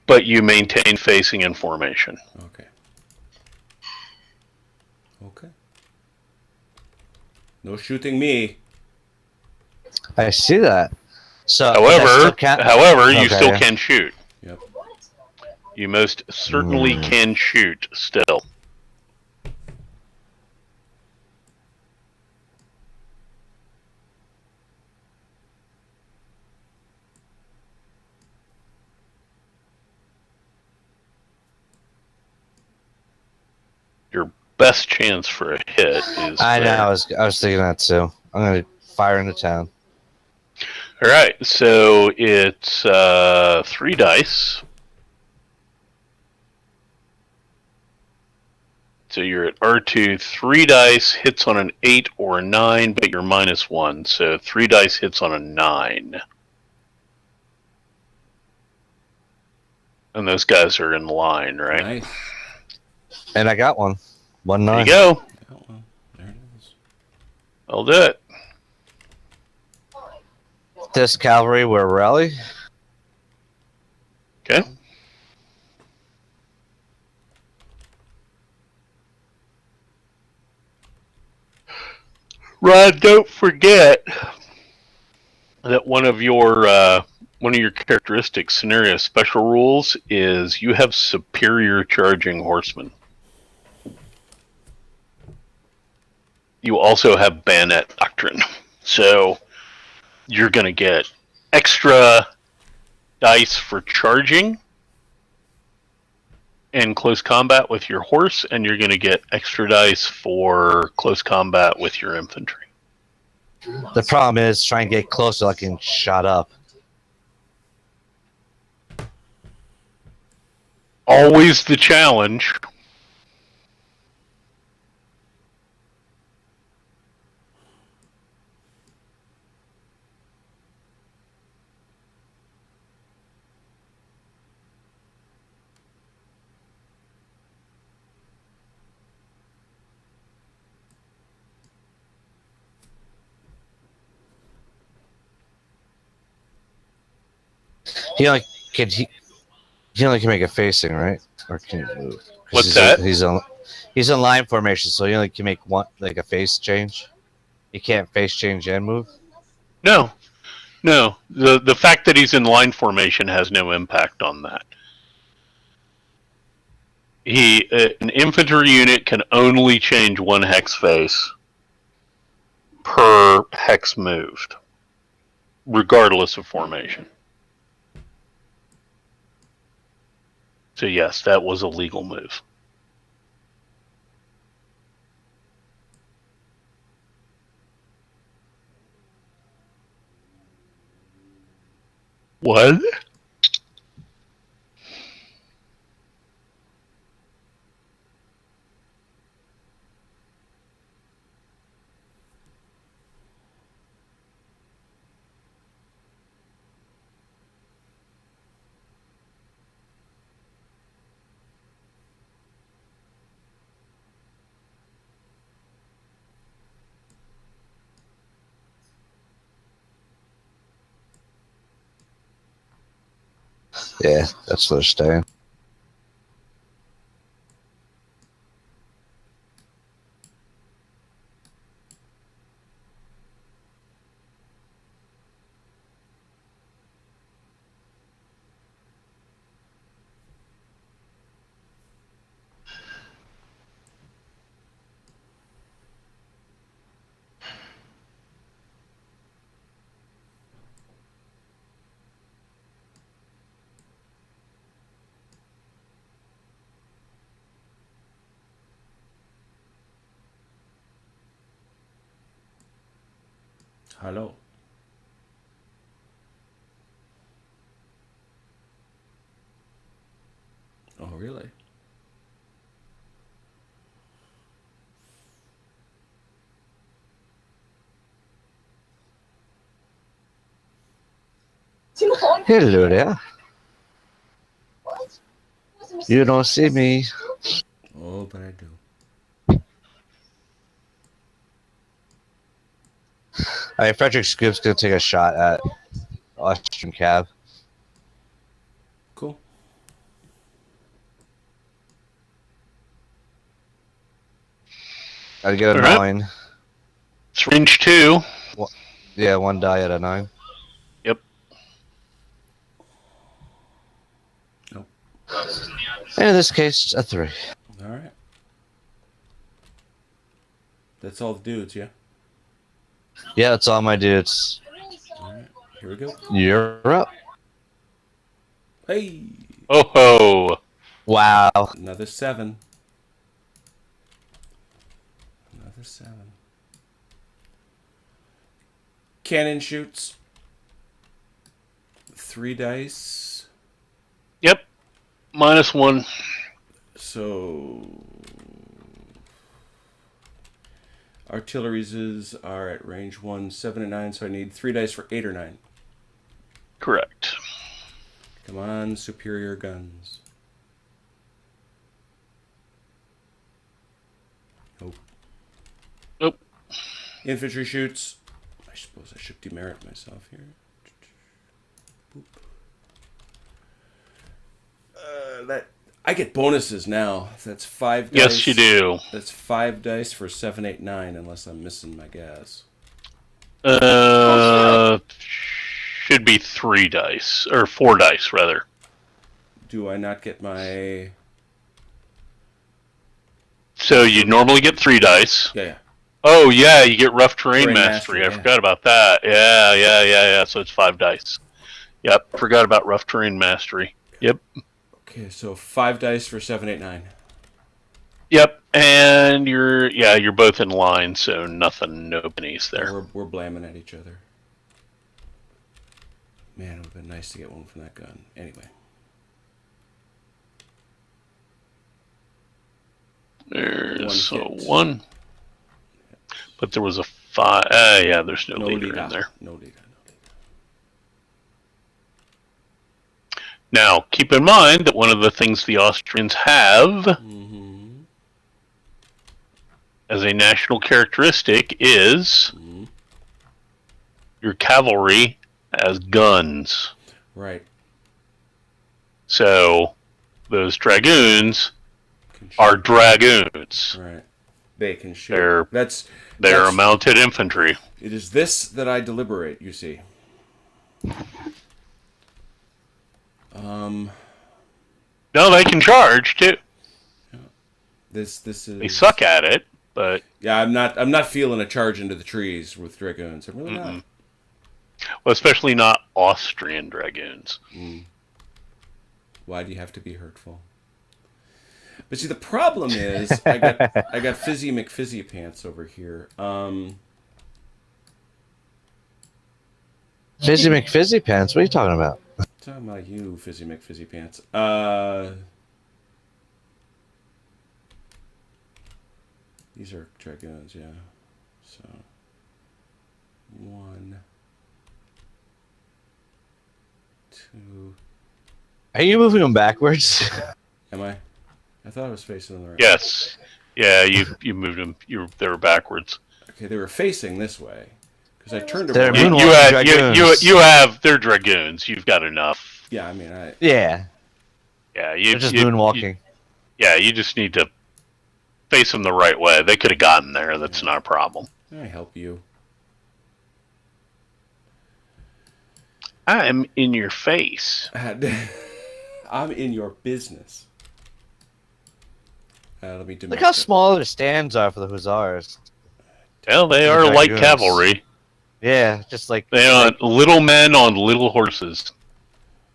But you maintain facing in formation. Okay. Okay. No shooting me. I see that. So, however, you still can shoot. Yep. You most certainly can shoot still. Your best chance for a hit is. I know. I was thinking that too. I'm gonna fire into town. All right, so it's 3 dice. So you're at R2, 3 dice, hits on an 8 or a 9, but you're -1. So 3 dice hits on a 9. And those guys are in line, right? Nice. And I got one. 1-9. There you go. Got one. There it is. I'll do it. This cavalry will rally. Okay. Rod, don't forget that one of your characteristic scenario special rules is you have superior charging horsemen. You also have bayonet doctrine, so you're going to get extra dice for charging in close combat with your horse, and you're going to get extra dice for close combat with your infantry. The problem is trying to get close so I can shot up. Always the challenge. He only can make it facing, right? Or can he move? What's that? He's in line formation, so he only can make one like a face change. He can't face change and move. No. The fact that he's in line formation has no impact on that. An infantry unit can only change one hex face per hex moved, regardless of formation. So yes, that was a legal move. What? Yeah, that's what they're staying. Hello. Oh, really? Hello there. You don't see me. Oh, but I do. All right, Frederick Scoop's gonna take a shot at Western Cab. Cool. Gotta get a All right. 9. It's range 2. Yeah, 1 die at a 9. Yep. Nope. And in this case, a 3. All right. That's all the dudes, yeah? Yeah, that's all my dudes. All right. Here we go. You're up. Hey! Oh ho! Wow. Another 7. Another 7. Cannon shoots. 3 dice. Yep. -1. So artilleries are at range 1, 7 and 9, so I need 3 dice for 8 or 9. Correct. Come on, superior guns. Nope. Nope. Infantry shoots. I suppose I should demerit myself here. Boop. That I get bonuses now. That's 5 dice. Yes, you do. That's 5 dice for 7, 8, 9, unless I'm missing my gas. Should be 3 dice or 4 dice rather. Do I not get my? So you normally get 3 dice. Yeah. Oh yeah, you get rough terrain Mastery. I forgot about that. Yeah. So it's 5 dice. Yep, forgot about rough terrain mastery. Yep. Okay, so 5 dice for 7, 8, 9. Yep, and you're both in line, so nothing, no pennies there. We're blaming at each other. Man, it would have been nice to get one from that gun. Anyway. There's one. But there was a 5. Yeah, there's no leader in there. No leader. Now, keep in mind that one of the things the Austrians have as a national characteristic is your cavalry has guns. Right. So, those dragoons are dragoons. Right. They can shoot. They're mounted infantry. It is this that I deliberate, you see. No, they can charge too. This is. They suck at it, but yeah, I'm not feeling a charge into the trees with dragoons. I'm really not. Well, especially not Austrian dragoons. Why do you have to be hurtful? But see, the problem is I got Fizzy McFizzy Pants over here. Fizzy McFizzy Pants? What are you talking about? Talking about you, Fizzy McFizzy Pants. These are dragoons, yeah. So 1, 2. Are you moving them backwards? Am I? I thought I was facing them the right way. Yes. Yeah, you moved them. They were backwards. Okay, they were facing this way because I turned They're them moonwalking around. You have they're dragoons. You've got enough. Yeah, I mean, Yeah. Yeah, They're just moonwalking. You just need to face them the right way. They could have gotten there. That's not a problem. I help you. I'm in your face. I'm in your business. Let me Look how small their stands are for the hussars. Well, they are light cavalry. Yeah, just like they are little men on little horses.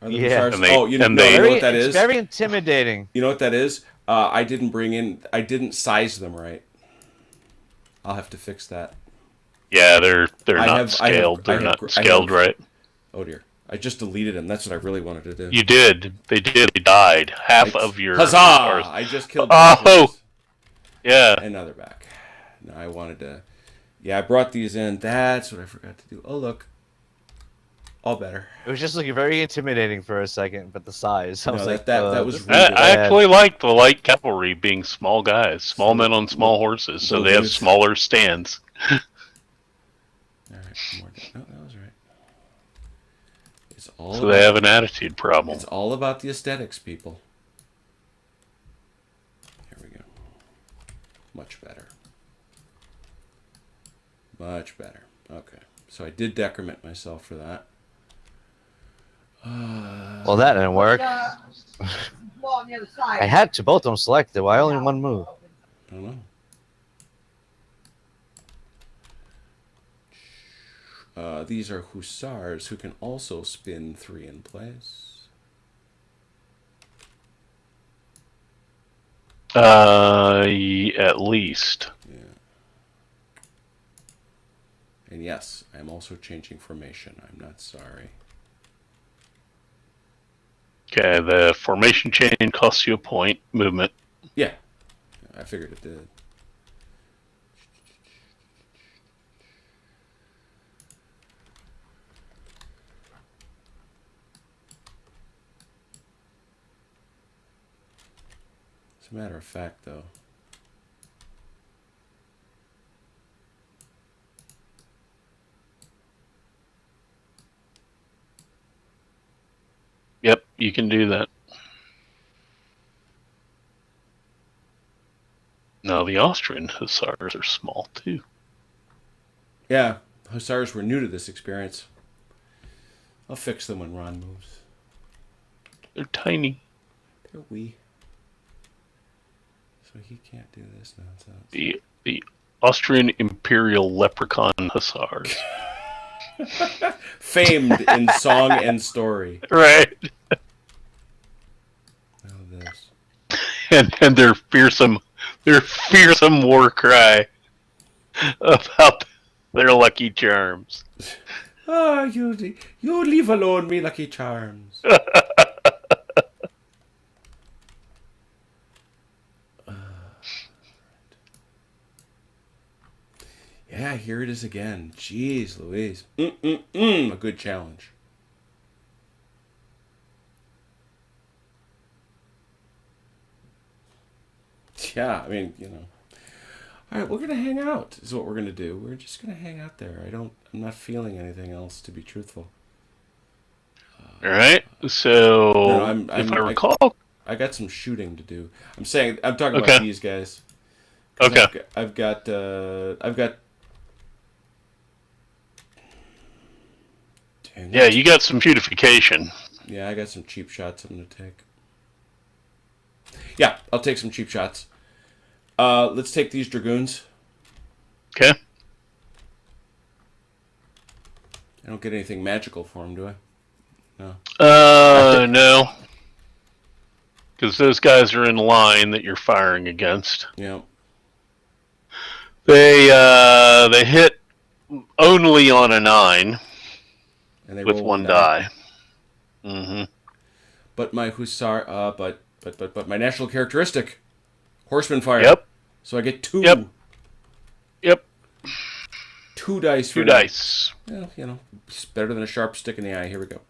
Yeah. You know what that is? It's very intimidating. You know what that is? I didn't size them right. I'll have to fix that. Yeah, they're not scaled. They're not scaled right. Oh dear. I just deleted them. That's what I really wanted to do. You did. They did. They died. Half of your... Huzzah! I just killed them. Oh! Yeah. And now they're back. No, I wanted to... Yeah, I brought these in. That's what I forgot to do. Oh, look. All better. It was just looking very intimidating for a second, but the size. I was like, that was really I actually like the light cavalry being small guys. Small men on small horses, so they have smaller stands. All right. More... No, that was right. So they have an attitude problem. It's all about the aesthetics, people. Here we go. Much better. Much better. Okay. So I did decrement myself for that. Well, that didn't work. I had to both of them selected. Why only one move? I don't know. These are hussars who can also spin 3 in place. At least. Yeah. And yes, I'm also changing formation. I'm not sorry. Okay, the formation change costs you a point. Movement. Yeah, I figured it did. As a matter of fact, though. Yep, you can do that. No, the Austrian hussars are small too. Yeah, hussars were new to this experience. I'll fix them when Ron moves. They're tiny. They're wee. So he can't do this nonsense. The Austrian Imperial Leprechaun Hussars. Famed in song and story. Right. Now this. And their fearsome war cry about their Lucky Charms. Ah, you leave alone me Lucky Charms. Yeah, here it is again. Jeez Louise. A good challenge. Yeah, I mean, All right, we're going to hang out is what we're going to do. We're just going to hang out there. I'm not feeling anything else, to be truthful. All right. So, No, if I recall... I got some shooting to do. I'm talking Okay. about these guys. Okay. I've got Dang, Yeah, you got some beautification. Yeah, I got some cheap shots I'm going to take. Yeah, I'll take some cheap shots. Let's take these dragoons. Okay. I don't get anything magical for them, do I? No. No. Because those guys are in line that you're firing against. Yeah. They hit only on a 9 And they with roll one die. Mm-hmm. But my hussar, but my national characteristic, horseman fire. Yep. So I get 2. Yep. 2 dice. For 2 dice. Well, it's better than a sharp stick in the eye. Here we go.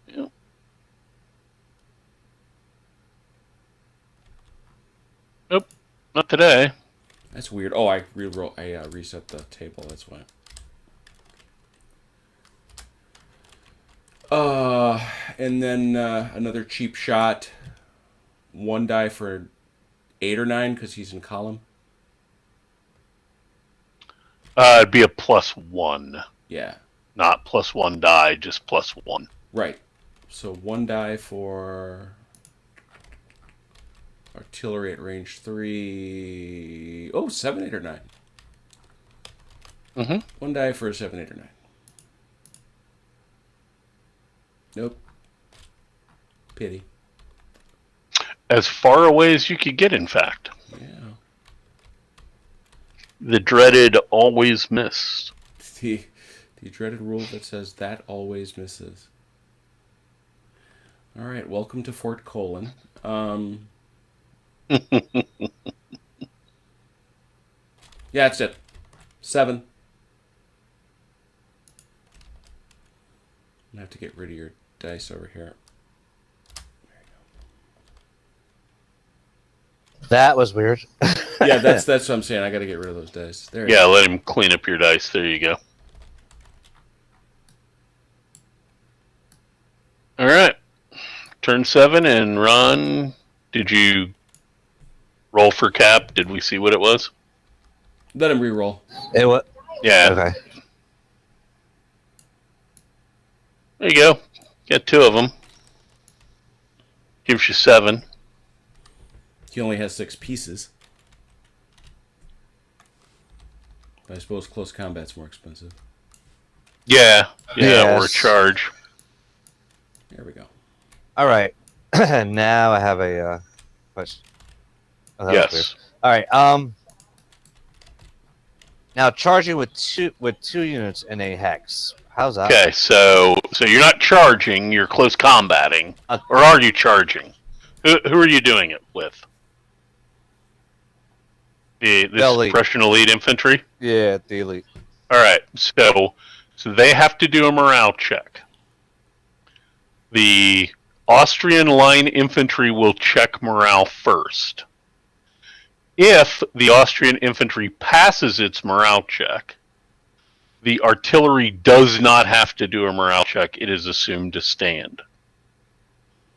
Yep. Nope. Not today. That's weird. Oh, I re-roll. I reset the table. That's why. And then another cheap shot. 1 die for 8 or 9 because he's in column. It'd be a +1. Yeah. Not +1 die, just +1. Right. So 1 die for artillery at range 3. Oh, 7, 8, or 9. Mm-hmm. 1 die for a 7, 8, or 9. Nope. Pity. As far away as you could get, in fact. Yeah. The dreaded always missed. The dreaded rule that says that always misses. All right, welcome to Fort Kolin. Yeah, that's it. 7. I'm gonna have to get rid of your dice over here. That was weird. Yeah, that's what I'm saying. I got to get rid of those dice. There. Yeah, let him clean up your dice. There you go. All right. Turn 7, and Ron, did you roll for cap? Did we see what it was? Let him re-roll. It what? Yeah. Okay. There you go. Get 2 of them. Gives you 7. He only has 6 pieces. But I suppose close combat's more expensive. Yeah. Yeah, or a Yes. charge. There we go. All right. Now I have a question. Oh, that was weird. Yes. All right. Now charging with two units in a hex. How's that? Okay, so you're not charging, you're close combating. Or are you charging? Who are you doing it with? This Elite. Prussian elite infantry? Yeah, the elite. Alright, so they have to do a morale check. The Austrian line infantry will check morale first. If the Austrian infantry passes its morale check, the artillery does not have to do a morale check. It is assumed to stand.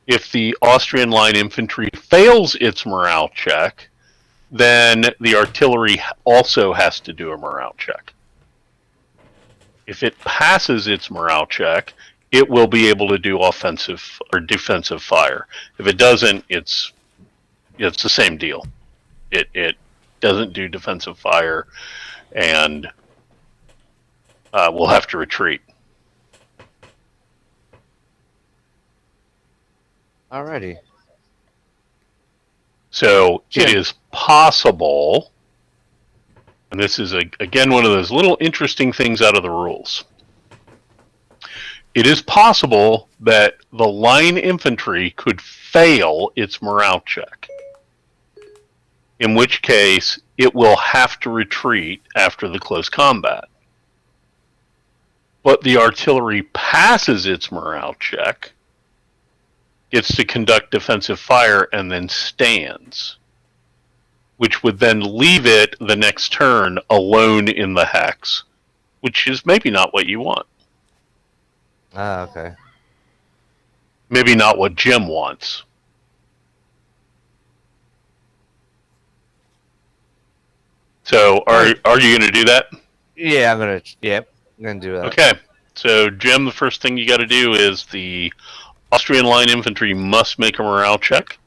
If the Austrian line infantry fails its morale check, then the artillery also has to do a morale check. If it passes its morale check, it will be able to do offensive or defensive fire. If it doesn't, it's the same deal. It doesn't do defensive fire, and we'll have to retreat. Alrighty. So it is possible, and this is again one of those little interesting things out of the rules. It is possible that the line infantry could fail its morale check, in which case it will have to retreat after the close combat. But the artillery passes its morale check, gets to conduct defensive fire, and then stands, which would then leave it the next turn alone in the hex, which is maybe not what you want. Ah, okay. Maybe not what Jim wants. So, are you going to do that? Yeah, I'm gonna do that. Okay. So, Jim, the first thing you got to do is the Austrian line infantry must make a morale check,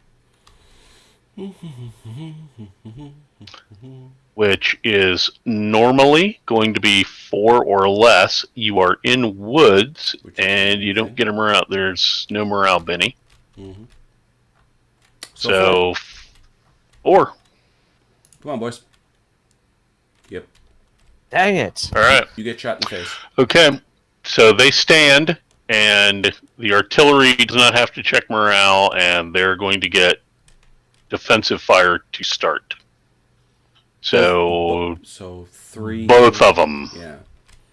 which is normally going to be 4 or less. You are in woods, and you don't get a morale. There's no morale, Benny. Mm-hmm. So 4. Come on, boys. Yep. Dang it! All right. You get shot in the face. Okay. So they stand, and the artillery does not have to check morale, and they're going to get defensive fire to start. So 3. both of them. Yeah.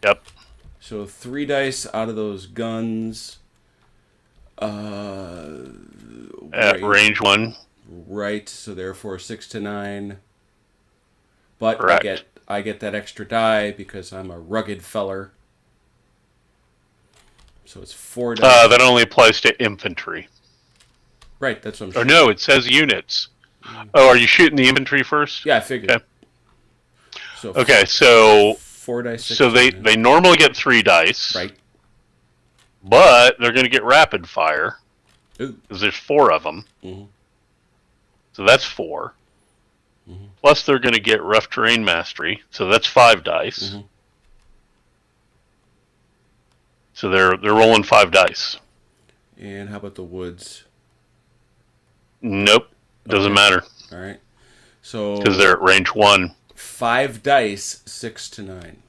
Yep. So 3 dice out of those guns. At range 1. Right. So therefore 6 to 9. But Correct. I get that extra die because I'm a rugged feller. So it's 4 dice. That only applies to infantry. Right. That's what I'm Or shooting. no, it says units. Oh, are you shooting the infantry first? Yeah, I figured. Okay. So Okay, so 4 dice. 6 so to they 9. they normally get 3 dice, Right. but they're going to get rapid fire Ooh. because there's 4 of them. Mhm. So that's 4. Mhm. Plus they're going to get rough terrain mastery, so that's 5 dice. Mhm. So they're rolling 5 dice. And how about the woods? Nope, doesn't Okay. matter All right. So because they're at range 1. 5 dice, 6 to 9.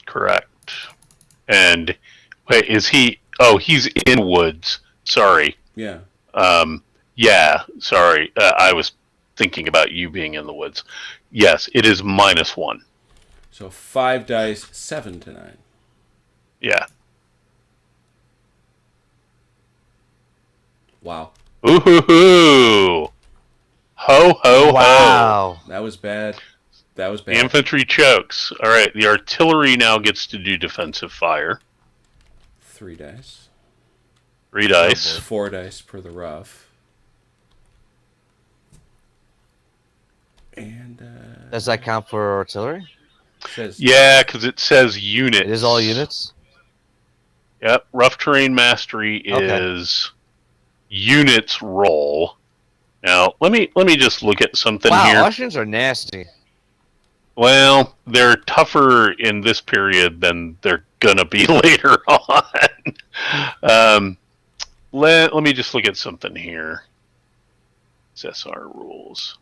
Correct. And wait, is he? Oh, he's in woods. Sorry. Yeah. Yeah. Sorry. I was thinking about you being in the woods. Yes, it is -1. So 5 dice, 7 to 9. Yeah. Wow. Ooh hoo hoo! Ho ho ho! Wow. That was bad. That was The bad. infantry chokes. All right. The artillery now gets to do defensive fire. 3 dice. 3 dice. 4 dice per the rough. And Does that count for artillery? says Yeah, because it says units. It is all units. Yep. Rough terrain mastery Okay. is units roll. Now let me just look at something Wow, here. Austrians are nasty. Well, they're tougher in this period than they're gonna be later on. Let me just look at something here. SSR rules.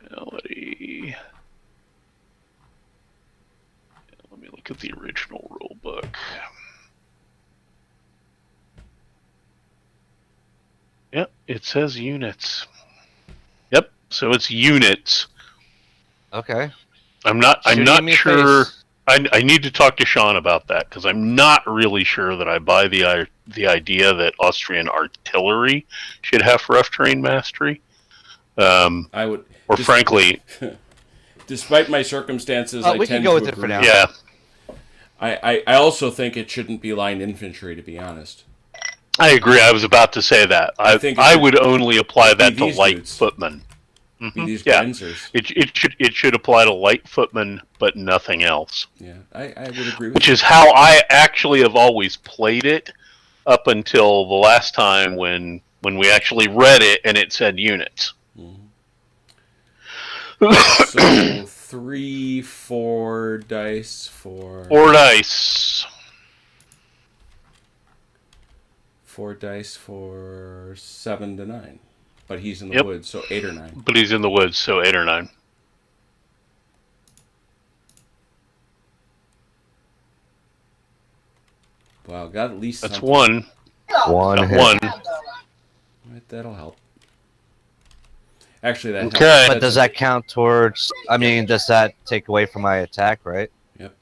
Nationality. Let me look at the original rule book. Yep, it says units. Yep, so it's units. Okay. I'm not Shooting in your sure. face. I need to talk to Sean about that because I'm not really sure that I buy the idea that Austrian artillery should have rough terrain mastery. I would. Or frankly, despite my circumstances, Oh, I we can tend go to with it for agree. now. yeah. I also think it shouldn't be line infantry, to be honest. I agree. I was about to say that. I would only apply that to light dudes. footmen. Be these Yeah, Gensers. it should apply to light footmen, but nothing else. Yeah, I would agree with Which you. is how I actually have always played it up until the last time when we actually read it and it said units. So 3, 4 dice for 4 dice. 4 dice for 7 to 9. But he's in the woods, so 8 or 9. But he's in the woods, so 8 or 9. Wow, got at least that's something. one. One hit. One. Right, that'll help. Actually, that okay. helps. But does that count towards? I mean, does that take away from my attack? Right. Yep.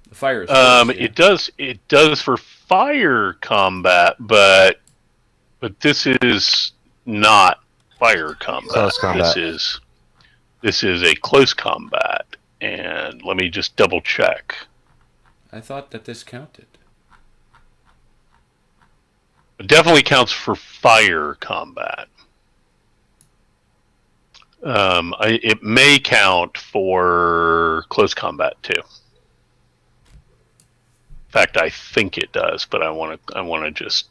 The fire is first, yeah. It does for fire combat, but this is not fire combat. Close combat. This is a close combat, and let me just double check. I thought that this counted. It definitely counts for fire combat. It may count for close combat too. In fact, I think it does, but I want to just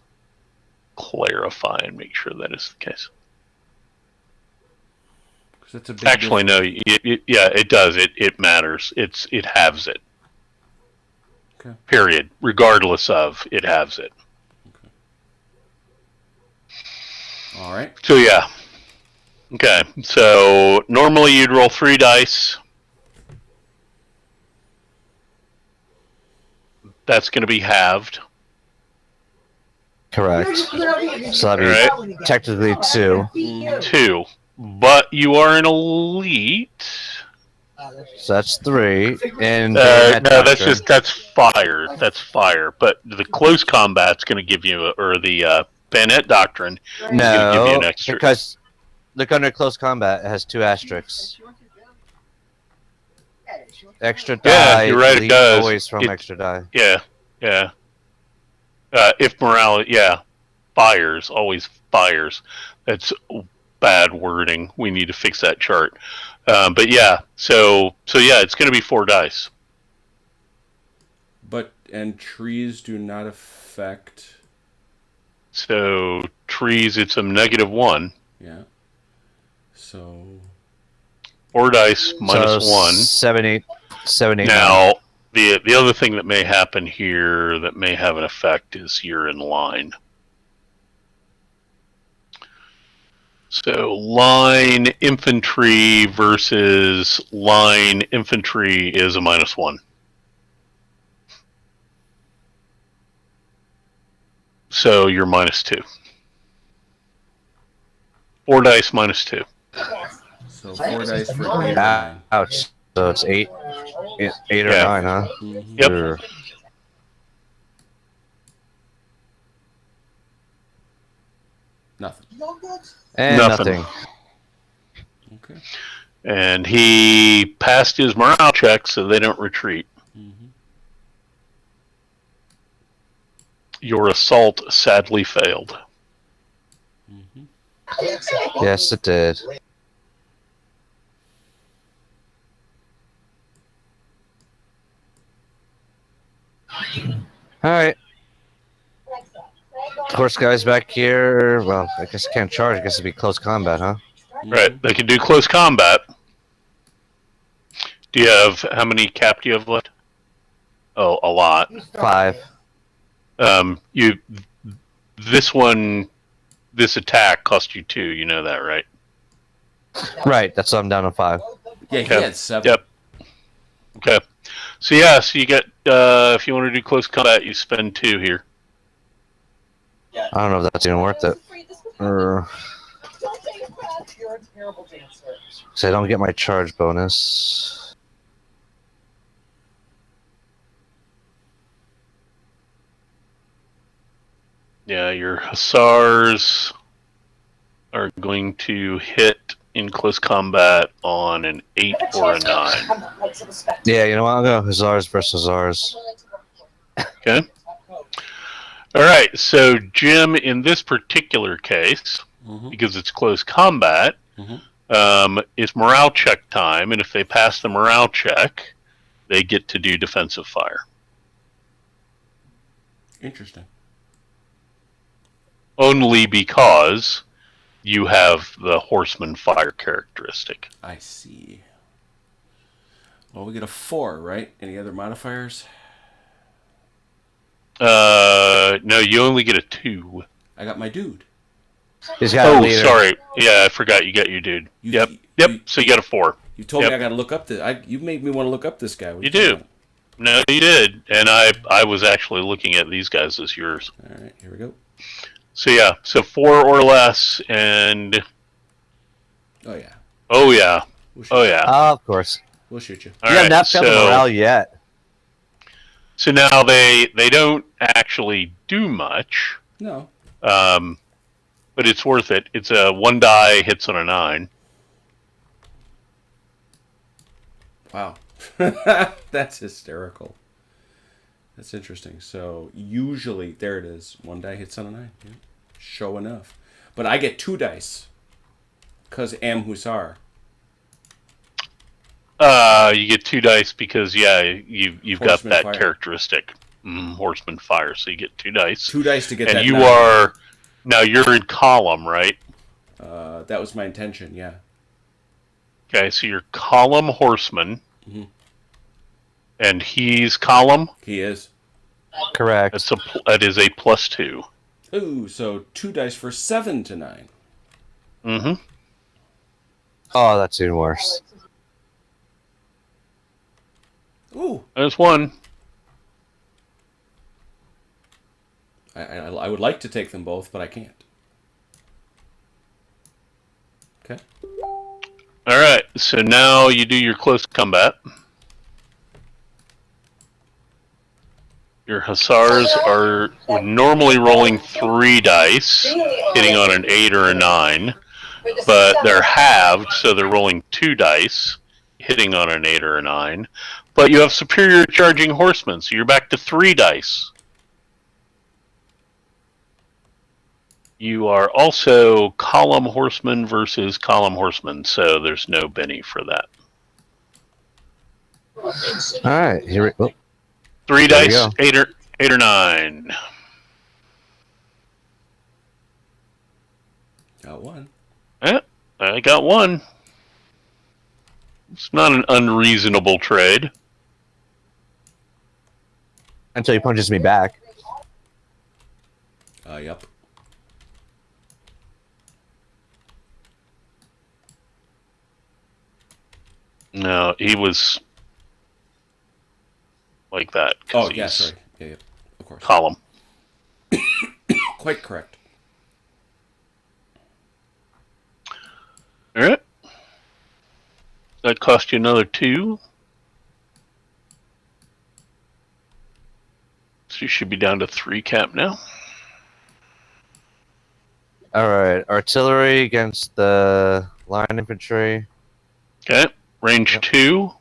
clarify and make sure that is the case. It's a big Actually, no. It does. It matters. It halves it. Okay. Period. Regardless of, it halves it. Okay. All right. So yeah. Okay. So normally you'd roll 3 dice. That's going to be halved. Correct. So that'd be technically 2. 2. But you are an elite. So that's 3. And no, that's fire. That's fire. But the close combat's going to give you, or the bayonet doctrine is going to give you an extra. Because look under close combat, it has 2 asterisks. Extra die. Yeah, you're right. It does. Always from extra die. Yeah. If morale, fires, always fires. That's bad wording. We need to fix that chart. But yeah, so it's going to be 4 dice. And trees do not affect. So trees, it's a -1. Yeah. So 4 dice minus 1. 7, 8. Now, the other thing that may happen here that may have an effect is you're in line. So line infantry versus line infantry is a -1. So you're -2. 4 dice -2. So 4 dice for 8 or 9. Ouch. So it's 8 or 9, huh? Mm-hmm. Yep. Or... Nothing. And nothing. Okay. And he passed his morale check, so they don't retreat. Mm-hmm. Your assault sadly failed. Mm-hmm. Yes, it did. Alright. Of course, guys back here, well, I guess I can't charge. I guess it'd be close combat, huh? Right, they can do close combat. Do you have, how many cap do you have left? Oh, a lot. 5. This attack cost you 2, you know that, right? Right, that's why I'm down to 5. Yeah, he had 7. Yep. Okay. So yeah, so you get, if you want to do close combat, you spend 2 here. I don't know if that's even worth it. So I don't get my charge bonus. Yeah, your hussars are going to hit in close combat on an 8 or a 9. Yeah, you know what? I'll go Hussars versus Hussars. Okay. All right, so Jim, in this particular case, because it's close combat, it's morale check time, and if they pass the morale check, they get to do defensive fire. Interesting. Only because you have the horseman fire characteristic. I see. Well, we get a 4, right? Any other modifiers? No, you only get a 2. I got my dude. He's got a leader. Sorry. Yeah, I forgot you got your dude. Yep. So you got a 4. You told me I got to look up this. You made me want to look up this guy. You do. No, you did. And I was actually looking at these guys as yours. All right, here we go. So yeah, so 4 or less, and Oh yeah. Oh yeah. Oh yeah. Of course. We'll shoot you. You have not got the morale yet. So now they don't actually do much. No. But it's worth it. It's a 1 die hits on a 9. Wow. That's hysterical. That's interesting. So usually, there it is. 1 die hits on a 9. Yeah. Show enough. But I get 2 dice. Because Am Hussar. You get 2 dice because you've got that fire. Characteristic, horseman fire. So you get 2 dice. 2 dice to get and that. And now you're in column, right? That was my intention. Yeah. Okay, so you're column horseman, and he's column. He is. Correct. That is a +2. Ooh, so 2 dice for 7 to 9. Mm-hmm. Oh, that's even worse. Ooh. There's 1. I would like to take them both, but I can't. Okay. All right, so now you do your close combat. Your hussars are normally rolling 3 dice, hitting on an 8 or a 9, but they're halved, so they're rolling 2 dice, hitting on an 8 or a 9. But you have superior charging horsemen, so you're back to 3 dice. You are also column horseman versus column horseman, so there's no Benny for that. All right, here we go. 3 dice, 8 or 9. Got 1. Yeah, I got 1. It's not an unreasonable trade. Until he punches me back. Yep. No, he was like that. Oh, yeah, sorry. Yeah, of course. Column. Quite correct. All right. That cost you another 2. So you should be down to 3 cap now. All right, artillery against the line infantry. Okay. Range 2.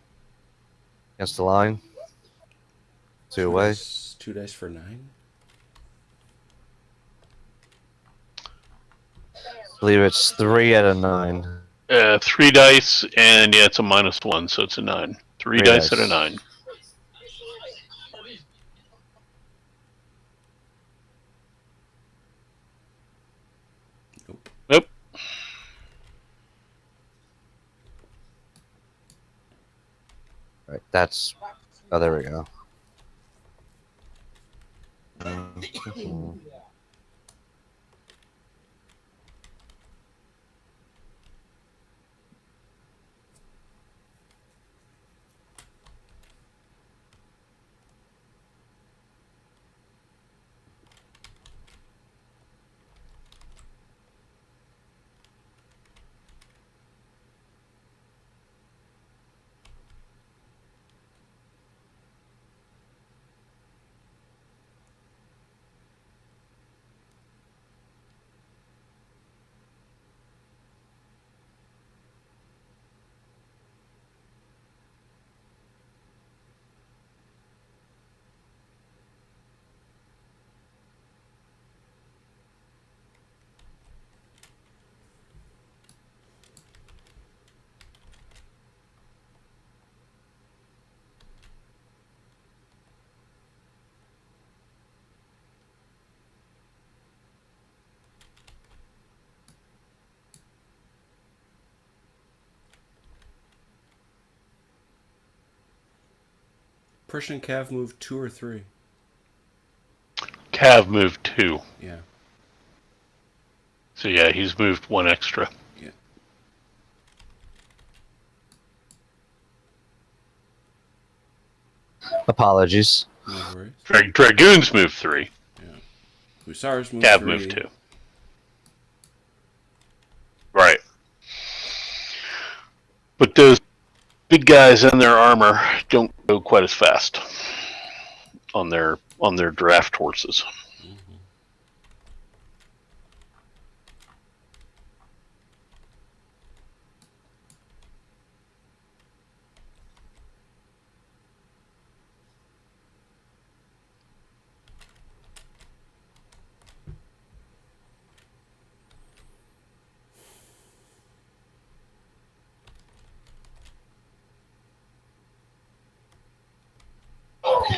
Against the line. 2 away. 2 dice for 9. I believe it's 3 out of 9. 3 dice, and yeah, it's a -1, so it's a 9. 3 dice at a 9. Nope. Right, that's... Oh, there we go. Christian Cav move 2 or 3? Cav moved 2. Yeah. So yeah, he's moved 1 extra. Yeah. Apologies. No worries. Dragoons moved 3. Yeah. Hussars moved Cav 3. moved 2. Right. But those big guys in their armor don't go quite as fast on their draft horses.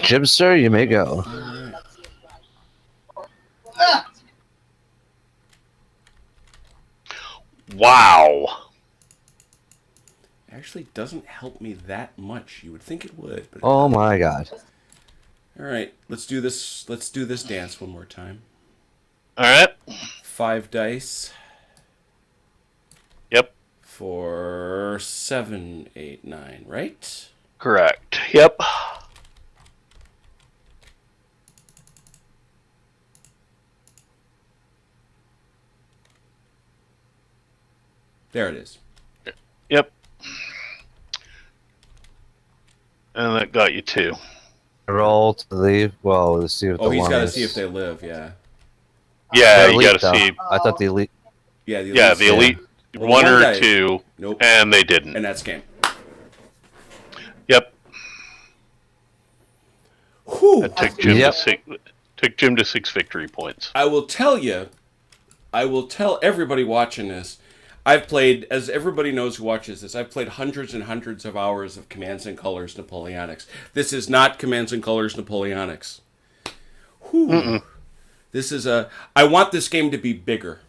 Jim, sir, you may go. Wow. Actually doesn't help me that much. You would think it would, but Oh my god. all right, let's do this. Let's do this dance one more time. All right. 5 dice. Yep. For 7, 8, 9, right? Correct. Yep. There it is. Yep. And that got you 2. Roll to leave. Well, let's see what Oh, the he's one got to is. see if they live. Yeah. Yeah, The you elite, got to though. see. I thought the elite. Yeah. The Yeah, the elite Well, 1 one or dice. 2, Nope. and they didn't. And that's game. Yep. Whew. That took Jim Yep. to 6. Took Jim to 6 victory points. I will tell everybody watching this, I've played, as everybody knows who watches this, I've played hundreds and hundreds of hours of Commands and Colors Napoleonics. This is not Commands and Colors Napoleonics. Whew. This is I want this game to be bigger.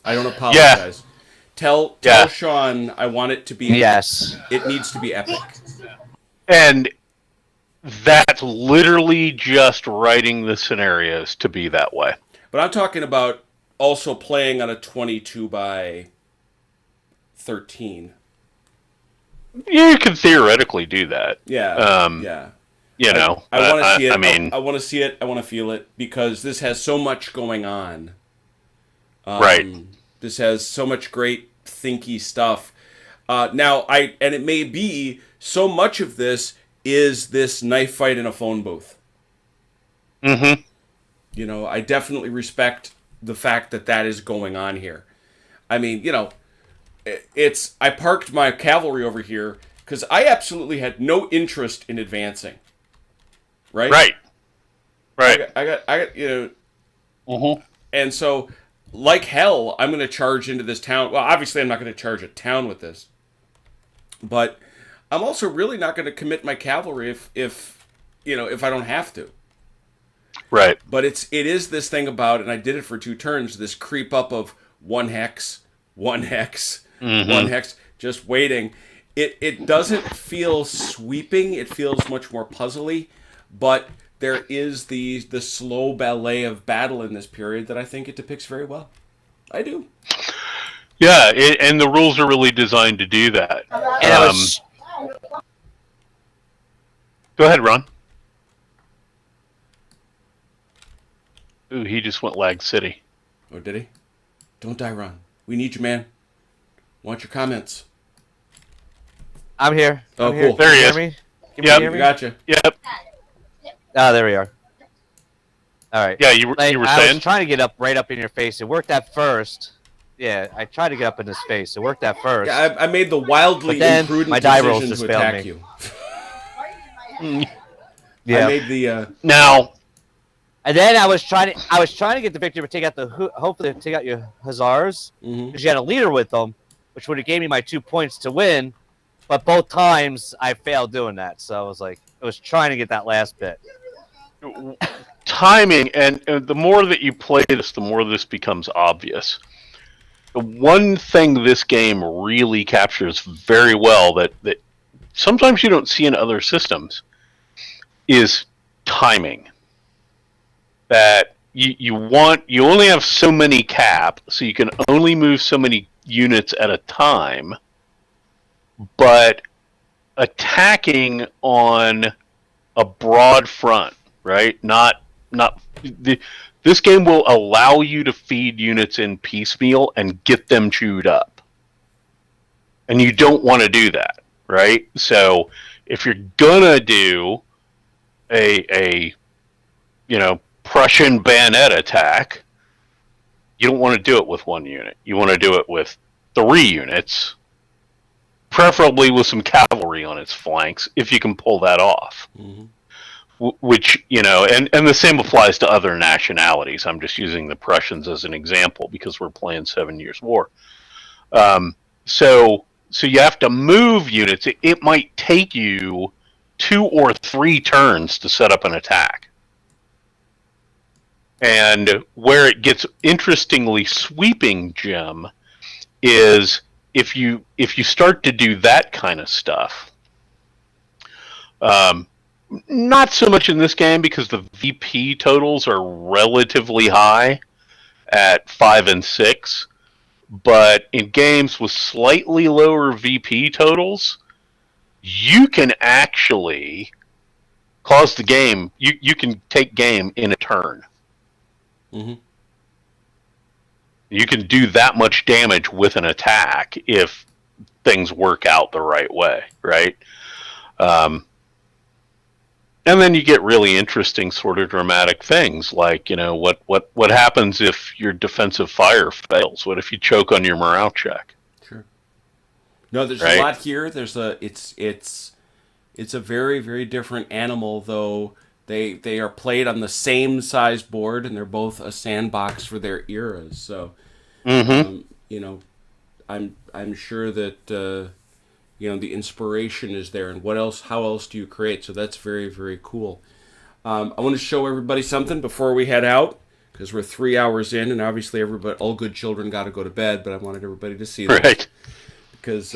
I don't apologize. Tell Sean I want it to be. Yes. It needs to be epic. And that's literally just writing the scenarios to be that way. But I'm talking about also playing on a 22 by 13. You can theoretically do that. Yeah. Yeah. You know, I want to see it. I mean, I want to see it. I want to feel it because this has so much going on. Right. This has so much great thinky stuff. Now, and it may be so much of this is this knife fight in a phone booth. Mm-hmm. You know, I definitely respect the fact that that is going on here. I mean, you know, I parked my cavalry over here because I absolutely had no interest in advancing. Right? Right. I got you know, Mm-hmm. and so, like hell, I'm going to charge into this town. Well, obviously, I'm not going to charge a town with this. But I'm also really not going to commit my cavalry if I don't have to. Right. But it is this thing about, and I did it for 2 turns, this creep up of 1 hex, 1 hex, 1 hex, just waiting. It doesn't feel sweeping. It feels much more puzzly. But there is the slow ballet of battle in this period that I think it depicts very well. I do. Yeah, and the rules are really designed to do that. And Go ahead, Ron. Ooh, he just went Lag City. Oh, did he? Don't die, Ron. We need you, man. Want your comments. I'm here. Oh, I'm here. cool. There he Can is. you hear me? Can Yep. you hear me? Gotcha. Yep. Ah, there we are. All right. Yeah, you were I saying? was trying to get up right up in your face. It worked at first. Yeah, I tried to get up in his face. It worked at first. Yeah, I made the wildly But then imprudent my die rolls decision just to failed attack me. you. Yeah. I made the. Now, And then I was trying to get the victory to take out hopefully take out your hussars Mhm. because you had a leader with them, which would have gave me my 2 points to win. But both times I failed doing that, so I was trying to get that last bit. timing, and the more that you play this, the more this becomes obvious. The one thing this game really captures very well that sometimes you don't see in other systems is timing. That you only have so many cap, so you can only move so many units at a time, but attacking on a broad front, right? This game will allow you to feed units in piecemeal and get them chewed up. And you don't want to do that, right? So if you're gonna do a Prussian bayonet attack, you don't want to do it with one unit. You want to do it with 3 units, preferably with some cavalry on its flanks, if you can pull that off. Mm-hmm. Which, and the same applies to other nationalities. I'm just using the Prussians as an example because we're playing 7 Years' War. So you have to move units. It might take you 2 or 3 turns to set up an attack. And where it gets interestingly sweeping, Jim, is if you start to do that kind of stuff. Not so much in this game because the VP totals are relatively high at 5 and 6, but in games with slightly lower VP totals, you can actually cause the game. You can take game in a turn. Mm-hmm. You can do that much damage with an attack if things work out the right way, right? And then you get really interesting sort of dramatic things like, what happens if your defensive fire fails? What if you choke on your morale check? Sure. No, there's right? a lot here. It's a very, very different animal, though. They are played on the same size board, and they're both a sandbox for their eras. So, I'm sure that the inspiration is there, and how else do you create? So that's very, very cool. I want to show everybody something before we head out, because we're 3 hours in, and obviously all good children got to go to bed. But I wanted everybody to see this, right? Because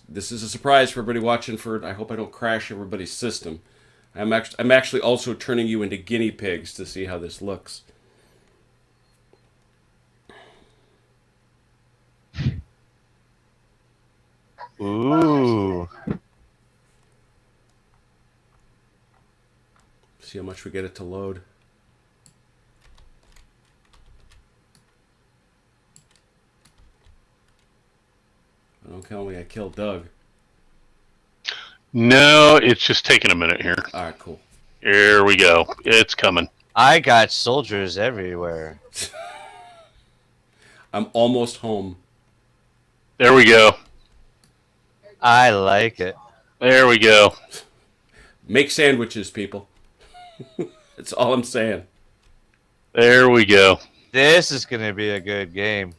this is a surprise for everybody watching. I hope I don't crash everybody's system. I'm actually also turning you into guinea pigs to see how this looks. Ooh. See how much we get it to load. Don't tell me I killed Doug. No, it's just taking a minute here. All right, cool. Here we go. It's coming. I got soldiers everywhere. I'm almost home. There we go. I like it. There we go. Make sandwiches, people. That's all I'm saying. There we go. This is going to be a good game.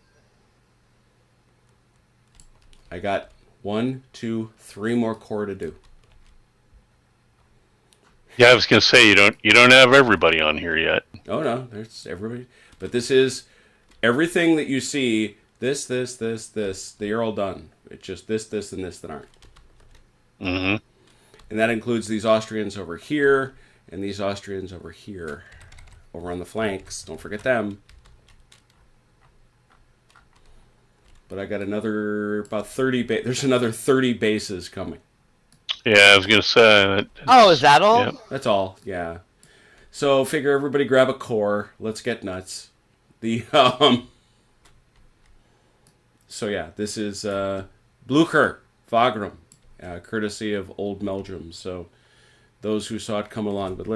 I got 1, 2, 3 more core to do. Yeah, I was going to say you don't have everybody on here yet. Oh no, there's everybody. But this is everything that you see. This. They're all done. It's just this, and this that aren't. Mm-hmm. And that includes these Austrians over here and these Austrians over here, over on the flanks. Don't forget them. But I got about 30. There's another 30 bases coming. Yeah, I was going to say. Oh, is that all? Yeah. That's all. Yeah. So figure everybody grab a core. Let's get nuts. So yeah, this is Blucher Wagram, courtesy of Old Meldrum. So those who saw it come along. But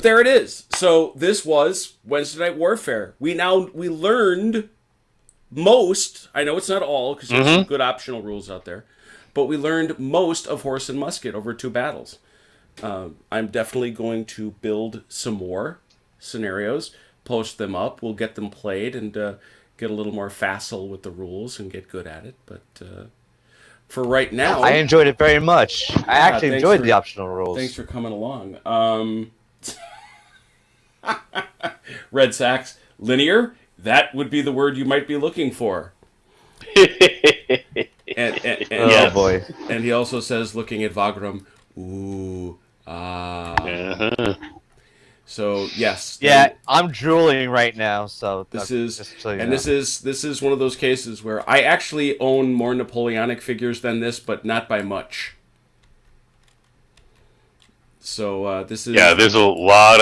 there it is. So this was Wednesday Night Warfare. We learned most. I know it's not all because there's some good optional rules out there, but we learned most of Horse and Musket over 2 battles. I'm definitely going to build some more scenarios, post them up. We'll get them played and get a little more facile with the rules and get good at it. But for right now, I enjoyed it very much. I actually enjoyed the optional rules. Thanks for coming along. Red Sox, linear, that would be the word you might be looking for. Oh boy. And he also says, looking at Wagram, Ooh. Uh-huh. So yes. Yeah, I'm drooling right now. So This just is so you and know. this is one of those cases where I actually own more Napoleonic figures than this, but not by much. So this is There's a lot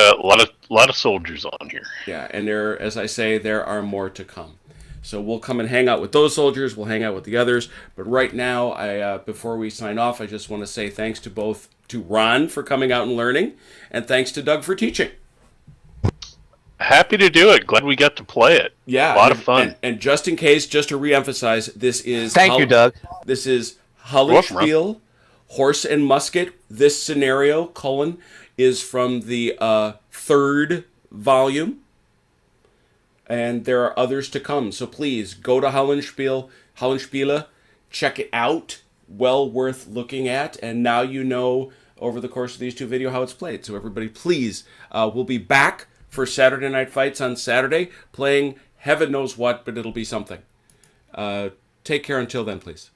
of soldiers on here. yeah, and there, as I say, there are more to come. So we'll come and hang out with those soldiers. We'll hang out with the others. But right now, I before we sign off, I just want to say thanks to Ron for coming out and learning, and thanks to Doug for teaching. Happy to do it. Glad we got to play it. Yeah, A lot of fun. And just in case, just to reemphasize, this is Thank you, Doug. This is welcome, Ron. Hallenspiel, Horse and Musket. This scenario, Kolin, is from the third volume, and there are others to come. So please go to Hallenspiele, check it out. Well worth looking at, and now you know over the course of these two videos how it's played. So everybody, please, we'll be back for Saturday Night Fights on Saturday, playing heaven knows what, but it'll be something. Take care until then, please.